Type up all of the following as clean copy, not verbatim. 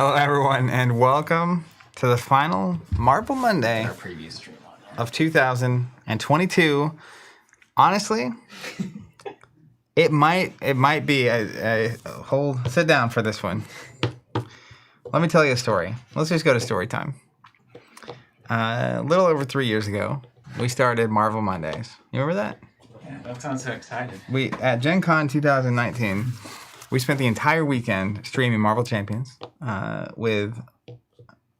Hello, everyone, and welcome to the final Marvel Monday Our preview stream on there. of 2022. Honestly, it might be sit down for this one. Let me tell you a story. Let's just go to story time. A little over 3 years ago, we started Marvel Mondays. You remember that? Yeah, that sounds so excited. We at Gen Con 2019, we spent the entire weekend streaming Marvel Champions with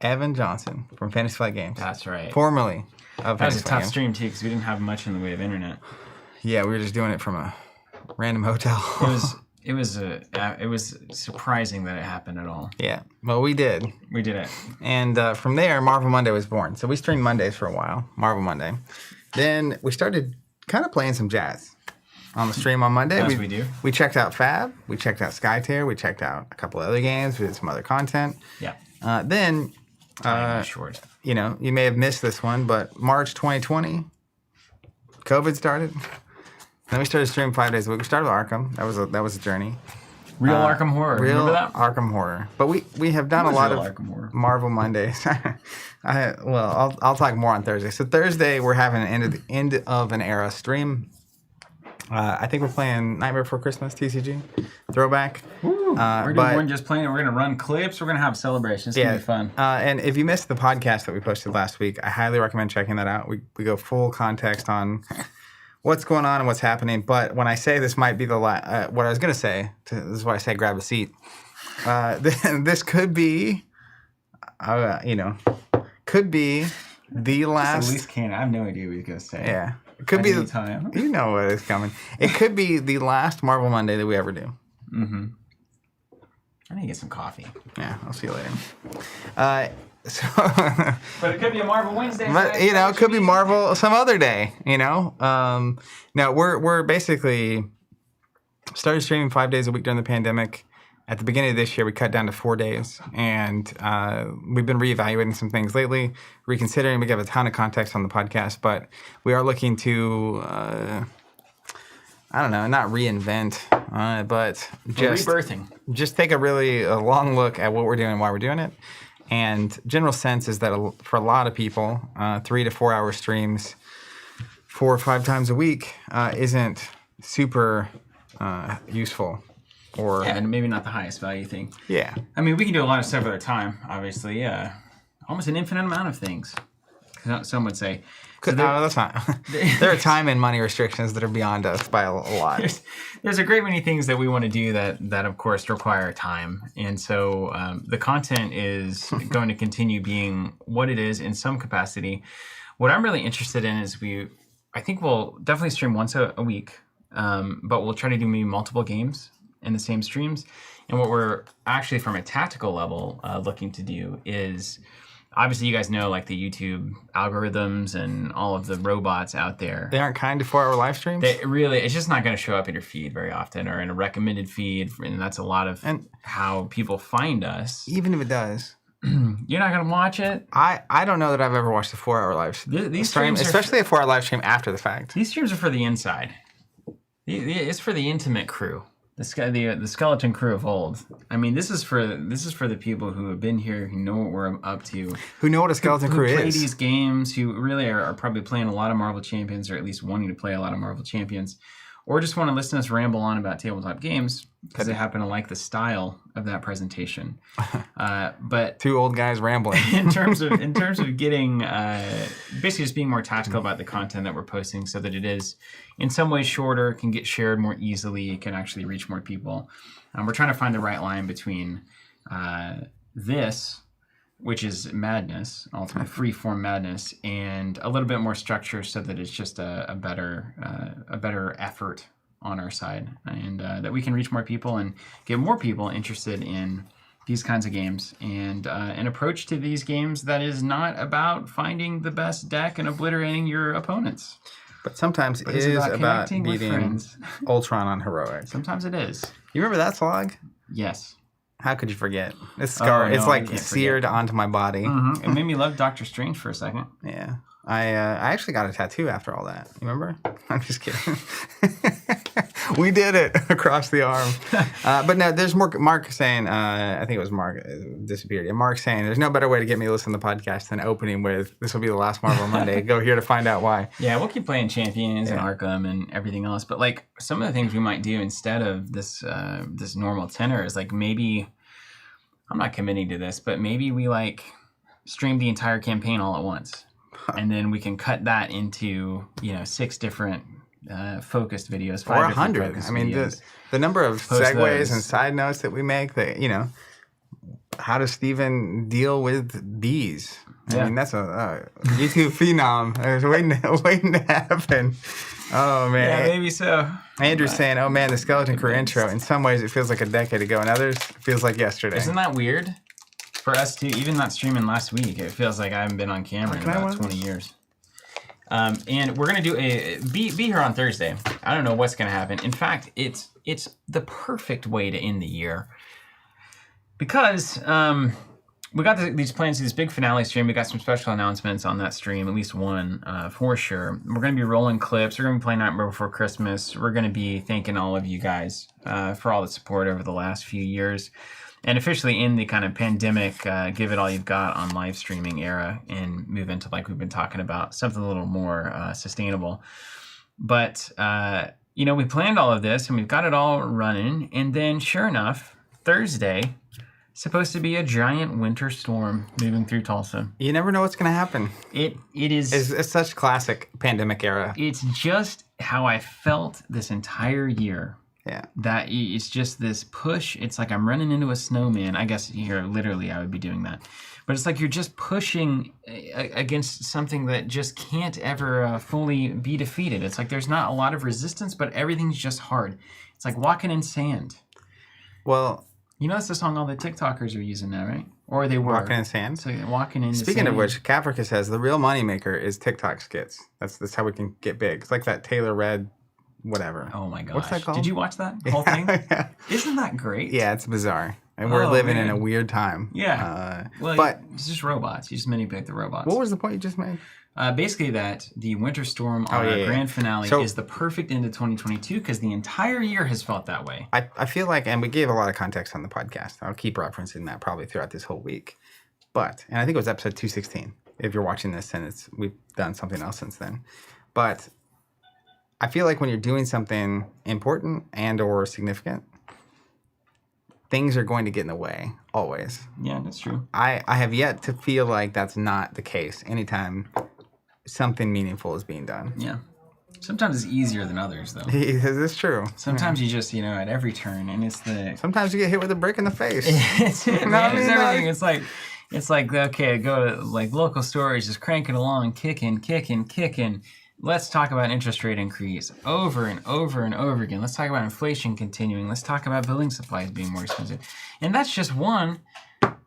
Evan Johnson from Fantasy Flight Games. That's right. Formerly of That was Fantasy a Flight tough Games. stream, too, because we didn't have much in the way of internet. Yeah, we were just doing it from a random hotel. It was surprising that it happened at all. Yeah, well, we did. We did it. And from there, Marvel Monday was born. So we streamed Mondays for a while, Marvel Monday. Then we started kind of playing some jazz on the stream on Monday. As we do. We checked out Fab. We checked out Skytear. We checked out a couple of other games. We did some other content. Yeah. Then, Short. you know, you may have missed this one, but March 2020, COVID started. Then we started streaming 5 days a week. We started with Arkham. That was a journey. Real Arkham Horror. Real Remember that? Arkham Horror. But we have done a What was lot Real of Arkham Horror? Marvel Mondays. I'll talk more on Thursday. So Thursday we're having an end of an era stream. I think we're playing Nightmare Before Christmas TCG throwback. Woo. We're just playing it. We're gonna run clips. We're gonna have celebrations. It's gonna be fun. And if you missed the podcast that we posted last week, I highly recommend checking that out. We go full context on what's going on and what's happening. But when I say this might be the last, what I was going to say, this is why I say grab a seat. This could be, could be the last. At least can. I have no idea what you're gonna say. Yeah. It could be time. You know what is coming. It could be the last Marvel Monday that we ever do. Mm-hmm. I need to get some coffee. Yeah, I'll see you later. But it could be a Marvel Wednesday. But it could be Marvel some other day. No, we're basically started streaming 5 days a week during the pandemic. At the beginning of this year, we cut down to 4 days, and we've been reevaluating some things lately, reconsidering. We give a ton of context on the podcast, but we are looking to, not reinvent, but just rebirthing. Just take a long look at what we're doing and why we're doing it. And general sense is that for a lot of people, 3 to 4 hour streams 4 or 5 times a week isn't super useful. And maybe not the highest value thing. Yeah. I mean, we can do a lot of stuff at a time, obviously. Almost an infinite amount of things, some would say. So no, that's not. There are time and money restrictions that are beyond us by a lot. There's a great many things that we want to do that of course, require time. And so the content is going to continue being what it is in some capacity. What I'm really interested in is I think we'll definitely stream once a week, but we'll try to do maybe multiple games in the same streams. And what we're actually from a tactical level looking to do is, obviously you guys know like the YouTube algorithms and all of the robots out there. They aren't kind to 4 hour live streams? It's just not going to show up in your feed very often or in a recommended feed. And that's a lot of how people find us. Even if it does. You're not going to watch it? I don't know that I've ever watched a 4 hour live stream. These streams especially a 4 hour live stream after the fact. These streams are for the inside. It's for the intimate crew. The skeleton crew of old. I mean, this is for the people who have been here, who know what we're up to, who know what a skeleton crew who play is, these games, who really are probably playing a lot of Marvel Champions, or at least wanting to play a lot of Marvel Champions, or just want to listen to us ramble on about tabletop games because they happen to like the style of that presentation. But 2 old guys rambling. in terms of getting basically just being more tactical about the content that we're posting, so that it is in some ways shorter, can get shared more easily, can actually reach more people. We're trying to find the right line between this, which is madness, ultimately free-form madness, and a little bit more structure, so that it's just a better effort on our side, and that we can reach more people and get more people interested in these kinds of games, and an approach to these games that is not about finding the best deck and obliterating your opponents. But sometimes it is about beating Ultron on heroic. Sometimes it is. You remember that slog? Yes. How could you forget? It's scarred. It's like seared onto my body. Mm-hmm. It made me love Doctor Strange for a second. Yeah. I actually got a tattoo after all that. You remember? I'm just kidding. We did it across the arm. But no, there's more. Mark saying, I think it was Mark, disappeared. And Mark saying, there's no better way to get me to listen to the podcast than opening with, this will be the last Marvel Monday. Go here to find out why. Yeah, we'll keep playing Champions and Arkham and everything else. But like some of the things we might do instead of this this normal tenor is like maybe, I'm not committing to this, but maybe we like stream the entire campaign all at once. And then we can cut that into, 6 different focused videos, 5 Or different 100. focused I mean, videos. the number of Post segues those. and side notes that we make, that, how does Steven deal with bees? I mean, that's a YouTube phenom. It's waiting to happen. Oh, man. Yeah, maybe so. Andrew's saying, oh, man, the Skeleton Crew intro, in some ways it feels like a decade ago. In others, it feels like yesterday. Isn't that weird? For us too, even not streaming last week, it feels like I haven't been on camera in about 20 years. And we're gonna do be here on Thursday. I don't know what's gonna happen. In fact, it's the perfect way to end the year because we got these plans to this big finale stream. We got some special announcements on that stream, at least one for sure. We're gonna be rolling clips. We're gonna be playing Nightmare Before Christmas. We're gonna be thanking all of you guys for all the support over the last few years. And officially in the kind of pandemic, give it all you've got on live streaming era and move into, like we've been talking about, something a little more sustainable. But, we planned all of this and we've got it all running. And then sure enough, Thursday, supposed to be a giant winter storm moving through Tulsa. You never know what's going to happen. It is... It's such classic pandemic era. It's just how I felt this entire year. Yeah. That it's just this push. It's like I'm running into a snowman. I guess here, literally, I would be doing that. But it's like you're just pushing against something that just can't ever fully be defeated. It's like there's not a lot of resistance, but everything's just hard. It's like walking in sand. Well... that's the song all the TikTokers are using now, right? Or they were. Walking in sand? So walking in Speaking sand. of which, Caprica says the real moneymaker is TikTok skits. That's how we can get big. It's like that Taylor Red... whatever. Oh my gosh. What's that called? Did you watch that whole thing? Yeah. Isn't that great? Yeah, it's bizarre. And we're living in man. a weird time. Yeah. But it's just robots. You just manipulate the robots. what was the point you just made? Basically that the winter storm on our grand finale is the perfect end of 2022 because the entire year has felt that way. I feel like, and we gave a lot of context on the podcast. I'll keep referencing that probably throughout this whole week. But, and I think it was episode 216. If you're watching this and we've done something else since then. But I feel like when you're doing something important and or significant, things are going to get in the way, always. Yeah, that's true. I have yet to feel like that's not the case anytime something meaningful is being done. Yeah. Sometimes it's easier than others, though. Is this true? Sometimes you just, at every turn, and it's the... Sometimes you get hit with a brick in the face. It's it, man. It's everything. It's like, okay, go to, like, local stores, just cranking along, kicking. Let's talk about interest rate increase over and over and over again. Let's talk about inflation continuing. Let's talk about building supplies being more expensive. And that's just one.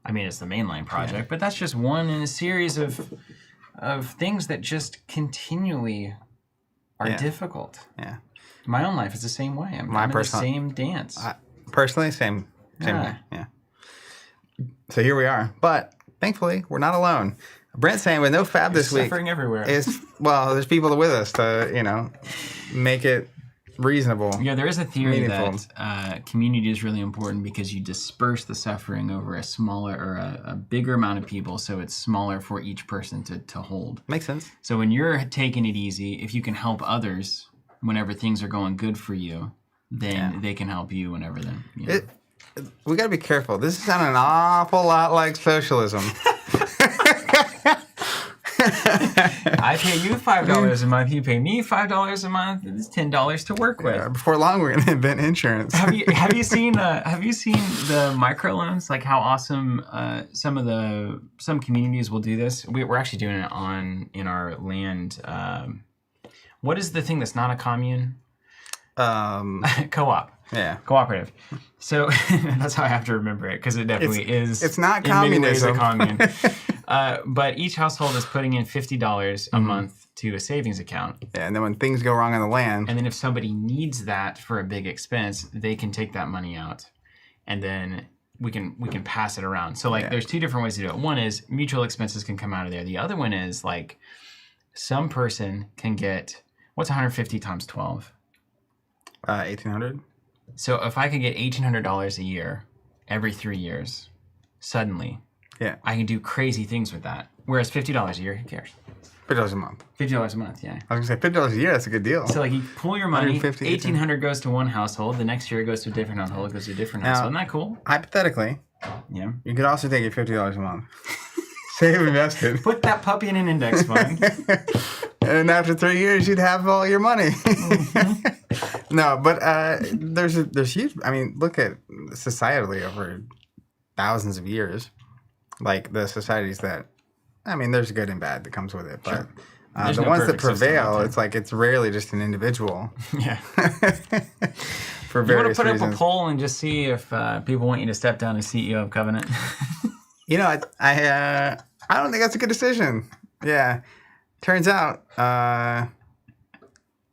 I mean, it's the mainline project, but that's just one in a series of things that just continually are difficult. Yeah. My own life is the same way. I'm in the same dance. Personally, same way. Yeah. So here we are. But thankfully, we're not alone. Brent's saying with no fab this week. Suffering everywhere. There's people with us to, make it reasonable. Yeah, there is a theory meaningful. that community is really important because you disperse the suffering over a smaller or a bigger amount of people, so it's smaller for each person to hold. Makes sense. So when you're taking it easy, if you can help others whenever things are going good for you, then they can help you whenever then. We got to be careful. This is sounding an awful lot like socialism. I pay you $5 a month. You pay me $5 a month. It's $10 to work with. Before long, we're going to invent insurance. Have you seen the microloans? Like how awesome some communities will do this. We're actually doing it in our land. What is the thing that's not a commune? Co-op. Yeah. Cooperative. So that's how I have to remember it because it definitely is. It's not in many ways communism. a commune. But each household is putting in $50 a month to a savings account. Yeah, and then when things go wrong on the land. And then if somebody needs that for a big expense, they can take that money out. And then we can pass it around. So there's 2 different ways to do it. One is mutual expenses can come out of there. The other one is some person can get, what's 150 times 12? $1,800. So if I could get $1,800 a year every 3 years, suddenly, Yeah. I can do crazy things with that. Whereas $50 a year, who cares? $50 a month. $50 a month, yeah. I was gonna say $50 a year. That's a good deal. So like you pull your money, 150, $1,800 goes to one household. The next year it goes to a different household. It goes to a different household. Isn't that cool? Hypothetically, Yeah. you could also take your $50 a month. Save invested. Put that puppy in an index fund. And after 3 years, you'd have all your money. No, but there's huge. I mean, look at societally over thousands of years, like the societies that. I mean, there's good and bad that comes with it, but the no ones that perfect system prevail, out there. it's like it's rarely just an individual. Yeah. For You want to various put up reasons. a poll and just see if people want you to step down as CEO of Covenant? You know, I don't think that's a good decision. Yeah, turns out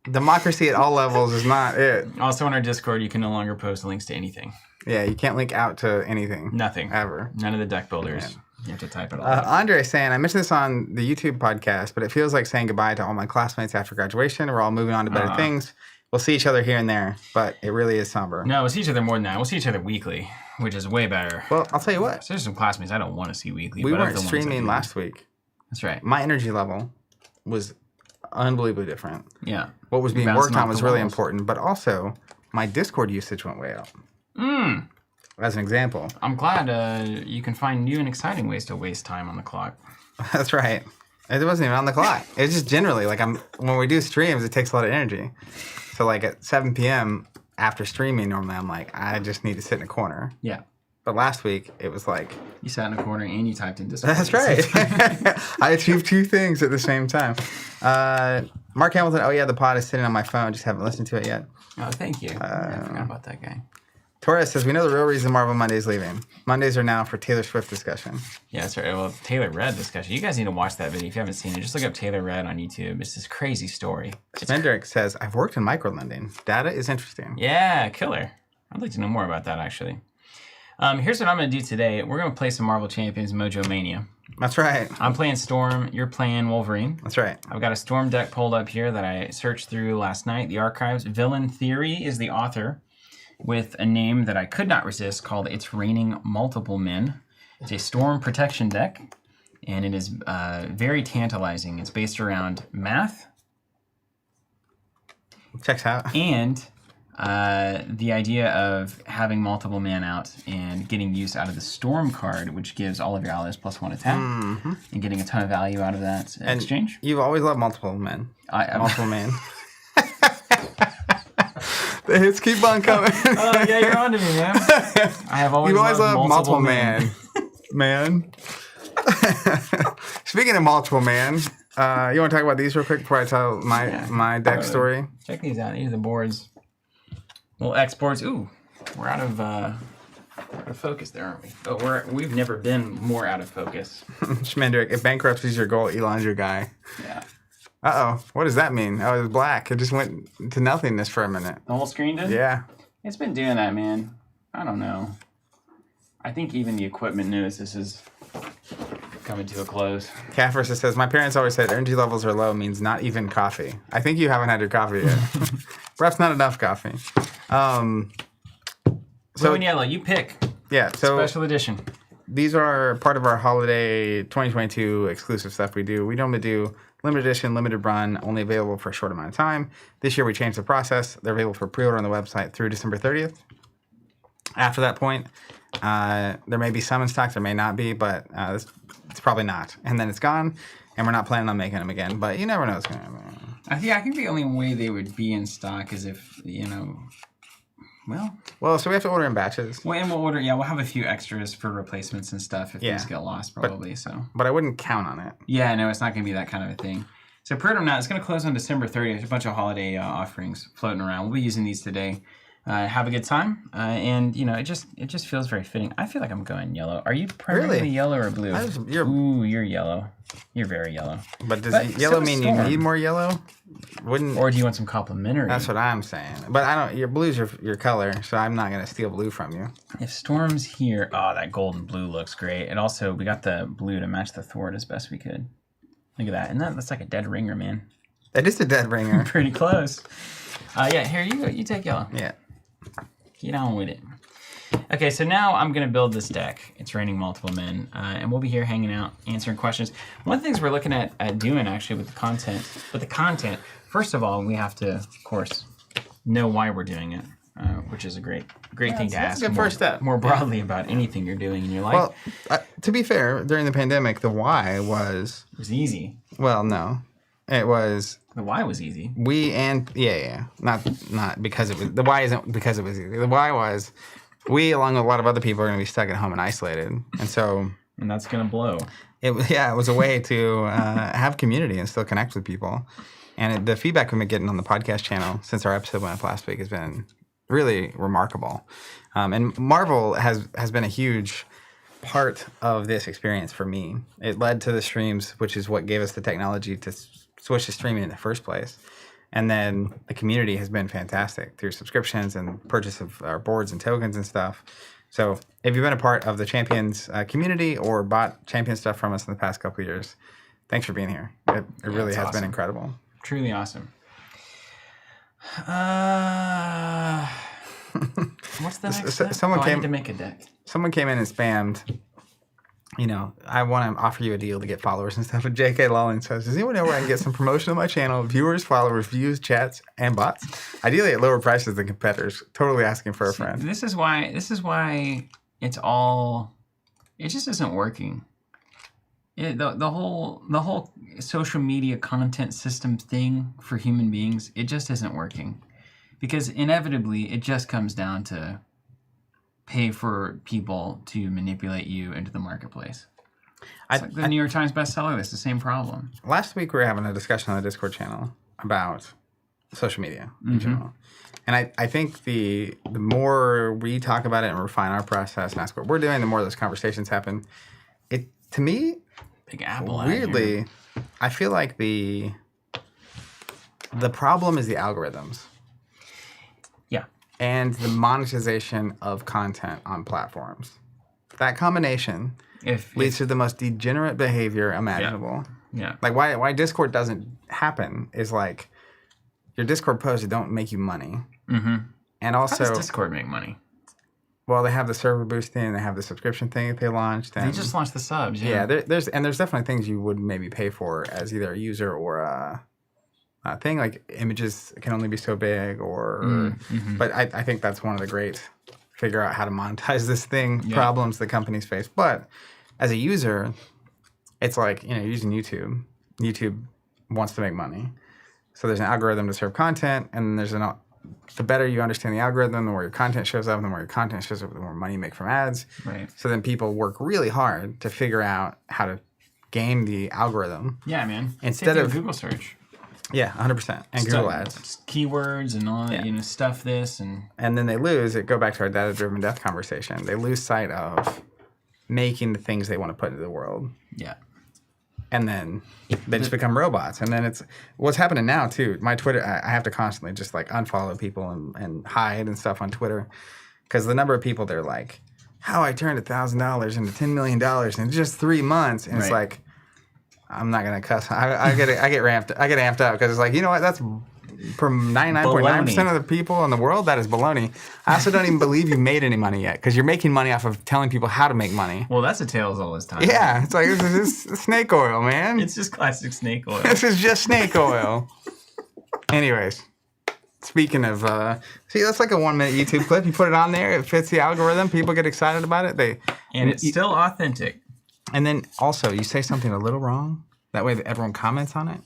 democracy at all levels is not it. Also on our Discord, you can no longer post links to anything. Yeah, you can't link out to anything. Nothing. Ever. None of the deck builders. You have to type it all out. Andre is saying, I mentioned this on the YouTube podcast, but it feels like saying goodbye to all my classmates after graduation. We're all moving on to better things. We'll see each other here and there, but it really is somber. No, we'll see each other more than that. We'll see each other weekly, which is way better. Well, I'll tell you what. So there's some classmates I don't want to see weekly. We but weren't other ones I streaming do. last week. That's right. My energy level was unbelievably different. Yeah. What was being Bouncing worked on off was the really walls. important, but also my Discord usage went way up. As an example. I'm glad you can find new and exciting ways to waste time on the clock. That's right. It wasn't even on the clock. It's just generally like when we do streams, it takes a lot of energy. So like at 7 p.m. after streaming, normally I'm like, I just need to sit in a corner. Yeah. But last week it was like, You sat in a corner and you typed in Discord. that's right. I achieved two things at the same time. Mark Hamilton, oh yeah, the pod is sitting on my phone. Just haven't listened to it yet. Oh, thank you. I forgot about that guy. Torres says, we know the real reason Marvel Monday's leaving. Mondays are now for Taylor Swift discussion. Yeah, that's right. Well, Taylor Red discussion. You guys need to watch that video if you haven't seen it. Just look up Taylor Red on YouTube. It's this crazy story. Mendrick says, I've worked in microlending. Data is interesting. Yeah, killer. I'd like to know more about that, actually. Here's what I'm going to do today. We're going to play some Marvel Champions MojoMania. That's right. I'm playing Storm. You're playing Wolverine. That's right. I've got a Storm deck pulled up here that I searched through last night. The archives. Villain Theory is the author, with a name that I could not resist called It's Raining Multiple Men. It's a Storm protection deck, and it is very tantalizing. It's based around math Checks out. and the idea of having multiple man out and getting use out of the Storm card, which gives all of your allies +1 attack, and getting a ton of value out of that exchange. You've always loved multiple men. Multiple men. The hits keep on coming. Oh, yeah, you're on to me, man. I have always You've always loved loved multiple man. Speaking of multiple man, you want to talk about these real quick before I tell my deck story? Check these out. These are the boards. Little exports. Ooh, we're out of focus there, aren't we? But we've never been more out of focus. Schmendrick, if bankruptcy is your goal, Elon's your guy. Yeah. Uh-oh. What does that mean? Oh, it was black. It just went to nothingness for a minute. The whole screen did? Yeah. It's been doing that, man. I don't know. I think even the equipment knows this is coming to a close. Cat versus says, my parents always said energy levels are low means not even coffee. I think you haven't had your coffee yet. Perhaps not enough coffee. So in yellow, you pick. Yeah, so Special edition. these are part of our holiday 2022 exclusive stuff we do. We normally do limited edition, limited run, only available for a short amount of time. This year we changed the process. They're available for pre-order on the website through December 30th. After that point, there may be some in stock, there may not be, but it's probably not. And then it's gone, and we're not planning on making them again. But you never know what's going to happen. I think the only way they would be in stock is if, Well, so we have to order in batches. Well, and we'll order, we'll have a few extras for replacements and stuff if these get lost, probably, But I wouldn't count on it. Yeah, no, it's not going to be that kind of a thing. So pre-order now, it's going to close on December 30th. There's a bunch of holiday offerings floating around. We'll be using these today. Have a good time. And, it just feels very fitting. I feel like I'm going yellow. Are you primarily yellow or blue? Ooh, you're yellow. You're very yellow. But does yellow mean you need more yellow? Or do you want some complimentary? That's what I'm saying. But your blue's your color, so I'm not going to steal blue from you. If Storm's here, that golden blue looks great. And also, we got the blue to match the thwart as best we could. Look at that. And that's like a dead ringer, man. That is a dead ringer. Pretty close. Yeah, here you go. You take yellow. Yeah. Get on with it. Okay, so now I'm going to build this deck. It's raining multiple men, and we'll be here hanging out, answering questions. One of the things we're looking at doing, actually, with the content, first of all, we have to, of course, know why we're doing it, which is a great thing to ask. That's a good first step. More broadly about anything you're doing in your life. Well, to be fair, during the pandemic, the why was... It was easy. Well, no. It was... The why was easy. Not because it was... The why isn't because it was easy. The why was... We, along with a lot of other people, are going to be stuck at home and isolated. And so... And that's going to blow. It was a way to have community and still connect with people. And the feedback we've been getting on the podcast channel since our episode went up last week has been really remarkable. And Marvel has been a huge part of this experience for me. It led to the streams, which is what gave us the technology to switch to streaming in the first place. And then the community has been fantastic through subscriptions and purchase of our boards and tokens and stuff. So if you've been a part of the Champions community or bought Champion stuff from us in the past couple of years, thanks for being here. It really has been incredible. Truly awesome. What's the next step? I need to make a deck. Someone came in and spammed, I want to offer you a deal to get followers and stuff. And J.K. Lawling says, does anyone know where I can get some promotion on my channel? Viewers, followers, views, chats, and bots? Ideally at lower prices than competitors. Totally asking for a friend. This is why it just isn't working. The whole social media content system thing for human beings, it just isn't working. Because inevitably, it just comes down to pay for people to manipulate you into the marketplace. It's like the New York Times bestseller. It's the same problem. Last week, we were having a discussion on the Discord channel about social media in general. And I think the more we talk about it and refine our process and ask what we're doing, the more those conversations happen. To me, Big Apple. Weirdly, I feel like the problem is the algorithms. Yeah. And the monetization of content on platforms. That combination leads to the most degenerate behavior imaginable. Yeah. Like why Discord doesn't happen is like your Discord posts don't make you money. Mm-hmm. And also, how does Discord make money? Well, they have the server boost thing, they have the subscription thing that they launched. And they just launched the subs. Yeah, there's definitely things you would maybe pay for as either a user or a thing. Like images can only be so big, or but I think that's one of the great figure out how to monetize this thing problems the companies face. But as a user, it's like you're using YouTube. YouTube wants to make money, so there's an algorithm to serve content, and there's the better you understand the algorithm, the more your content shows up, the more your content shows up, the more money you make from ads. Right. So then people work really hard to figure out how to game the algorithm. Yeah, man. Instead of Google search. Yeah, 100%. And Google ads. Keywords and all that, stuff this. And then they lose, go back to our data-driven death conversation. They lose sight of making the things they want to put into the world. Yeah. And then they just become robots. And then it's what's happening now too. My Twitter, I have to constantly just like unfollow people and hide and stuff on Twitter, because the number of people they're like, how I turned $1,000 into $10 million in just 3 months, and it's like, I'm not gonna cuss. I get amped up because it's like, you know what? That's from 99.9% of the people in the world. That is baloney. I also don't even believe you made any money yet, because you're making money off of telling people how to make money. Well, that's a tales all this time. Yeah, it's like this is snake oil, man. It's just classic snake oil. This is just snake oil. Anyways, speaking of, see, that's like a 1-minute YouTube clip. You put it on there, it fits the algorithm. People get excited about it. It's still authentic. And then also, you say something a little wrong. That way, everyone comments on it.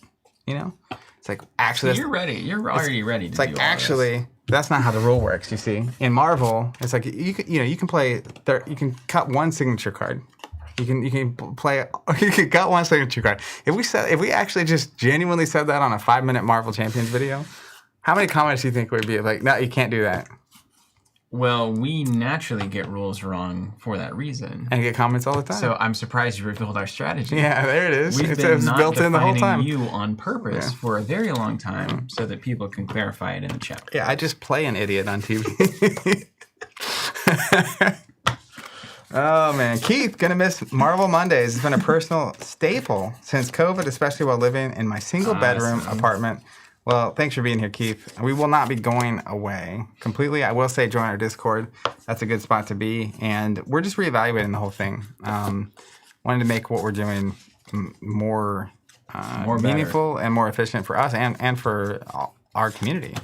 It's like, actually, you're ready. You're already ready. It's like, actually, that's not how the rule works. You see, in Marvel, it's like you can play. You can cut one signature card. You can cut one signature card. If we actually just genuinely said that on a 5-minute Marvel Champions video, how many comments do you think would be like, no, you can't do that? Well, we naturally get rules wrong for that reason. And get comments all the time. So I'm surprised you revealed our strategy. Yeah, there it is. We've been not built in the whole time. you on purpose for a very long time so that people can clarify it in the chat. Yeah, I just play an idiot on TV. Oh, man. Keith, gonna miss Marvel Mondays. It's been a personal staple since COVID, especially while living in my single-bedroom apartment Well, thanks for being here, Keith. We will not be going away completely. I will say join our Discord. That's a good spot to be. And we're just reevaluating the whole thing. Wanting to make what we're doing more meaningful and more efficient for us and for our community.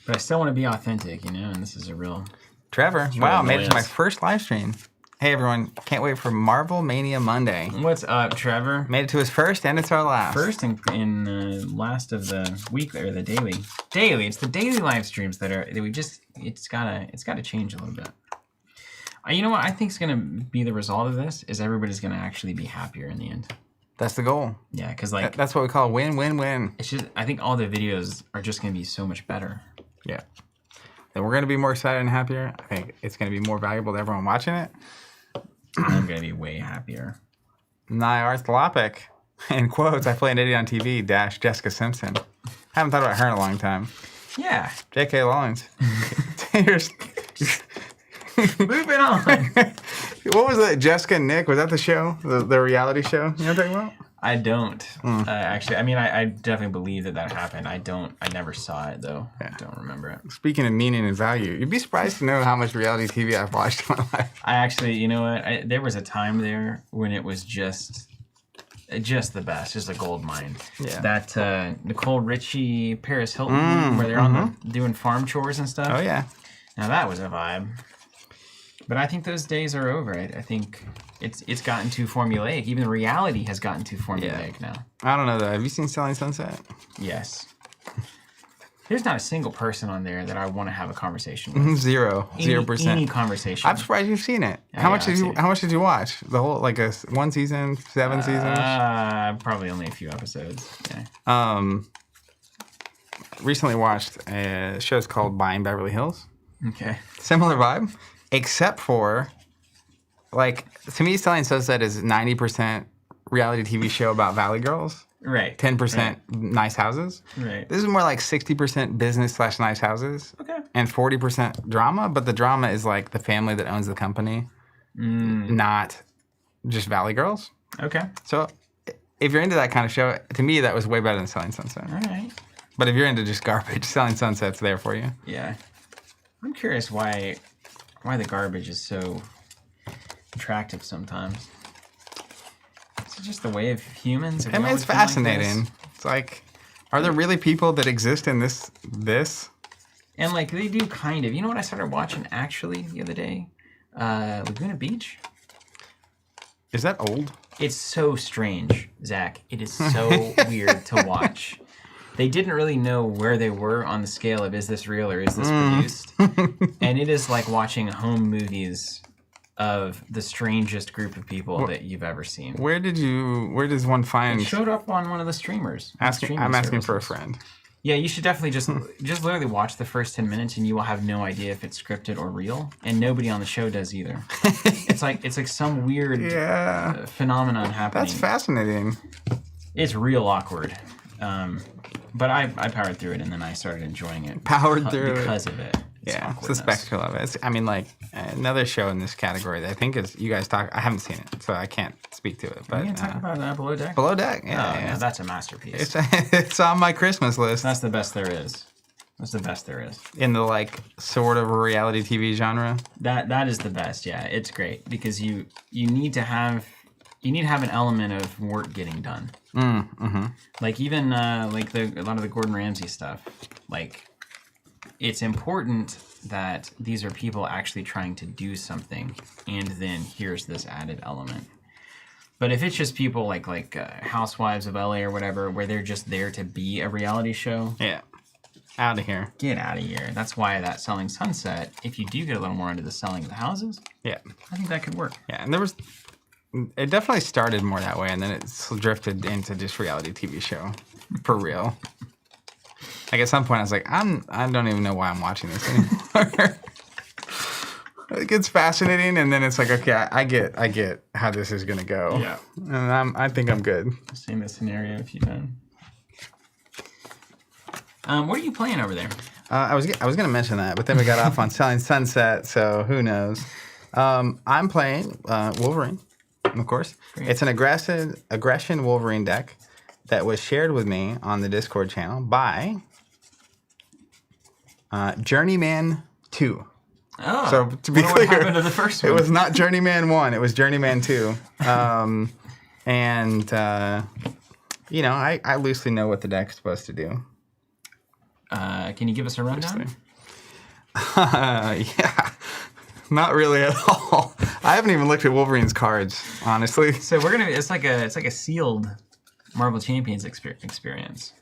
But I still want to be authentic, and this is a real... Trevor, wow, made it to my first live stream. Hey, everyone. Can't wait for MojoMania Monday. What's up, Trevor? Made it to his first, and it's our last. First in last of the week, or the daily. Daily. It's the daily live streams that we just... It's gotta change a little bit. You know what I think is going to be the result of this is everybody's going to actually be happier in the end. That's the goal. Yeah, because that's what we call win-win-win. It's just I think all the videos are just going to be so much better. Yeah. Then we're going to be more excited and happier. I think it's going to be more valuable to everyone watching it. I'm going to be way happier. Nyarthlopic. In quotes, I play an idiot on TV, - Jessica Simpson. Haven't thought about her in a long time. Yeah. J.K. Rowling's. Moving on. What was that? Jessica and Nick? Was that the show? The reality show? You know what I'm talking about? I don't. Actually, I mean, I definitely believe that happened. I never saw it, though. Yeah. I don't remember it. Speaking of meaning and value, you'd be surprised to know how much reality TV I've watched in my life. I actually, you know what? There was a time there when it was just the best, just a gold mine. Yeah. That Nicole Richie, Paris Hilton, where they're on doing farm chores and stuff. Oh, yeah. Now, that was a vibe. But I think those days are over. I think it's gotten too formulaic. Even reality has gotten too formulaic now. I don't know, though. Have you seen Selling Sunset? Yes. There's not a single person on there that I want to have a conversation with. 0%. Any conversation. I'm surprised you've seen it. How much did you watch? The whole, like, one season, 7 seasons? Probably only a few episodes. Yeah. Recently watched a show called Buying Beverly Hills. Okay. Similar vibe. Except for, like, to me, Selling Sunset is 90% reality TV show about Valley Girls. Right. 10% nice houses. Right. This is more like 60% business / nice houses. Okay. And 40% drama, but the drama is like the family that owns the company, not just Valley Girls. Okay. So if you're into that kind of show, to me, that was way better than Selling Sunset. All right. But if you're into just garbage, Selling Sunset's there for you. Yeah. I'm curious why the garbage is so attractive sometimes. Is it just the way of humans? I mean, it's fascinating. Like it's like, are there really people that exist in this? And like they do kind of. You know what I started watching actually the other day? Laguna Beach. Is that old? It's so strange, Zach. It is so weird to watch. They didn't really know where they were on the scale of is this real or is this produced? And it is like watching home movies of the strangest group of people that you've ever seen. Where does one find... It showed up on one of the streamers. I'm asking for a friend. Yeah, you should definitely just literally watch the first 10 minutes and you will have no idea if it's scripted or real. And nobody on the show does either. It's like some weird phenomenon happening. That's fascinating. It's real awkward. But I powered through it, and then I started enjoying it. Because of it. Yeah, it's the spectacle of it. I mean, like, another show in this category that I think is, you guys talk, I haven't seen it, so I can't speak to it. But you can talk about Below Deck? Below Deck, yeah. No, that's a masterpiece. It's on my Christmas list. That's the best there is. That's the best there is. In the, like, sort of reality TV genre? That is the best, yeah. It's great, because you need to have an element of work getting done. Like even like a lot of the Gordon Ramsay stuff. Like it's important that these are people actually trying to do something, and then here's this added element. But if it's just people like Housewives of LA or whatever, where they're just there to be a reality show, out of here. Get out of here. That's why that Selling Sunset. If you do get a little more into the selling of the houses, I think that could work. Yeah, and it definitely started more that way, and then it drifted into just reality TV show, for real. Like at some point, I was like, I don't even know why I'm watching this anymore. It gets fascinating, and then it's like, okay, I get how this is gonna go. Yeah, and I think I'm good. I've seen this scenario a few times. What are you playing over there? I was gonna mention that, but then we got off on Selling Sunset, so who knows? I'm playing Wolverine. Of course. Great. It's an aggression Wolverine deck. that was shared with me on the Discord channel by Journeyman 2. Oh, So to be clear, what happened to the first one? It was not Journeyman 1. It was Journeyman 2. You know, I loosely know what the deck's supposed to do. Can you give us a rundown? Yeah, not really at all. I haven't even looked at Wolverine's cards, honestly. So we're gonna. It's like a sealed Marvel Champions experience.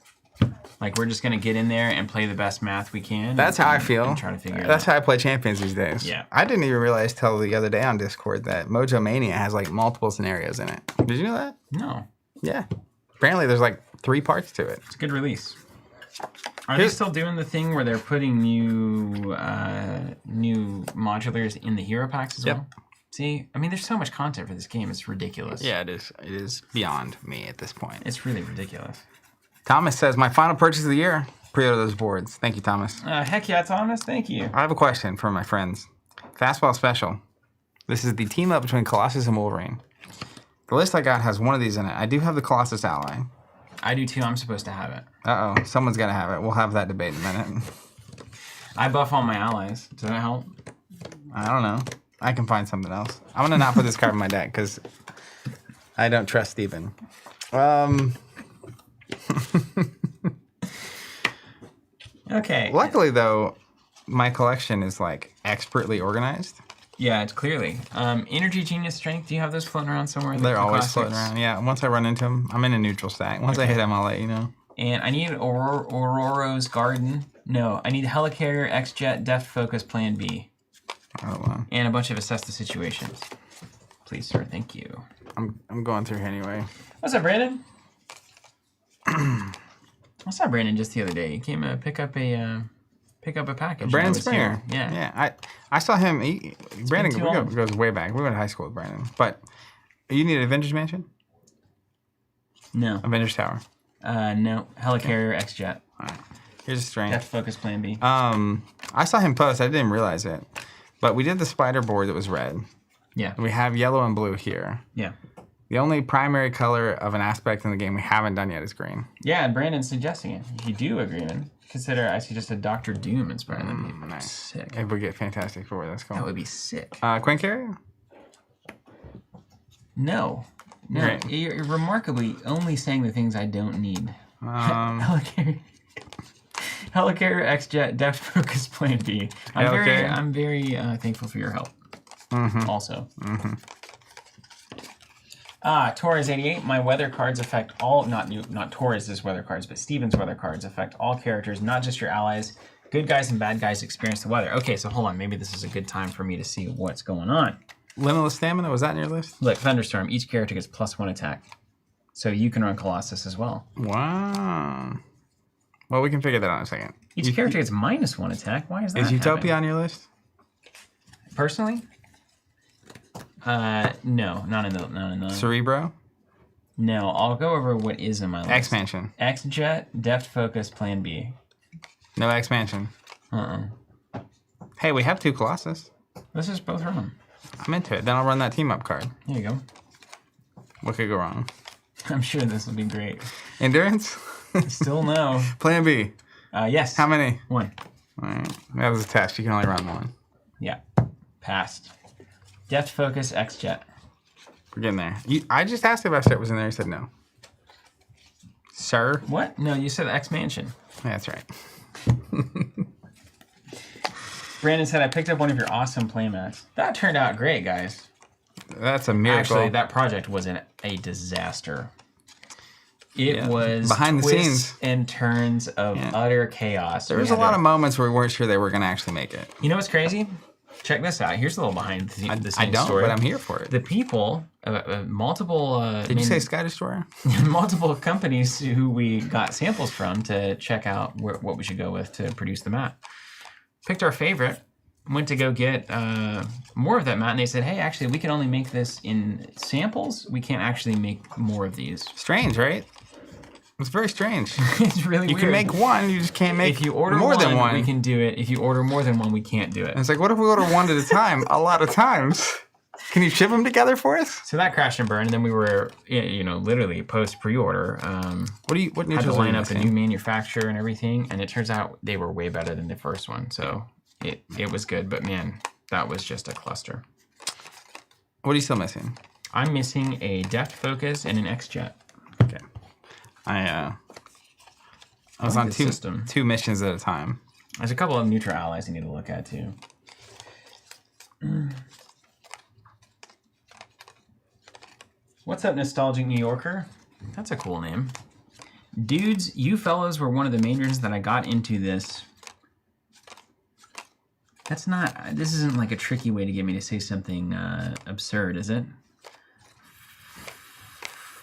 Like we're just gonna get in there and play the best math we can. That's how I feel. And try to figure it out. That's how I play Champions these days. Yeah. I didn't even realize till the other day on Discord that MojoMania has like multiple scenarios in it. Did you know that? No. Yeah. Apparently there's like 3 parts to it. It's a good release. Are they still doing the thing where they're putting new modulars in the hero packs as well? See, I mean, there's so much content for this game. It's ridiculous. Yeah, it is. It is beyond me at this point. It's really ridiculous. Thomas says, my final purchase of the year. Pre-order those boards. Thank you, Thomas. Heck yeah, Thomas. Thank you. I have a question for my friends. Fastball Special. This is the team up between Colossus and Wolverine. The list I got has one of these in it. I do have the Colossus ally. I do too. I'm supposed to have it. Uh-oh. Someone's got to have it. We'll have that debate in a minute. I buff all my allies. Does that help? I don't know. I can find something else. I'm going to not put this card in my deck because I don't trust Steven. Okay. Luckily, though, my collection is, like, expertly organized. Yeah, it's clearly. Energy Genius Strength, do you have those floating around somewhere? They're always floating around. Yeah, once I run into them, I'm in a neutral stack. Once I hit them, I'll let you know. And I need Aurora's Garden. No, I need Helicarrier, X-Jet, Deft Focus, Plan B. Oh, wow. And a bunch of Assess the Situations. Please, sir. Thank you. I'm going through here anyway. What's up, Brandon? I saw Brandon just the other day. He came to pick up a package. Brandon Springer. Yeah. Yeah. I saw him. Brandon goes way back. We went to high school with Brandon. But you need an Avengers Mansion? No. Avengers Tower. No. Helicarrier, X-Jet. All right. Here's a string. Deft Focus, Plan B. I saw him post. I didn't realize it. But we did the spider board that was red. Yeah. We have yellow and blue here. Yeah. The only primary color of an aspect in the game we haven't done yet is green. Yeah, and Brandon's suggesting it. If you do agree, then consider I suggested Dr. Doom inspired. That'd be Nice. sick. If we get Fantastic Four, that's cool. That would be sick. Quinn Carrier? No. Right. You're remarkably only saying the things I don't need. Helicarrier, X-Jet, Deft Focus, Plan B. I'm very thankful for your help. Also. Torres88, my weather cards affect all, not Torres' weather cards, but Steven's weather cards affect all characters, not just your allies. Good guys and bad guys experience the weather. Okay, so hold on. Maybe this is a good time for me to see what's going on. Limitless Stamina, was that in your list? Look, Thunderstorm, each character gets +1 attack. So you can run Colossus as well. Wow. Well, we can figure that out in a second. Each character gets -1 attack. Why is that? Is Utopia happening? on your list? Personally? No, not in the. Cerebro? No, I'll go over what is in my list. X-Mansion. X-Jet, Deft Focus, Plan B. No X-Mansion. Hey, we have 2 Colossus. Let's just both run them. I'm into it. Then I'll run that team-up card. There you go. What could go wrong? I'm sure this will be great. Endurance? Still no. Plan B. Yes. How many? 1. All right. That was a test. You can only run 1. Yeah. Passed. Deft Focus, X-Jet. We're getting there. I just asked if F-Set was in there. You said no. Sir? What? No, you said X-Mansion. Yeah, that's right. Brandon said, I picked up one of your awesome playmats. That turned out great, guys. That's a miracle. Actually, that project was a disaster. It was behind the twists scenes and turns of utter chaos. There was a lot of moments where we weren't sure they were going to actually make it. You know what's crazy? Check this out. Here's a little behind the scenes I don't, story. but I'm here for it. The people, multiple... Did you say Sky Destroyer? multiple companies who we got samples from to check out what we should go with to produce the mat. Picked our favorite, went to go get more of that mat, and they said, hey, actually, we can only make this in samples. We can't actually make more of these. Strange, right? It's very strange. It's really weird. You can make one, you just can't make if you order more than one. We can do it. If you order more than one, we can't do it. And it's like, what if we order one at a time? A lot of times. Can you ship them together for us? So that crashed and burned, and then we were, literally post pre-order. What had to line up a new manufacturer and everything, and it turns out they were way better than the first one. So it was good, but man, that was just a cluster. What are you still missing? I'm missing a depth focus and an X-Jet. Okay. I was on two missions at a time. There's a couple of neutral allies you need to look at too. What's up, Nostalgic New Yorker? That's a cool name. Dudes, you fellows were one of the main reasons that I got into this. This isn't like a tricky way to get me to say something absurd, is it?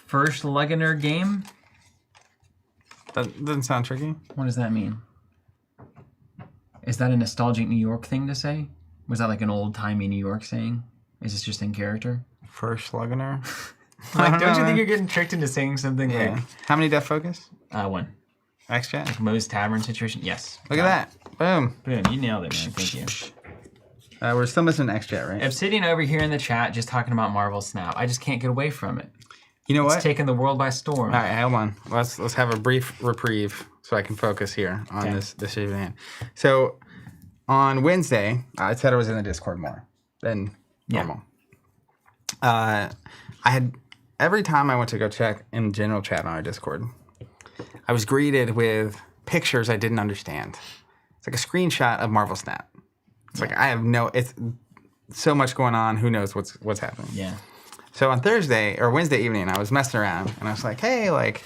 First Luganer game? That doesn't sound tricky. What does that mean? Is that a Nostalgic New York thing to say? Was that like an old-timey New York saying? Is this just in character? First Luganer? Don't you think you're getting tricked into saying something like... How many depth focus? 1. X-Jet? Like Moe's Tavern situation? Yes. Look at that. Boom. Boom. You nailed it, man. Thank you. We're still missing an X-Jet, right? Obsidian over here in the chat just talking about Marvel Snap. I just can't get away from it. You know what? It's taking the world by storm. All right, hold on. Let's have a brief reprieve so I can focus here on this event. So on Wednesday, I said I was in the Discord more than normal. I had every time I went to go check in general chat on our Discord, I was greeted with pictures I didn't understand. It's like a screenshot of Marvel Snap. It's like it's so much going on. Who knows what's happening? Yeah. So on Thursday or Wednesday evening, I was messing around and I was like, hey, like,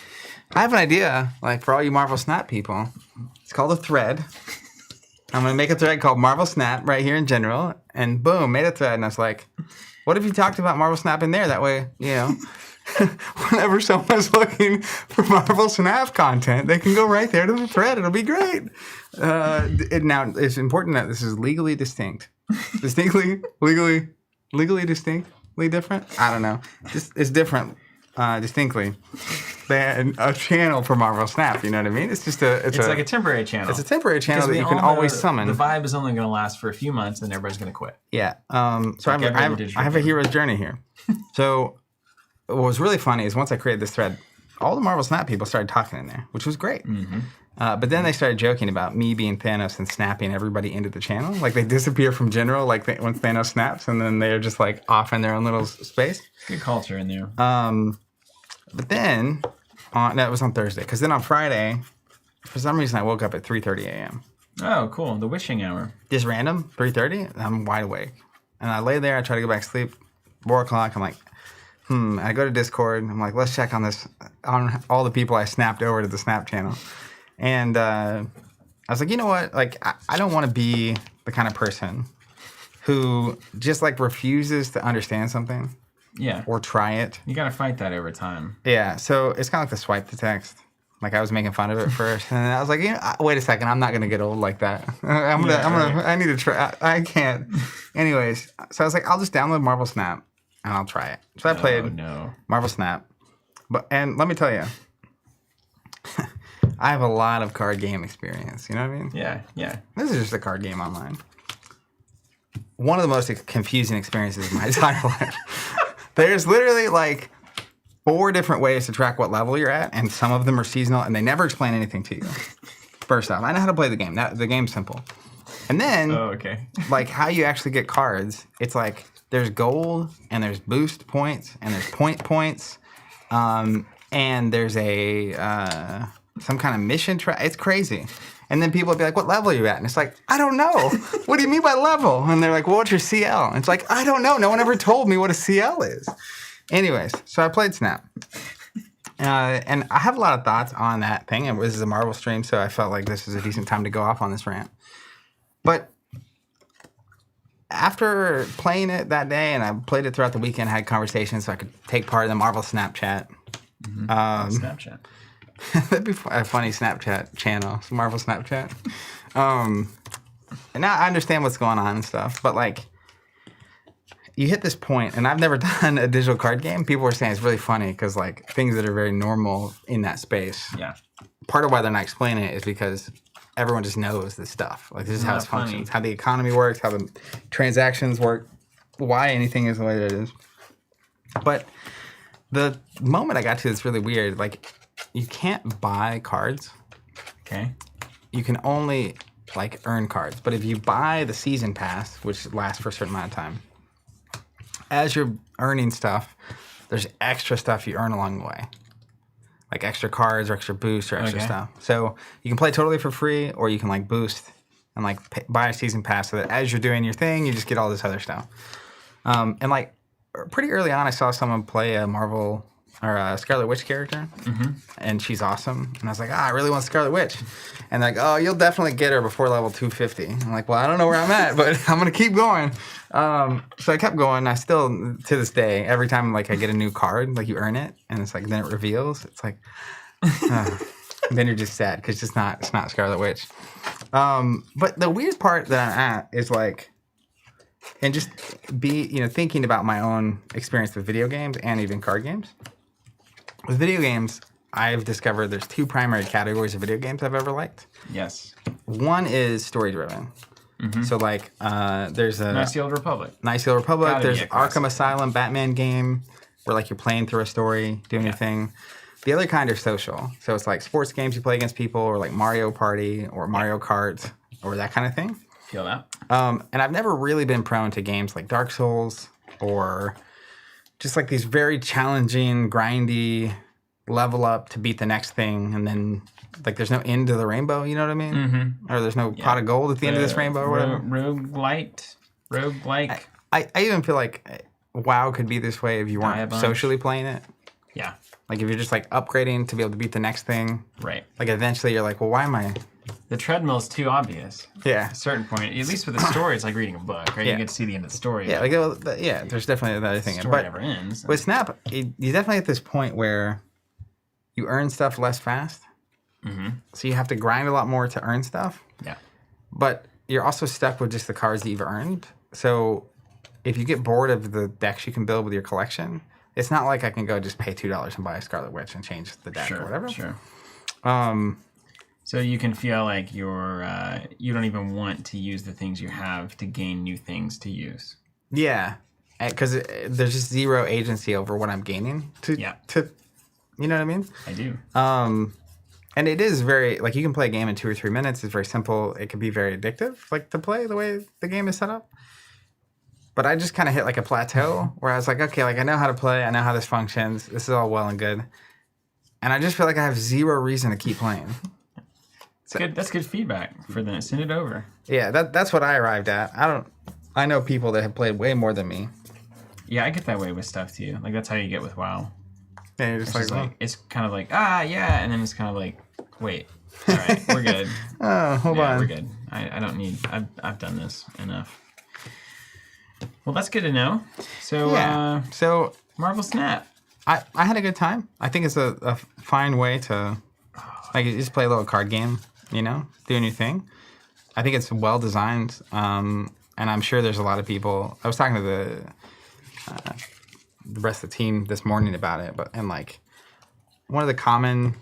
I have an idea, like, for all you Marvel Snap people. It's called a thread. I'm going to make a thread called Marvel Snap right here in general. And boom, made a thread. And I was like, what if you talked about Marvel Snap in there? That way, whenever someone's looking for Marvel Snap content, they can go right there to the thread. It'll be great. Now, it's important that this is legally distinct. Legally distinctly different? I don't know. It's different distinctly than a channel for Marvel Snap. You know what I mean? It's like a temporary channel. It's a temporary channel that you can always summon. The vibe is only going to last for a few months, and everybody's going to quit. Yeah. So I have a hero's journey here. So what was really funny is once I created this thread, all the Marvel Snap people started talking in there, which was great. Mm-hmm. But then they started joking about me being Thanos and snapping everybody into the channel. Like they disappear from general, like once Thanos snaps, and then they're just like off in their own little space. Good culture in there. But then that was on Thursday, because then on Friday, for some reason, I woke up at 3:30 a.m. Oh, cool! The wishing hour. Just random 3:30. I'm wide awake, and I lay there. I try to go back to sleep. 4 o'clock. I'm like, I go to Discord. I'm like, let's check on this on all the people I snapped over to the Snap channel. And I was like, you know what? Like, I don't want to be the kind of person who just like refuses to understand something. Yeah. Or try it. You got to fight that over time. Yeah. So it's kind of like the swipe to text. Like I was making fun of it first, and I was like, wait a second, I'm not gonna get old like that. I need to try. I can't. Anyways, so I was like, I'll just download Marvel Snap and I'll try it. So I played Marvel Snap, and let me tell you. I have a lot of card game experience. You know what I mean? Yeah, yeah. This is just a card game online. One of the most confusing experiences of my entire life. There's literally like 4 different ways to track what level you're at, and some of them are seasonal, and they never explain anything to you. First off, I know how to play the game. The game's simple. And then, like how you actually get cards, it's like there's gold, and there's boost points, and there's points, and there's a... some kind of mission track. It's crazy. And then people will be like, what level are you at? And it's like, I don't know. What do you mean by level? And they're like, well, what's your CL? And it's like, I don't know. No one ever told me what a CL is. Anyways, so I played Snap. And I have a lot of thoughts on that thing. And this is a Marvel stream, so I felt like this is a decent time to go off on this rant. But after playing it that day, and I played it throughout the weekend, had conversations so I could take part in the Marvel Snapchat. Mm-hmm. Snapchat. That'd be a funny Snapchat channel, Marvel Snapchat. And now I understand what's going on and stuff, but like, you hit this point, and I've never done a digital card game. People were saying it's really funny because like things that are very normal in that space. Yeah. Part of why they're not explaining it is because everyone just knows this stuff. Like this is how it functions, how the economy works, how the transactions work. why anything is the way that it is. But the moment I got to it's really weird. Like, you can't buy cards. Okay. You can only like earn cards. But if you buy the season pass, which lasts for a certain amount of time, as you're earning stuff, there's extra stuff you earn along the way. Like extra cards or extra boosts or extra stuff. So you can play totally for free, or you can like boost and like buy a season pass so that as you're doing your thing, you just get all this other stuff. And like pretty early on, I saw someone play a Marvel or a Scarlet Witch character, and she's awesome. And I was like, I really want Scarlet Witch. And they're like, oh, you'll definitely get her before level 250. I'm like, well, I don't know where I'm at, but I'm gonna keep going. So I kept going. I still, to this day, every time like I get a new card, like you earn it, and it's like then it reveals. It's like, then you're just sad because it's not Scarlet Witch. But the weird part that I'm at is like, and just thinking about my own experience with video games and even card games. With video games, I've discovered there's two primary categories of video games I've ever liked. Yes. One is story-driven. So like, there's a Nice Old Republic. Nice Old Republic. Gotta There's be a classic. Arkham Asylum, Batman game, where like you're playing through a story, doing your thing. The other kind are social. So it's like sports games you play against people, or like Mario Party, or Mario Kart, or that kind of thing. Feel that? And I've never really been prone to games like Dark Souls, or just like these very challenging, grindy, level up to beat the next thing, and then like there's no end to the rainbow, you know what I mean? Or there's no pot of gold at the end of this rainbow or whatever. Roguelike. I even feel like WoW could be this way if you weren't socially playing it. Yeah. Like if you're just like upgrading to be able to beat the next thing. Right. Like eventually you're like, well, why am I? The treadmill's too obvious. Yeah. At a certain point, at least with the story, it's like reading a book, right? Yeah. You get to see the end of the story. Yeah, there's definitely another thing. The story never ends. With Snap, you definitely at this point where you earn stuff less fast. So you have to grind a lot more to earn stuff. Yeah. But you're also stuck with just the cards that you've earned. So if you get bored of the decks you can build with your collection, it's not like I can go just pay $2 and buy a Scarlet Witch and change the deck or whatever. Sure. So you can feel like you don't even want to use the things you have to gain new things to use. Yeah, because there's just zero agency over what I'm gaining. You know what I mean? I do. And it is very, like, you can play a game in 2 or 3 minutes. It's very simple. It can be very addictive, like, to play the way the game is set up. But I just kind of hit, like, a plateau where I was like, okay, like, I know how to play. I know how this functions. This is all well and good. And I just feel like I have zero reason to keep playing. That's good feedback for them. Send it over. Yeah, that's what I arrived at. I know people that have played way more than me. Yeah, I get that way with stuff, too. Like, that's how you get with WoW. Yeah, you're just like, it's kind of like, yeah, and then it's kind of like, wait, all right, we're good. Hold on. We're good. I don't need, I've done this enough. Well, that's good to know. So, so Marvel Snap. I had a good time. I think it's a fine way to, like, you just play a little card game, doing your thing. I think it's well designed, and I'm sure there's a lot of people. I was talking to the rest of the team this morning about it, and like one of the common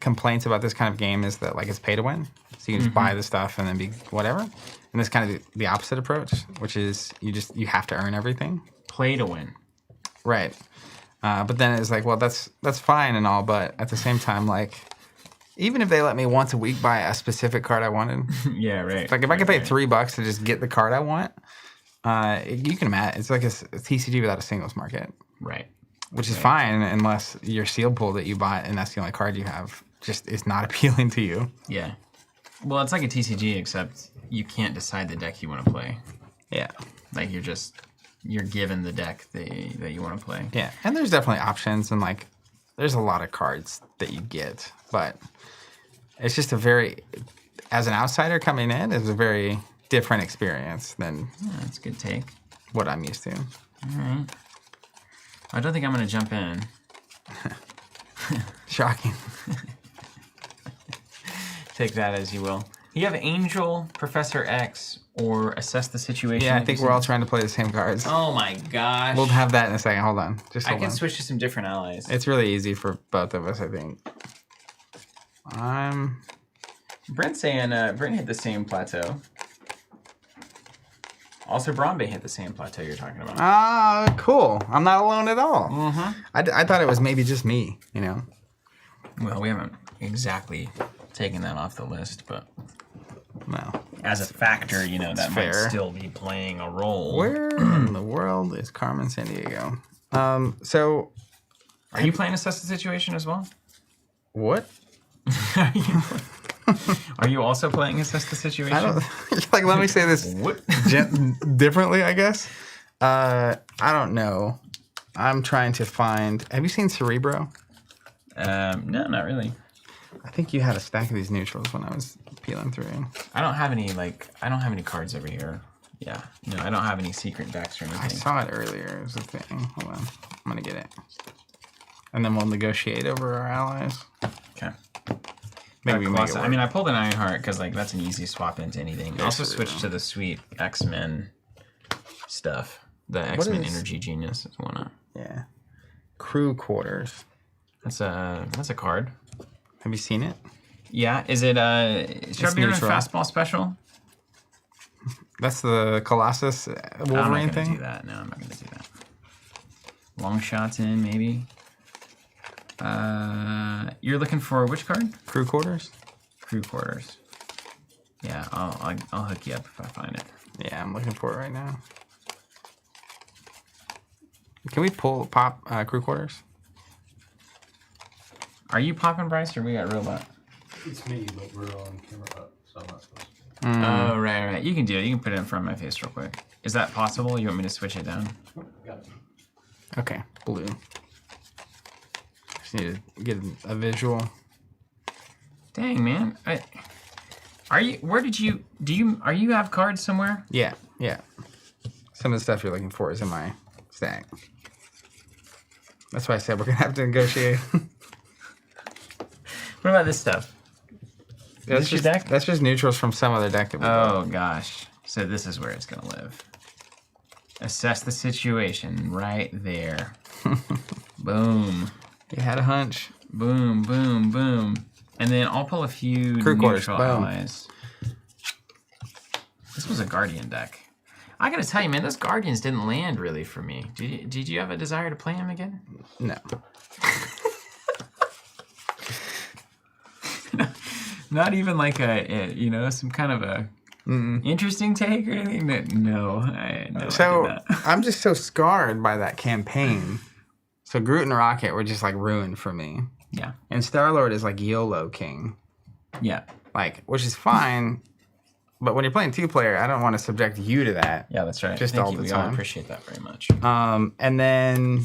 complaints about this kind of game is that like it's pay to win, so you can just buy the stuff and then be whatever. And that's kind of the opposite approach, which is you have to earn everything. Play to win, right? But then it's like, well, that's fine and all, but at the same time, like, even if they let me once a week buy a specific card I wanted, yeah, right. Like if I could pay $3 to just get the card I want. You can imagine it's like a TCG without a singles market, right? Which is fine unless your seal pool that you bought and that's the only card you have just is not appealing to you. Yeah, well, it's like a TCG except you can't decide the deck you want to play. Yeah, like you're given the deck that you want to play. Yeah, and there's definitely options and like there's a lot of cards that you get, but it's just as an outsider coming in, it's a very different experience than that's a good take. What I'm used to. All right. I don't think I'm going to jump in. Shocking. Take that as you will. You have Angel, Professor X, or Assess the Situation. Yeah, I think we're all trying to play the same cards. Oh my gosh. We'll have that in a second. Hold on. I can switch to some different allies. It's really easy for both of us, I think. Brent's saying Brent hit the same plateau. Also, Brombe hit the same plateau you're talking about. Ah, cool. I'm not alone at all. Mm-hmm. I thought it was maybe just me, you know? Well, we haven't exactly taken that off the list, but No. as a factor, you know, that might fair. still be playing a role. Where in the world is Carmen Sandiego? So... Are you playing Assess the Situation as well? What? Are you also playing Assess the Situation? I don't... like, let me say this What? differently, I guess. I don't know. I'm trying to find... Have you seen Cerebro? No, not really. I think you had a stack of these neutrals when I was peeling through. I don't have any cards over here. Yeah. No, I don't have any secret decks or anything. I saw it earlier. It was a thing. Hold on. I'm going to get it. And then we'll negotiate over our allies. Okay. Maybe we make it work. I mean, I pulled an Ironheart because like that's an easy swap into anything. I also for switched real. to the sweet X-Men stuff. The X-Men Energy Genius is one. Yeah. Crew quarters. That's a card. Have you seen it? Yeah. Is it should I be running neutral. fastball special? That's the Colossus Wolverine thing? I'm not gonna do that. No, I'm not gonna do that. Long shots in, maybe. You're looking for which card? Crew quarters? Crew quarters. Yeah, I'll hook you up if I find it. Yeah, I'm looking for it right now. Can we pop crew quarters? Are you popping, Bryce, or we got Robot? It's me, but we're on camera up, so I'm not supposed to. Oh, right. You can do it. You can put it in front of my face real quick. Is that possible? You want me to switch it down? Oh, got it. Okay, blue. Just need to get a visual. Dang, man. Are you have cards somewhere? Yeah. Some of the stuff you're looking for is in my stack. That's why I said we're going to have to negotiate. What about this stuff? That's this your just, deck? That's just neutrals from some other deck that we got. Oh, gosh. So this is where it's going to live. Assess the situation right there. Boom. You had a hunch. Boom, boom, boom. And then I'll pull a few Crew quarters, neutral boom. allies. This was a Guardian deck. I gotta tell you, man, those Guardians didn't land really for me. Did you have a desire to play them again? No. Not even like some kind of a interesting take or anything? No, I did not. I'm just so scarred by that campaign. So Groot and Rocket were just like ruined for me. Yeah. And Star-Lord is like YOLO King. Yeah. Like, which is fine. But when you're playing two-player, I don't want to subject you to that. Yeah, that's right. Just Thank all you. the We all time. appreciate that very much. And then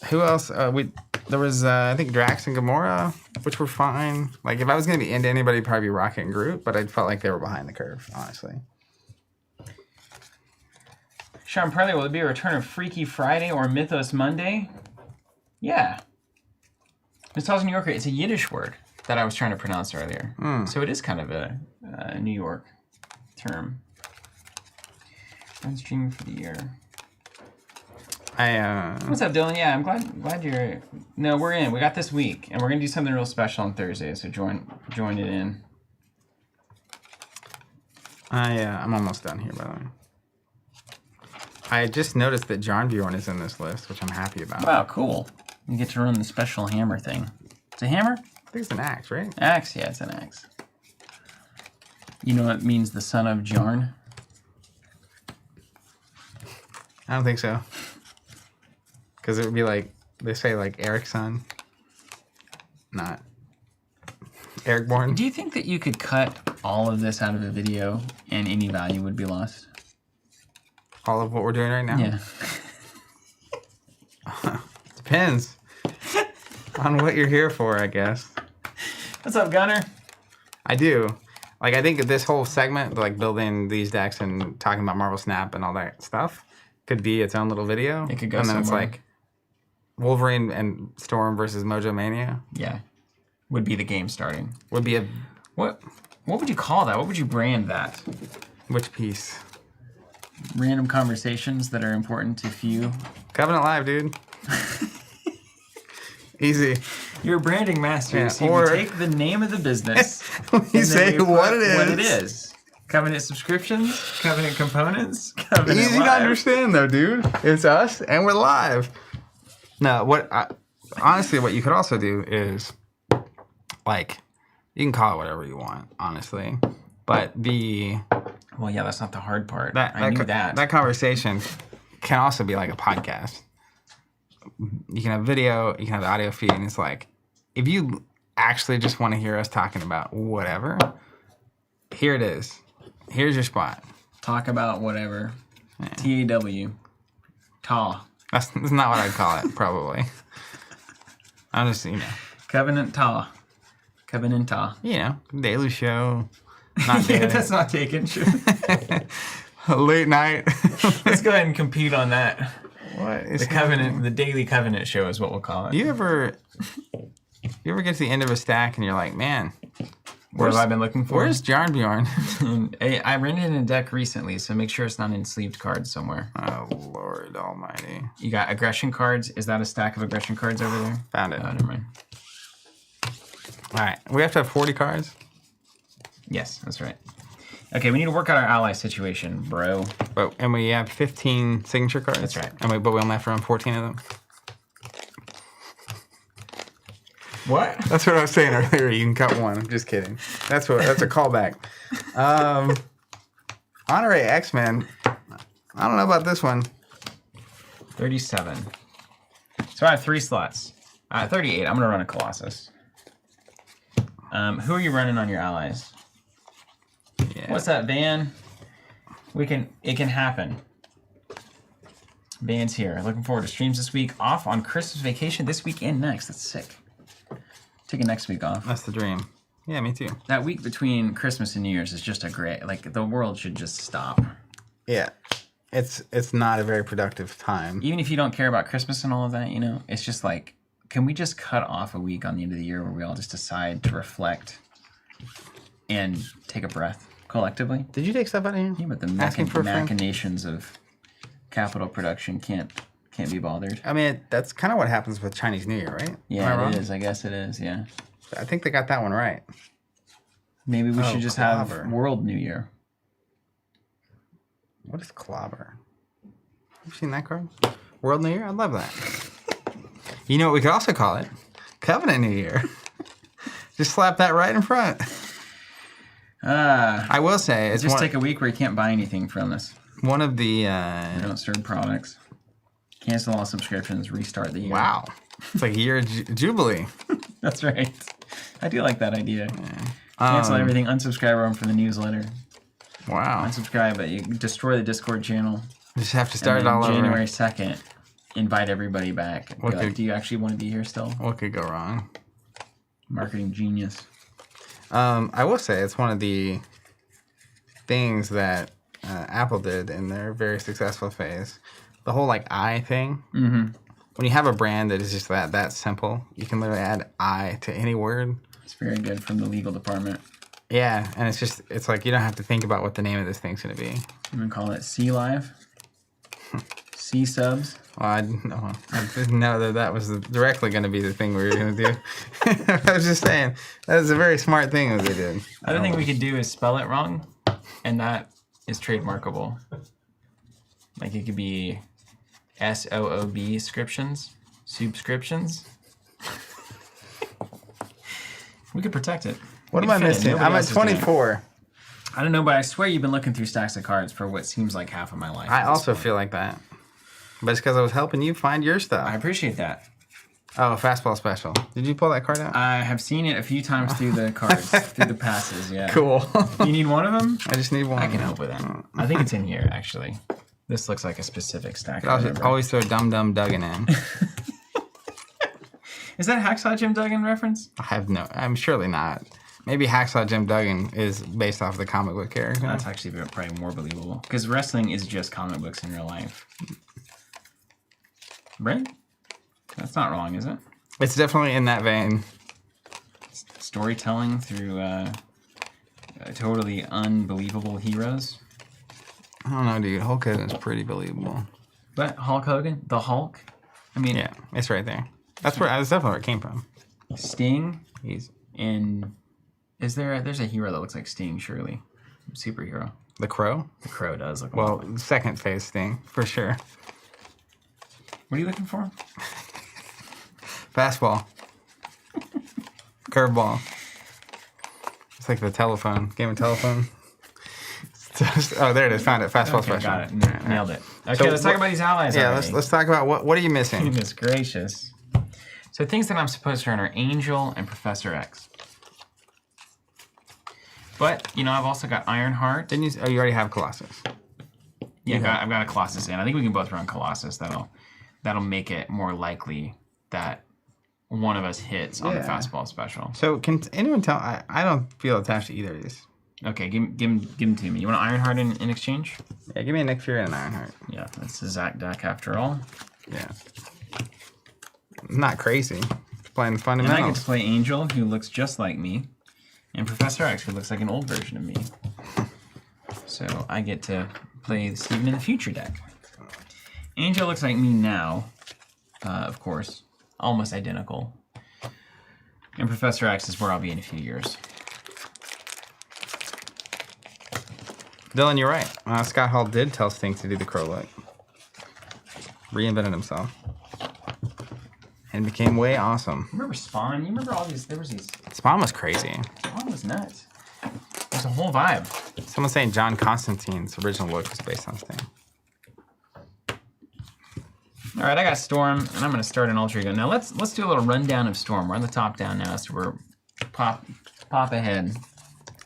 who else? There was I think Drax and Gamora, which were fine. Like if I was gonna be into anybody, it'd probably be Rocket and Groot, but I felt like they were behind the curve, honestly. Sean Perley, will it be a return of Freaky Friday or Mythos Monday? Yeah. Ms. New Yorker, it's a Yiddish word that I was trying to pronounce earlier. So it is kind of a New York term. I'm streaming for the year. What's up, Dylan? Yeah, I'm glad you're... No, we're in. We got this week, and we're going to do something real special on Thursday, so join it in. I'm almost done here, by the way. I just noticed that Jarnbjorn is in this list, which I'm happy about. Wow, cool. You get to run the special hammer thing. It's a hammer? I think it's an axe, right? Axe? Yeah, it's an axe. You know what it means, the son of Jarn? I don't think so. Because it would be like, they say like Eric's son, not Ericborn. Do you think that you could cut all of this out of a video and any value would be lost? All of what we're doing right now? Yeah. Depends on what you're here for, I guess. What's up, Gunner? I do. Like, I think this whole segment, like building these decks and talking about Marvel Snap and all that stuff, could be its own little video. It could go and then somewhere. it's like Wolverine and Storm versus MojoMania. Yeah. Would be the game starting. Would be a... What would you call that? What would you brand that? Which piece? Random conversations that are important to few. Covenant Live, dude. Easy. You're a branding master. Yeah, See, or- we take the name of the business. You and then say we put what it is. What it is. Covenant subscriptions, Covenant components, Covenant Easy to Live. understand, though, dude. It's us, and we're live. No, honestly, what you could also do is, like, you can call it whatever you want, honestly. But Well, yeah, that's not the hard part. I knew that. That conversation can also be like a podcast. You can have video, you can have the audio feed, and it's like, if you actually just want to hear us talking about whatever, here it is. Here's your spot. Talk about whatever. Yeah. TAW. Taw. That's not what I'd call it, probably. I'm just, Covenant Taw. Covenant Taw. Daily Show. Not daily. That's not taken. Sure. Late night. Let's go ahead and compete on that. What is the Covenant? The Daily Covenant Show is what we'll call it. You ever get to the end of a stack and you're like, man, what have I been looking for? Where's Jarnbjorn? I ran it in a deck recently, so make sure it's not in sleeved cards somewhere. Oh, Lord almighty. You got aggression cards. Is that a stack of aggression cards over there? Found it. Oh, never mind. All right. We have to have 40 cards? Yes, that's right. Okay, we need to work out our ally situation, bro. And we have 15 signature cards? That's right. But we only have to run 14 of them? What? That's what I was saying earlier. You can cut one. I'm just kidding. That's a callback. Honorary X-Men. I don't know about this one. 37. So I have 3 slots. 38. I'm going to run a Colossus. Who are you running on your allies? Yeah. What's that, Van? It can happen. Van's here. Looking forward to streams this week. Off on Christmas vacation this week and next. That's sick. Taking next week off. That's the dream. Yeah, me too. That week between Christmas and New Year's is just a great, the world should just stop. Yeah. It's not a very productive time. Even if you don't care about Christmas and all of that, it's just like, can we just cut off a week on the end of the year where we all just decide to reflect and take a breath collectively? Did you take stuff out of here? Yeah, but the machinations of capital production can't be bothered. I mean, that's kind of what happens with Chinese New Year, right? Yeah, it is. I guess it is, yeah. I think they got that one right. Maybe we should just clobber. have World New Year. What is clobber? Have you seen that card? World New Year? I love that. You know what we could also call it? Covenant New Year. Just slap that right in front. I will say, it's just take a week where you can't buy anything from us. One of the... We don't serve products. Cancel all subscriptions, restart the year. Wow. It's like a year of Jubilee. That's right. I do like that idea. Yeah. Cancel everything, unsubscribe everyone from the newsletter. Wow. Unsubscribe, but you destroy the Discord channel. Just have to start it all over. January 2nd, invite everybody back. Do you actually want to be here still? What could go wrong? Marketing genius. I will say it's one of the things that Apple did in their very successful phase. The whole I thing. Mm-hmm. When you have a brand that is just that simple, you can literally add I to any word. It's very good from the legal department. Yeah, and it's like you don't have to think about what the name of this thing's going to be. I'm going to call it C Live. C Subs. Well, I didn't know that was directly going to be the thing we were going to do. I was just saying, that was a very smart thing that they did. Other thing we could do is spell it wrong, and that is trademarkable. It could be SOOB subscriptions. We could protect it. What am I missing? I'm at 24. I don't know, but I swear you've been looking through stacks of cards for what seems like half of my life. I also feel like that. But it's because I was helping you find your stuff. I appreciate that. Oh, fastball special. Did you pull that card out? I have seen it a few times through the cards, through the passes, yeah. Cool. You need one of them? I just need one. I can help with that. I think it's in here, actually. This looks like a specific stack. I'll always throw Dum Dum Duggan in. Is that Hacksaw Jim Duggan reference? I'm surely not. Maybe Hacksaw Jim Duggan is based off the comic book character. That's actually probably more believable. Because wrestling is just comic books in real life. Right? That's not wrong, is it? It's definitely in that vein. Storytelling through totally unbelievable heroes. I don't know, dude. Hulk Hogan's pretty believable. But Hulk Hogan? The Hulk? I mean... Yeah, it's right there. That's definitely where it came from. Sting? There's a hero that looks like Sting, surely. superhero. The Crow? The Crow does look Well, second phase thing, for sure. What are you looking for? Fastball. Curveball. It's like the telephone. Game of telephone. Oh, there it is. Found it. Fastball Okay, special. got it. Nailed it. Okay, So let's talk about these allies. Yeah, already. let's talk about what are you missing? Goodness gracious. So things that I'm supposed to earn are Angel and Professor X. But, you know, I've also got Ironheart. Didn't you? Oh, you already have Colossus. Yeah, I've got a Colossus in. I think we can both run Colossus. That'll make it more likely that one of us hits on the fastball special. So can anyone tell? I don't feel attached to either of these. Okay, give them to me. You want Ironheart in exchange? Yeah, give me a Nick Fury and an Ironheart. Yeah, that's the Zach deck after all. Yeah. Not crazy. Just playing the And I get fundamentals. to play Angel, who looks just like me, and Professor X, who looks like an old version of me. So I get to play Steven in the Future deck. Angel looks like me now, of course, almost identical. And Professor X is where I'll be in a few years. Dylan, you're right. Scott Hall did tell Stink to do the Crow look. Reinvented himself. And became way awesome. Remember Spawn? You remember all these? There was these. Spawn was crazy. Spawn was nuts. There's a whole vibe. Someone's saying John Constantine's original look was based on Sting. All right, I got Storm, and I'm going to start an Ultra Ego. Now let's do a little rundown of Storm. We're on the top down now, so we're pop ahead.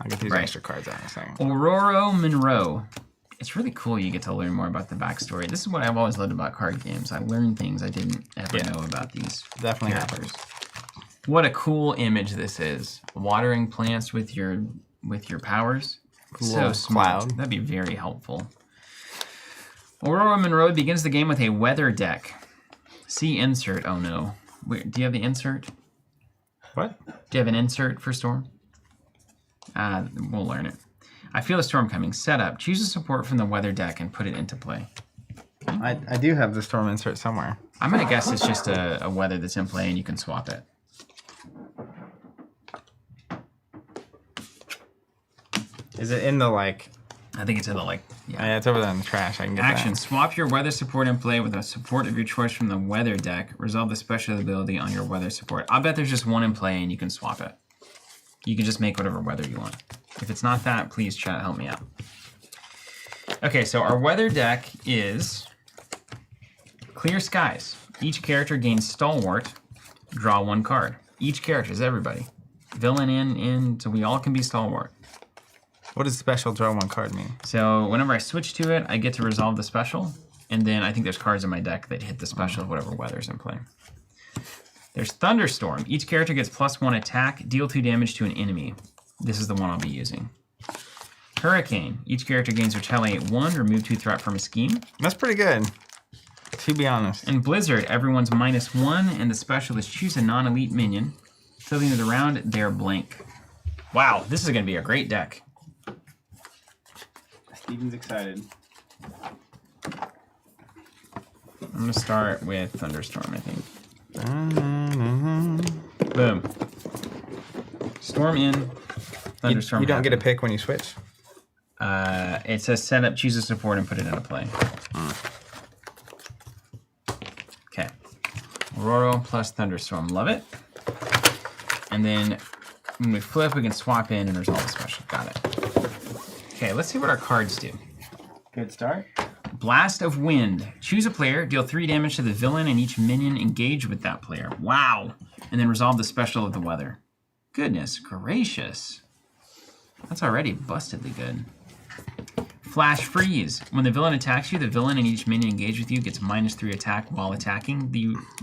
I'll get these Right. extra cards out in a second. Aurora Monroe. It's really cool you get to learn more about the backstory. This is what I've always loved about card games. I learn things I didn't ever know about these Definitely characters. happens. What a cool image this is. Watering plants with your powers. So Little smart. cloud. That'd be very helpful. Aurora Monroe begins the game with a weather deck. See insert. Oh no. Wait, do you have the insert? What? Do you have an insert for Storm? We'll learn it. I feel a storm coming. Setup. Choose a support from the weather deck and put it into play. I do have the Storm insert somewhere. I'm going to guess it's just a weather that's in play and you can swap it. Is it in the like? I think it's in the Yeah, it's over there in the trash. I can get Action. that. Swap your weather support in play with a support of your choice from the weather deck. Resolve the special ability on your weather support. I bet there's just one in play and you can swap it. You can just make whatever weather you want. If it's not that, please chat, help me out. Okay, so our weather deck is Clear Skies. Each character gains Stalwart. Draw one card. Each character is everybody. Villain in, so we all can be Stalwart. What does special draw one card mean? So whenever I switch to it, I get to resolve the special. And then I think there's cards in my deck that hit the special of whatever weather's in play. There's Thunderstorm. Each character gets +1 attack, deal 2 damage to an enemy. This is the one I'll be using. Hurricane. Each character gains Retaliate 1, remove 2 threat from a scheme. That's pretty good, to be honest. And Blizzard. Everyone's -1, and the special is choose a non-elite minion. Till the end of the round, they're blank. Wow, this is going to be a great deck. Steven's excited. I'm going to start with Thunderstorm, I think. Boom. Storm in. Thunderstorm. You don't get a happened. pick when you switch. It says set up, choose a support, and put it into play. Okay. Aurora plus Thunderstorm. Love it. And then when we flip, we can swap in and resolve the special. Got it. Okay, let's see what our cards do. Good start. Blast of Wind. Choose a player, deal 3 damage to the villain, and each minion engage with that player. Wow. And then resolve the special of the weather. Goodness gracious. That's already bustedly good. Flash Freeze. When the villain attacks you, the villain and each minion engaged with you gets -3 attack while attacking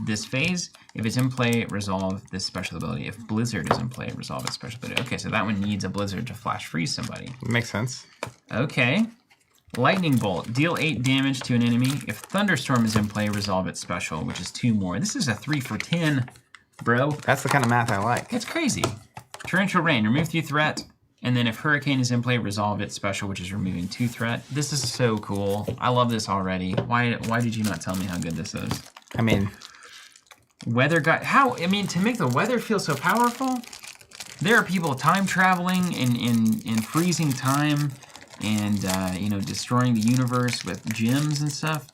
this phase. If it's in play, resolve this special ability. If Blizzard is in play, resolve its special ability. Okay, so that one needs a Blizzard to Flash Freeze somebody. Makes sense. Okay. Lightning Bolt. Deal 8 damage to an enemy. If Thunderstorm is in play, resolve its special, which is 2 more. This is a 3 for 10, bro. That's the kind of math I like. It's crazy. Torrential Rain. Remove 3 threat. And then if Hurricane is in play, resolve its special, which is removing 2 threat. This is so cool. I love this already. Why did you not tell me how good this is? I mean, Weather guy. How? I mean, to make the weather feel so powerful, there are people time traveling in freezing time. and destroying the universe with gems and stuff.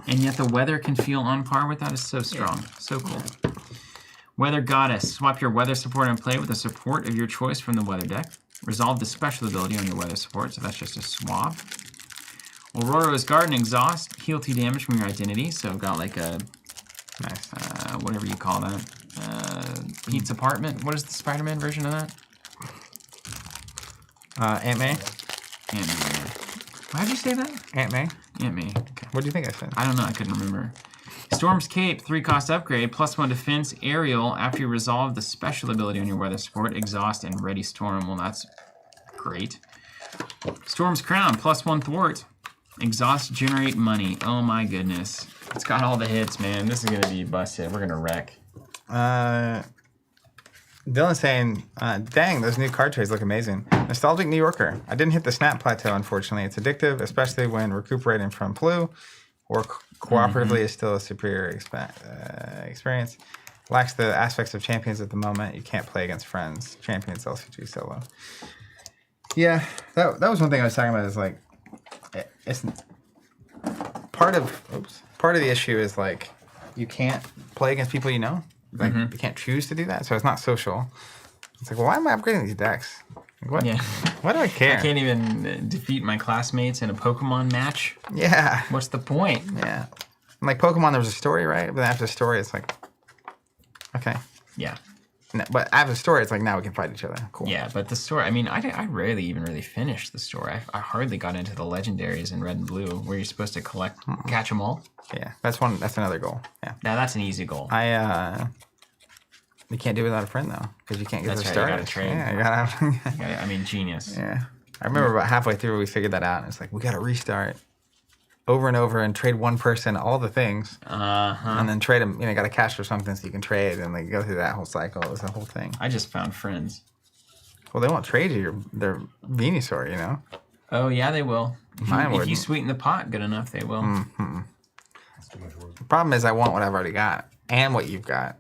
And yet the weather can feel on par with that. Is so strong. So cool. Weather Goddess. Swap your weather support and play with a support of your choice from the weather deck. Resolve the special ability on your weather support, so that's just a swap. Aurora's Garden. Exhaust. Heal 2 damage from your identity. So I've got like a Nice. whatever you call that. Pete's apartment. What is the Spider-Man version of that? Aunt May? Aunt May. Why'd you say that? Aunt May? Aunt May. Okay. What do you think I said? I don't know. I couldn't remember. Storm's Cape, 3-cost upgrade, +1 defense, aerial. After you resolve the special ability on your weather support, exhaust and ready storm. Well, that's great. Storm's Crown, +1 thwart, exhaust, generate money. Oh my goodness. It's got all the hits, man. This is going to be busted. We're going to wreck. Dylan's saying, dang, those new card trays look amazing. Nostalgic New Yorker. I didn't hit the snap plateau, unfortunately. It's addictive, especially when recuperating from flu, or cooperatively is still a superior experience. Lacks the aspects of champions at the moment. You can't play against friends. Champions LCG solo. Yeah, that was one thing I was talking about. Is like, it's part of the issue is like you can't play against people you know. Like you can't choose to do that, so it's not social. It's like, well, why am I upgrading these decks? Like, what? Yeah. Why do I care? I can't even defeat my classmates in a Pokemon match. Yeah. What's the point? Yeah. Like Pokemon, there was a story, right? But then after the story, it's like, okay. Yeah. No, but after the story, it's like, now we can fight each other. Cool. Yeah, but the story, I mean, I rarely even really finished the story. I hardly got into the legendaries in Red and Blue, where you're supposed to catch them all. Yeah, that's another goal. Yeah. Now that's an easy goal. You can't do it without a friend though, because you can't get That's their right, you starters. gotta trade. Yeah, you gotta. I mean, genius. Yeah, I remember about halfway through we figured that out, and it's like we gotta restart over and over and trade one person all the things, and then trade them. Got to cash for something so you can trade, and they go through that whole cycle. It was the whole thing. I just found friends. Well, they won't trade you their Venusaur, Oh yeah, they will. Mine If wouldn't. you sweeten the pot good enough, they will. That's too much work. The problem is I want what I've already got and what you've got.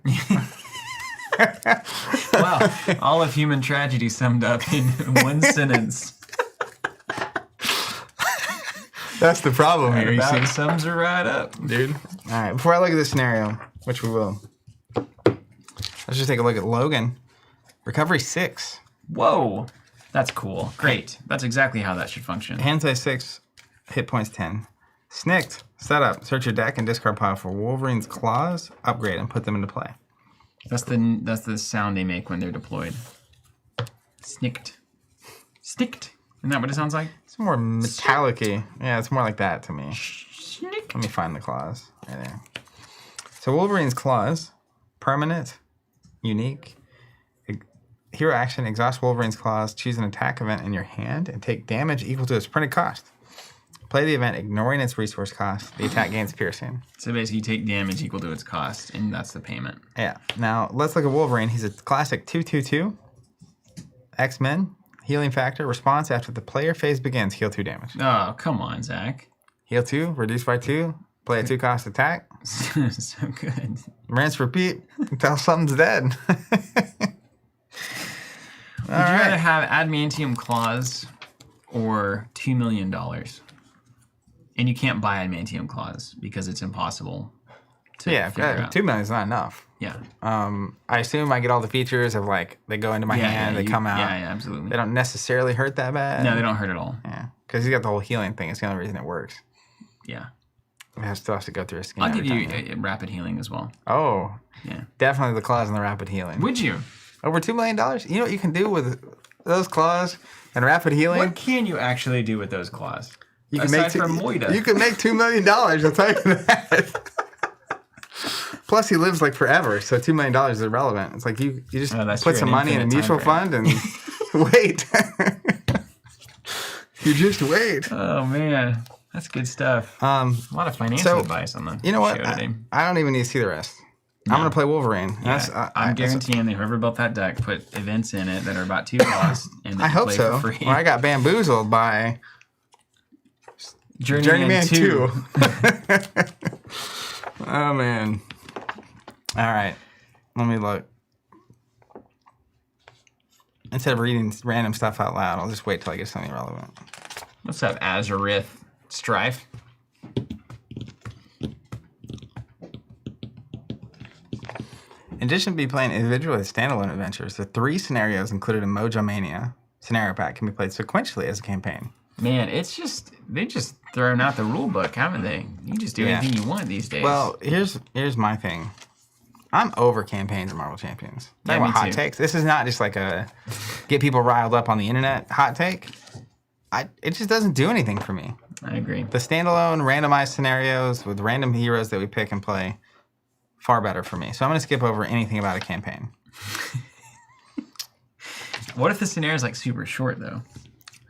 Wow, all of human tragedy summed up in one sentence. That's the problem here, you About see, sums her right up. dude. All right, before I look at this scenario, which we will, let's just take a look at Logan. Recovery 6. Whoa, that's cool. Great. That's exactly how that should function. Hand size 6, hit points 10. Snicked. Setup. Search your deck and discard pile for Wolverine's Claws. Upgrade and put them into play. That's the sound they make when they're deployed. Snicked. Sticked. Isn't that what it sounds like? It's more metallic-y. Yeah, it's more like that to me. Snicked. Let me find the claws. Right there. So Wolverine's Claws. Permanent. Unique. Hero action. Exhaust Wolverine's Claws. Choose an attack event in your hand and take damage equal to its printed cost. Play the event ignoring its resource cost. The attack gains piercing. So basically, you take damage equal to its cost, and that's the payment. Yeah. Now, let's look at Wolverine. He's a classic 2/2/2. X-Men. Healing factor. Response after the player phase begins. Heal 2 damage. Oh, come on, Zach. Heal 2. Reduce by 2. Play a 2-cost attack. So good. Rinse, repeat until something's dead. Would you rather have adamantium claws or $2 million? And you can't buy adamantium claws because it's impossible to figure out. 2 million is not enough. Yeah. I assume I get all the features of like they go into my hand, they come out. Yeah, absolutely. They don't necessarily hurt that bad. No, they don't hurt at all. Yeah, because he's got the whole healing thing. It's the only reason it works. Yeah. It still has to go through a skin. I'll give every you time. a rapid healing as well. Oh, Yeah. definitely the claws and the rapid healing. Would you? Over $2 million? You know what you can do with those claws and rapid healing? What can you actually do with those claws? You can Aside make from Moida. You can make $2 million. I'll tell you that. Plus, he lives like forever, so $2 million is irrelevant. It's like you just that's put true, some an money in a infinite mutual time fund and wait. You just wait. Oh man, that's good stuff. A lot of financial so, advice on the You know what? show today. I don't even need to see the rest. I'm gonna play Wolverine. Yeah, I'm guaranteeing that whoever built that deck put events in it that are about 2 costs, and they I can hope play so. for free. Well, I got bamboozled by Journeyman 2. Oh man. All right. Let me look. Instead of reading random stuff out loud, I'll just wait till I get something relevant. What's up, Azarith Strife? In addition to be playing individual and standalone adventures, the 3 scenarios included in MojoMania scenario pack can be played sequentially as a campaign. Man, it's just they just thrown out the rule book, haven't they? You just do anything you want these days. Well, here's my thing. I'm over campaigns in Marvel Champions. Yeah, Talking about me hot too. takes. This is not just like a get people riled up on the internet hot take. It just doesn't do anything for me. I agree. The standalone randomized scenarios with random heroes that we pick and play, far better for me. So I'm going to skip over anything about a campaign. What if the scenario's like super short though?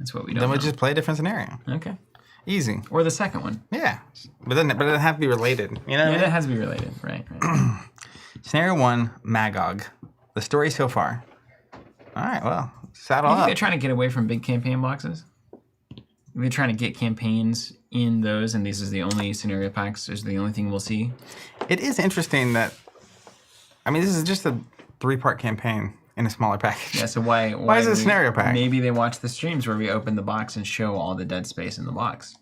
That's what we don't Then know. we just play a different scenario. Okay. Easy. Or the second one. Yeah. But it doesn't have to be related. You know what I Yeah, mean? that has to be related. Right. Scenario 1, Magog. The story so far. All right, well, saddle You think up. they're trying to get away from big campaign boxes? They're trying to get campaigns in those, and this is the only scenario packs. This is the only thing we'll see. It is interesting that, I mean, this is just a 3-part campaign in a smaller package. Yeah, so why is it a scenario pack? Maybe they watch the streams where we open the box and show all the dead space in the box.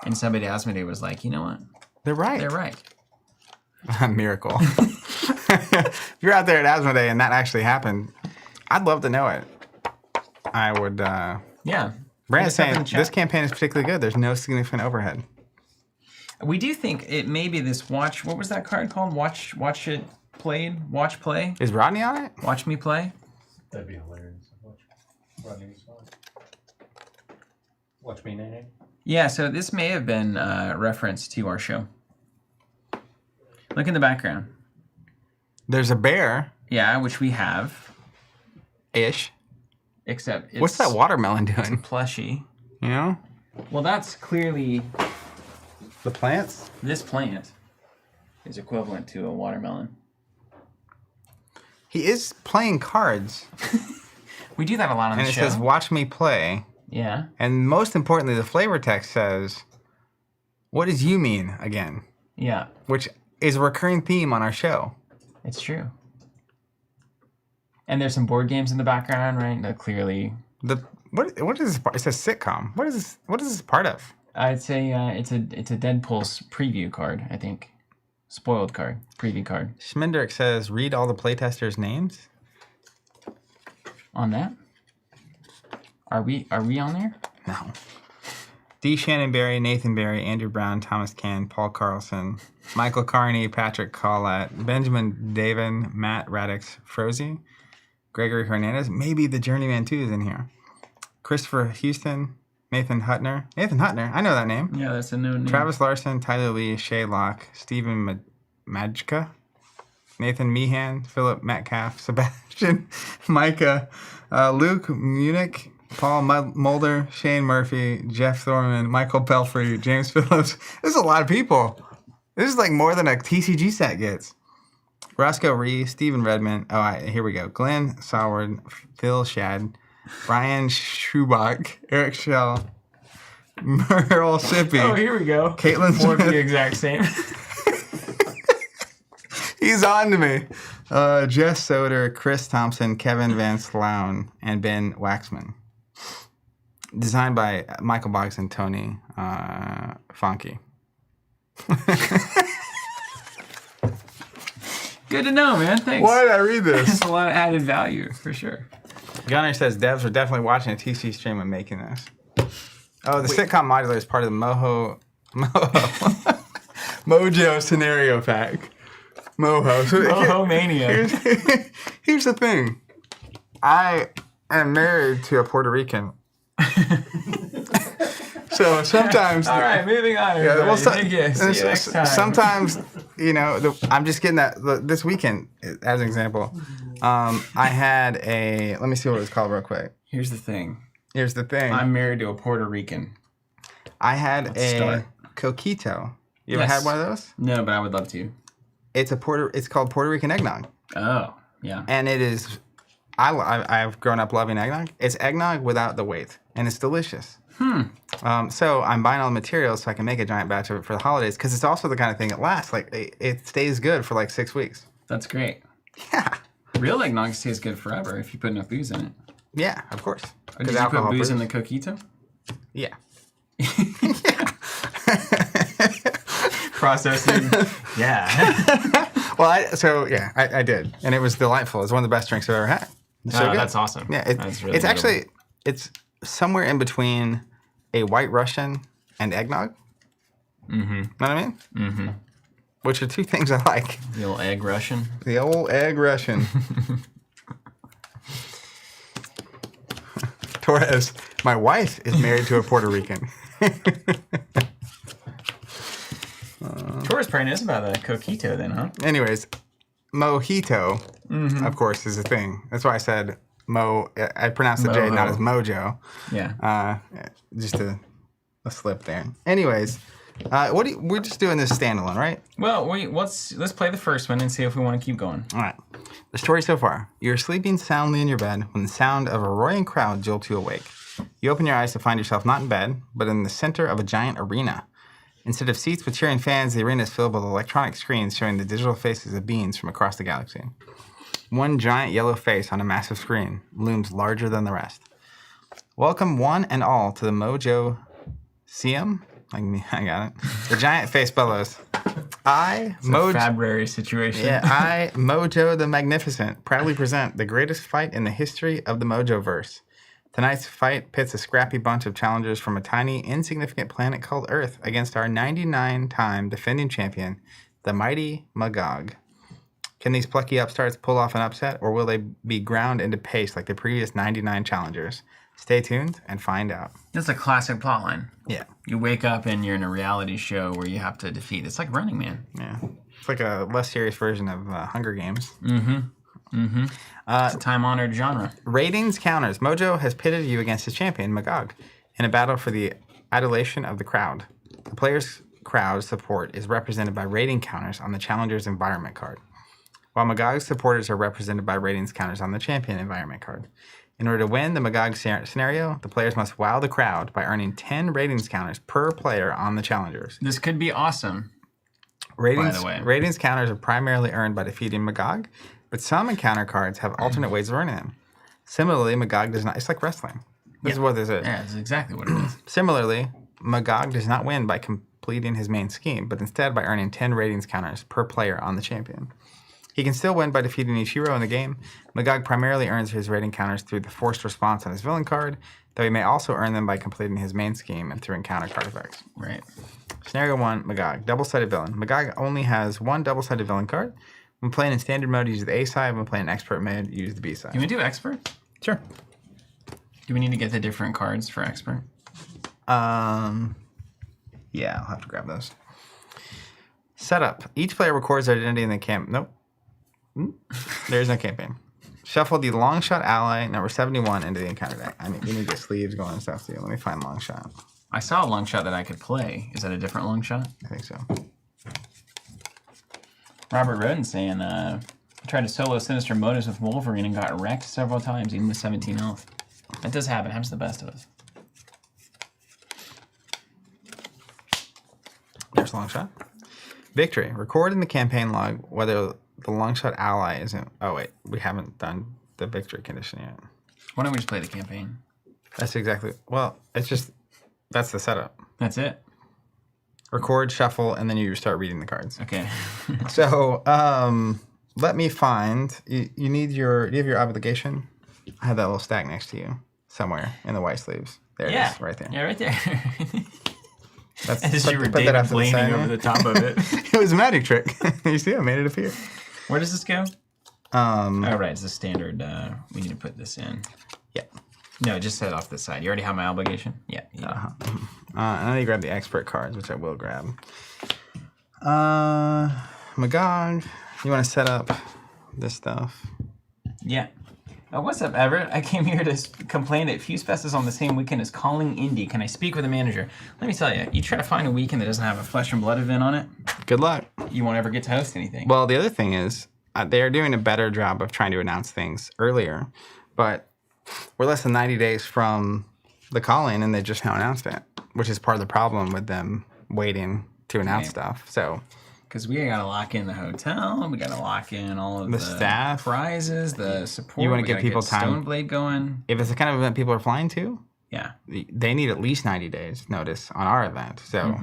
And somebody asked me, they was like, you know what? They're right. They're right. A miracle. If you're out there at Asmodee and that actually happened, I'd love to know it. I would. Yeah. Brandon's Hit us up in saying the chat. this campaign is particularly good. There's no significant overhead. We do think it may be this watch. What was that card called? Watch it played. Watch play. Is Rodney on it? Watch me play. That'd be hilarious. Watch me, Nene. Yeah. So this may have been a reference to our show. Look in the background. There's a bear Yeah, which we have. ish. Except it's What's that watermelon doing? plushy. You know, Well, that's clearly the plants. this plant is equivalent to a watermelon. He is playing cards, We do that a lot on and the it show. says "Watch me play." Yeah. And most importantly, the flavor text says, "What does you mean again?" Yeah. Which is a recurring theme on our show. It's true. And there's some board games in the background, right? That clearly, What is this part? It's a sitcom. What is this part of? I'd say it's a Deadpool's preview card. I think, spoiled card, preview card. Schmendrick says, "Read all the playtesters' names." On that, are we on there? No. D. Shannon Berry, Nathan Berry, Andrew Brown, Thomas Can, Paul Carlson, Michael Carney, Patrick Collette, Benjamin Davin, Matt Radix, Frozy, Gregory Hernandez. Maybe the Journeyman 2 is in here. Christopher Houston, Nathan Hutner. Nathan Hutner, I know that name. Yeah, that's a new name. Travis Larson, Tyler Lee, Shay Locke, Stephen Majka, Nathan Meehan, Philip Metcalf, Sebastian Micah, Luke Munich, Paul Mulder, Shane Murphy, Jeff Thorman, Michael Belfry, James Phillips. This is a lot of people. This is like more than a TCG set gets. Roscoe Ree, Stephen Redmond. Here we go. Glenn Saward, Phil Shad, Brian Schubach, Eric Schell, Merle Sippy. Oh, here we go. Caitlin Four of the Smith. exact same. He's on to me. Jess Soder, Chris Thompson, Kevin Van Sloan, and Ben Waxman. Designed by Michael Boggs and Tony Fonke. Good to know, man. Thanks. Why did I read this? It's a lot of added value for sure. Gunner says devs were definitely watching a TC stream when making this. Oh, the sitcom modular is part of the Mojo scenario pack. Moho. So MojoMania. Here's the thing. I am married to a Puerto Rican. So sometimes... All right, moving on. Everybody. well, Thank you. See you next time. sometimes, I'm just getting that this weekend as an example. I had a, let me see what it was called real quick. Here's the thing. Here's the thing. I'm married to a Puerto Rican. I had a start. coquito. You ever Yes. had one of those? No, but I would love to. It's called Puerto Rican eggnog. Oh, yeah. And it is, I've grown up loving eggnog. It's eggnog without the weight, and it's delicious. So I'm buying all the materials so I can make a giant batch of it for the holidays, because it's also the kind of thing that lasts. Like, it stays good for like 6 weeks. That's great. Yeah. Real eggnog stays good forever if you put enough booze in it. Yeah, of course. Or did you put booze in the coquito? Yeah. Processing. Yeah. Well, I did, and it was delightful. It's one of the best drinks I've ever had. It's so good. That's awesome. Yeah, That's really it's actually it's somewhere in between a White Russian and eggnog. Mm-hmm. Know what I mean? Mm-hmm. Which are two things I like. The old egg Russian. The old egg Russian. Torres, my wife is married to a Puerto Rican. Torres probably knows about a coquito then, huh? Anyways, mojito, of course, is a thing. That's why I said I pronounced the J not as mojo. Yeah. Just a slip there. Anyways, we're just doing this standalone, right? Well, let's play the first one and see if we want to keep going. All right. The story so far. You're sleeping soundly in your bed when the sound of a roaring crowd jolts you awake. You open your eyes to find yourself not in bed, but in the center of a giant arena. Instead of seats with cheering fans, the arena is filled with electronic screens showing the digital faces of beings from across the galaxy. One giant yellow face on a massive screen looms larger than the rest. Welcome one and all to the Mojo Seum. I got it. The giant face bellows. Fabrary situation. Yeah, I, Mojo the Magnificent, proudly present the greatest fight in the history of the Mojoverse. Tonight's fight pits a scrappy bunch of challengers from a tiny, insignificant planet called Earth against our 99-time defending champion, the mighty Magog. Can these plucky upstarts pull off an upset, or will they be ground into paste like the previous 99 challengers? Stay tuned and find out. That's a classic plotline. Yeah. You wake up and you're in a reality show where you have to defeat. It's like Running Man. Yeah. It's like a less serious version of Hunger Games. It's a time-honored genre. Ratings counters. Mojo has pitted you against his champion, Magog, in a battle for the adulation of the crowd. The player's crowd support is represented by rating counters on the challenger's environment card, while Magog's supporters are represented by ratings counters on the champion environment card. In order to win the Magog scenario, the players must wow the crowd by earning 10 ratings counters per player on the challengers. This could be awesome, Ratings, by the way. Ratings counters are primarily earned by defeating Magog, but some encounter cards have alternate ways of earning them. Similarly, Magog does not... It's like wrestling. This is what this is. Yeah, that's exactly what it is. Similarly, Magog does not win by completing his main scheme, but instead by earning 10 ratings counters per player on the champion. He can still win by defeating each hero in the game. Magog primarily earns his rating counters through the forced response on his villain card, though he may also earn them by completing his main scheme and through encounter card effects. Right. Scenario 1, Magog. Double-sided villain. Magog only has one double-sided villain card. When playing in standard mode, use the A side. When playing expert mode, use the B side. Can we do expert? Sure. Do we need to get the different cards for expert? Yeah, I'll have to grab those. Setup. Each player records their identity in the camp. Nope. There is no campaign. Shuffle the long shot ally number 71 into the encounter deck. I mean, you need to get sleeves going and stuff too. Let me find long shot. I saw a long shot that I could play. Is that a different long shot? I think so. Robert Roden saying, I tried to solo Sinister Motives with Wolverine and got wrecked several times, even with 17 health. That does happen. It happens to the best of us. There's long shot. Victory. Record in the campaign log whether the long shot ally isn't... Oh, wait. We haven't done the victory condition yet. Why don't we just play the campaign? That's exactly... Well, it's just... That's the setup. That's it? Record, shuffle, and then you start reading the cards. Okay. So, let me find... You need your... Do you have your obligation? I have that little stack next to you somewhere in the white sleeves. There it is, right there. Yeah, right there. That's, As you were David Blaney over the top of it. It was a magic trick. You see, I made it appear. Where does this go? Oh, right. It's a standard. We need to put this in. Yeah. No, just set it off the side. You already have my obligation? Yeah. And I need to grab the expert cards, which I will grab. Magog, you want to set up this stuff? Yeah. What's up, Everett? I came here to complain that Fuse Fest is on the same weekend as Calling Indy. Can I speak with a manager? Let me tell you, you try to find a weekend that doesn't have a Flesh and Blood event on it, Good luck. you won't ever get to host anything. Well, the other thing is, they are doing a better job of trying to announce things earlier, but we're less than 90 days from the call-in, and they just now announced it, which is part of the problem with them waiting to announce stuff. So, because we got to lock in the hotel, we got to lock in all of the the staff, prizes, the support. You want to we give gotta people get time. Stoneblade going. If it's the kind of event people are flying to, Yeah. they need at least 90 days notice on our event. So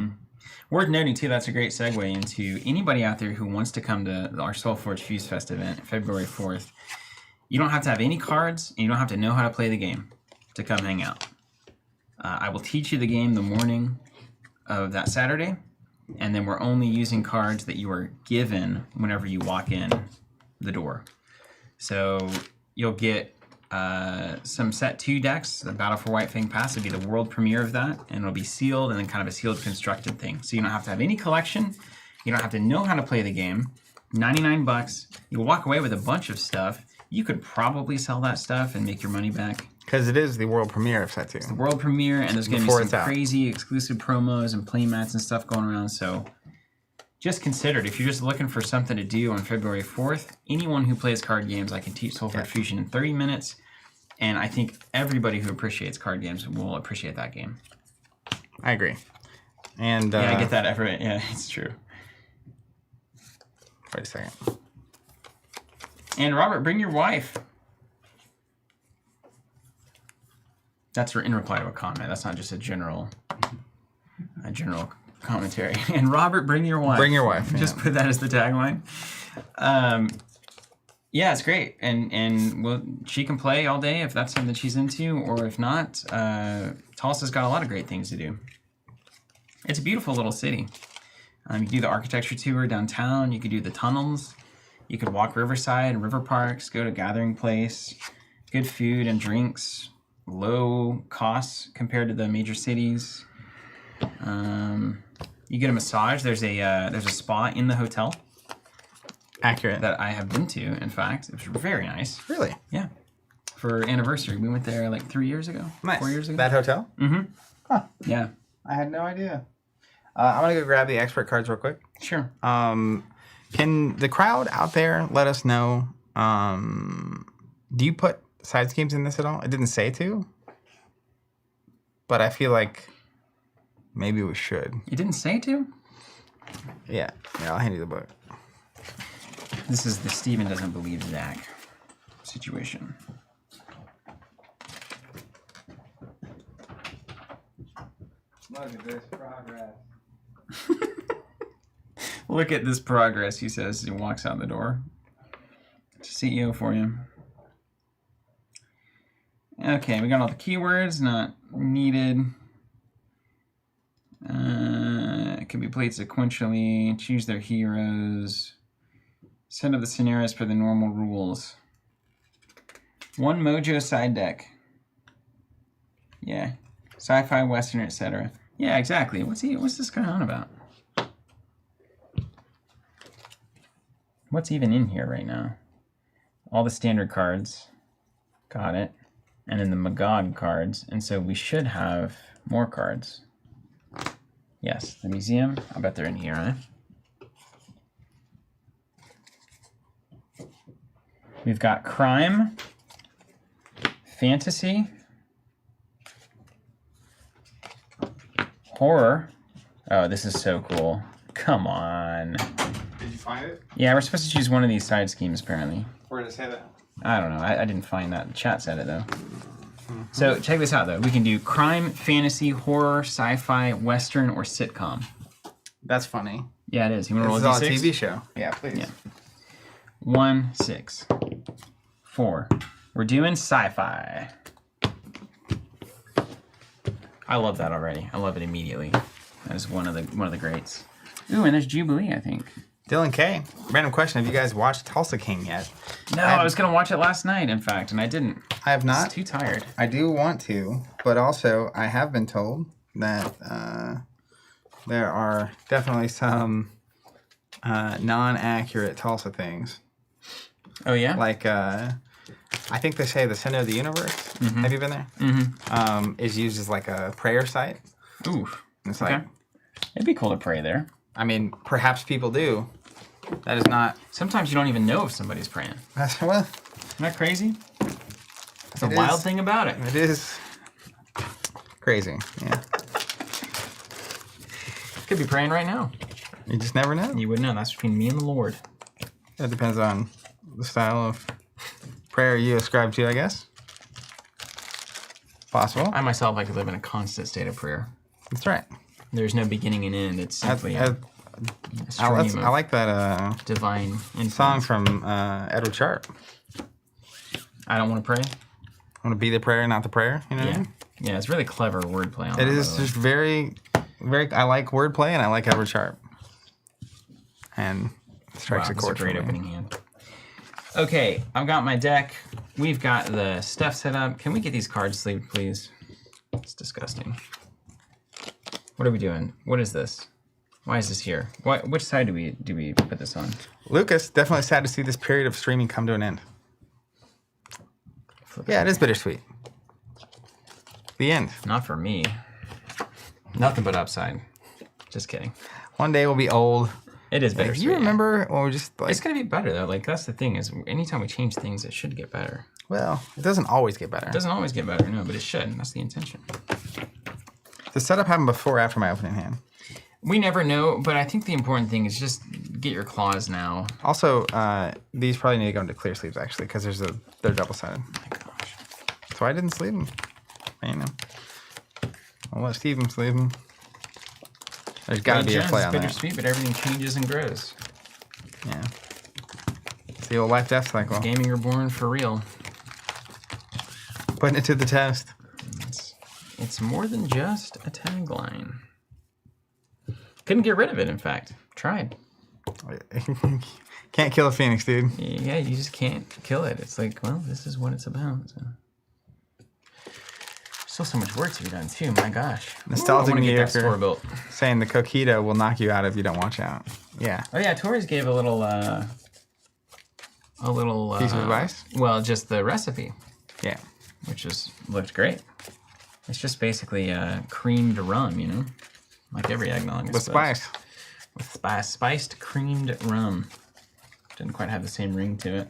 Worth noting, too, that's a great segue into anybody out there who wants to come to our Soulforge Fuse Fest event, February 4th. You don't have to have any cards, and you don't have to know how to play the game to come hang out. I will teach you the game the morning of that Saturday, and then we're only using cards that you are given whenever you walk in the door. So you'll get some set 2 decks. The Battle for White Fang Pass will be the world premiere of that, and it'll be sealed and then kind of a sealed constructed thing. So you don't have to have any collection. You don't have to know how to play the game. $99. You'll walk away with a bunch of stuff. You could probably sell that stuff and make your money back. because it is the world premiere of set 2. The world premiere, and there's going to be Before some it's out. crazy exclusive promos and playmats and stuff going around. So just consider it. If you're just looking for something to do on February 4th, anyone who plays card games, I can teach Soulforge Fusion in 30 minutes. And I think everybody who appreciates card games will appreciate that game. I agree. And Yeah, I get that effort. Yeah, it's true. Wait a second. And Robert, bring your wife. That's in reply to a comment. That's not just a general commentary. And Robert, bring your wife. Bring your wife. Just put that as the tagline. Yeah, it's great, and well, she can play all day if that's something that she's into, or if not, Tulsa's got a lot of great things to do. It's a beautiful little city. You do the architecture tour downtown. You could do the tunnels. You could walk Riverside and river parks. Go to Gathering Place. Good food and drinks. Low costs compared to the major cities. You get a massage. There's a spa in the hotel Accurate. that I have been to. In fact, it was very nice. Really? Yeah, for anniversary, we went there like 3 years ago. Nice. 4 years ago. That hotel? Yeah, I had no idea. I'm going to go grab the expert cards real quick. sure. Can the crowd out there let us know, do you put side schemes in this at all? It didn't say to, but I feel like maybe we should. You didn't say to? Yeah, I'll hand you the book. This is the Steven doesn't believe Zach situation. Look at this progress. Look at this progress, he says as he walks out the door. CEO for you. Okay, we got all the keywords not needed. It can be played sequentially. Choose their heroes. Set up the scenarios for the normal rules. 1 Mojo side deck. Yeah. Sci-fi, Western, etc. Yeah, exactly. What's this going on about? What's even in here right now? All the standard cards. Got it. And then the Magog cards. And so we should have more cards. Yes, the museum. I bet they're in here, huh? We've got crime, fantasy, horror. Oh, this is so cool. Come on. Did you find it? Yeah, we're supposed to choose one of these side schemes, apparently. Where did it say that? I don't know. I didn't find that. The chat said it, though. So check this out, though. We can do crime, fantasy, horror, sci-fi, Western, or sitcom. That's funny. Yeah, it is. You want This to roll is a on a D6? TV show. Yeah, please. Yeah. 1, 6, 4. We're doing sci-fi. I love that already. I love it immediately. That is one of the greats. Ooh, and there's Jubilee, I think. Dylan K. Random question. Have you guys watched Tulsa King yet? No, I was going to watch it last night, in fact, and I didn't. I have I was not. too tired. I do want to, but also I have been told that there are definitely some non-accurate Tulsa things. Oh, yeah? Like, I think they say the center of the universe. Mm-hmm. Have you been there? Mm-hmm. Is used as like a prayer site. Ooh. It's Okay. like, It'd be cool to pray there. I mean, perhaps people do. That is not. Sometimes you don't even know if somebody's praying. That's, well, Isn't that crazy? That's a It wild is. thing about it. it is crazy. Yeah. Could be praying right now. You just never know. You wouldn't know. That's between me and the Lord. That depends on the style of prayer you ascribe to, I guess. It's possible. I myself, I could live in a constant state of prayer. That's right. There's no beginning and end. It's simply a I stream of like that divine influence. song from Edward Sharp. I don't want to pray. I want to be the prayer, not the prayer. You know what I Yeah. mean? Yeah, it's really clever wordplay on It that. is just very, very. I like wordplay and I like Edward Sharp. And strikes a That's chord a great for me. opening hand. Okay, I've got my deck. We've got the stuff set up. Can we get these cards sleeved, please? It's disgusting. What are we doing? What is this? Why is this here? Which side do we put this on? Lucas, definitely sad to see this period of streaming come to an end. Yeah, it is bittersweet. The end. Not for me. Nothing but upside. Just kidding. One day we'll be old. It is bittersweet. You remember when we just like? It's gonna be better though. Like that's the thing is, anytime we change things, it should get better. Well, it doesn't always get better. It doesn't always get better, no, but it should. That's the intention. The setup happened before or after my opening hand. We never know, but I think the important thing is just get your claws now. Also, these probably need to go into clear sleeves actually, because they're double sided. Oh my gosh. So I didn't sleeve them. You know, I'll let Steven sleeve them. There's got to be a play on that. Bittersweet, but everything changes and grows. Yeah. It's the old life death cycle. Gaming Reborn for real. Putting it to the test. It's more than just a tagline. Couldn't get rid of it, in fact. Tried. Can't kill a phoenix, dude. Yeah, you just can't kill it. It's like, well, this is what it's about. So. Still so much work to be done, too. My gosh. Nostalgic Ooh, I New get that Yorker store built. saying the coquito will knock you out if you don't watch out. Yeah. Oh, yeah, Torres gave a little Piece of advice? Well, just the recipe, Yeah. which looked great. It's just basically creamed rum, you know? Like every eggnog. I With suppose. spice. With spice. Spiced creamed rum. Didn't quite have the same ring to it.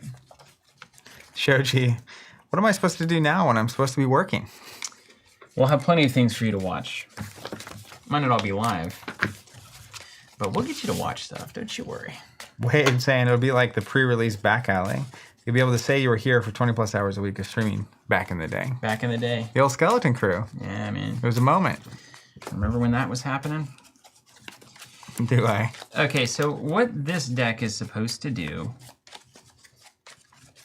Shoji, what am I supposed to do now when I'm supposed to be working? We'll have plenty of things for you to watch. Might not all be live, but we'll get you to watch stuff. Don't you worry. Wade saying it'll be like the pre-release back alley. You'll be able to say you were here for 20 plus hours a week of streaming back in the day. Back in the day. The old Skeleton Crew. Yeah, man. It was a moment. Remember when that was happening? Do I? Okay, so what this deck is supposed to do...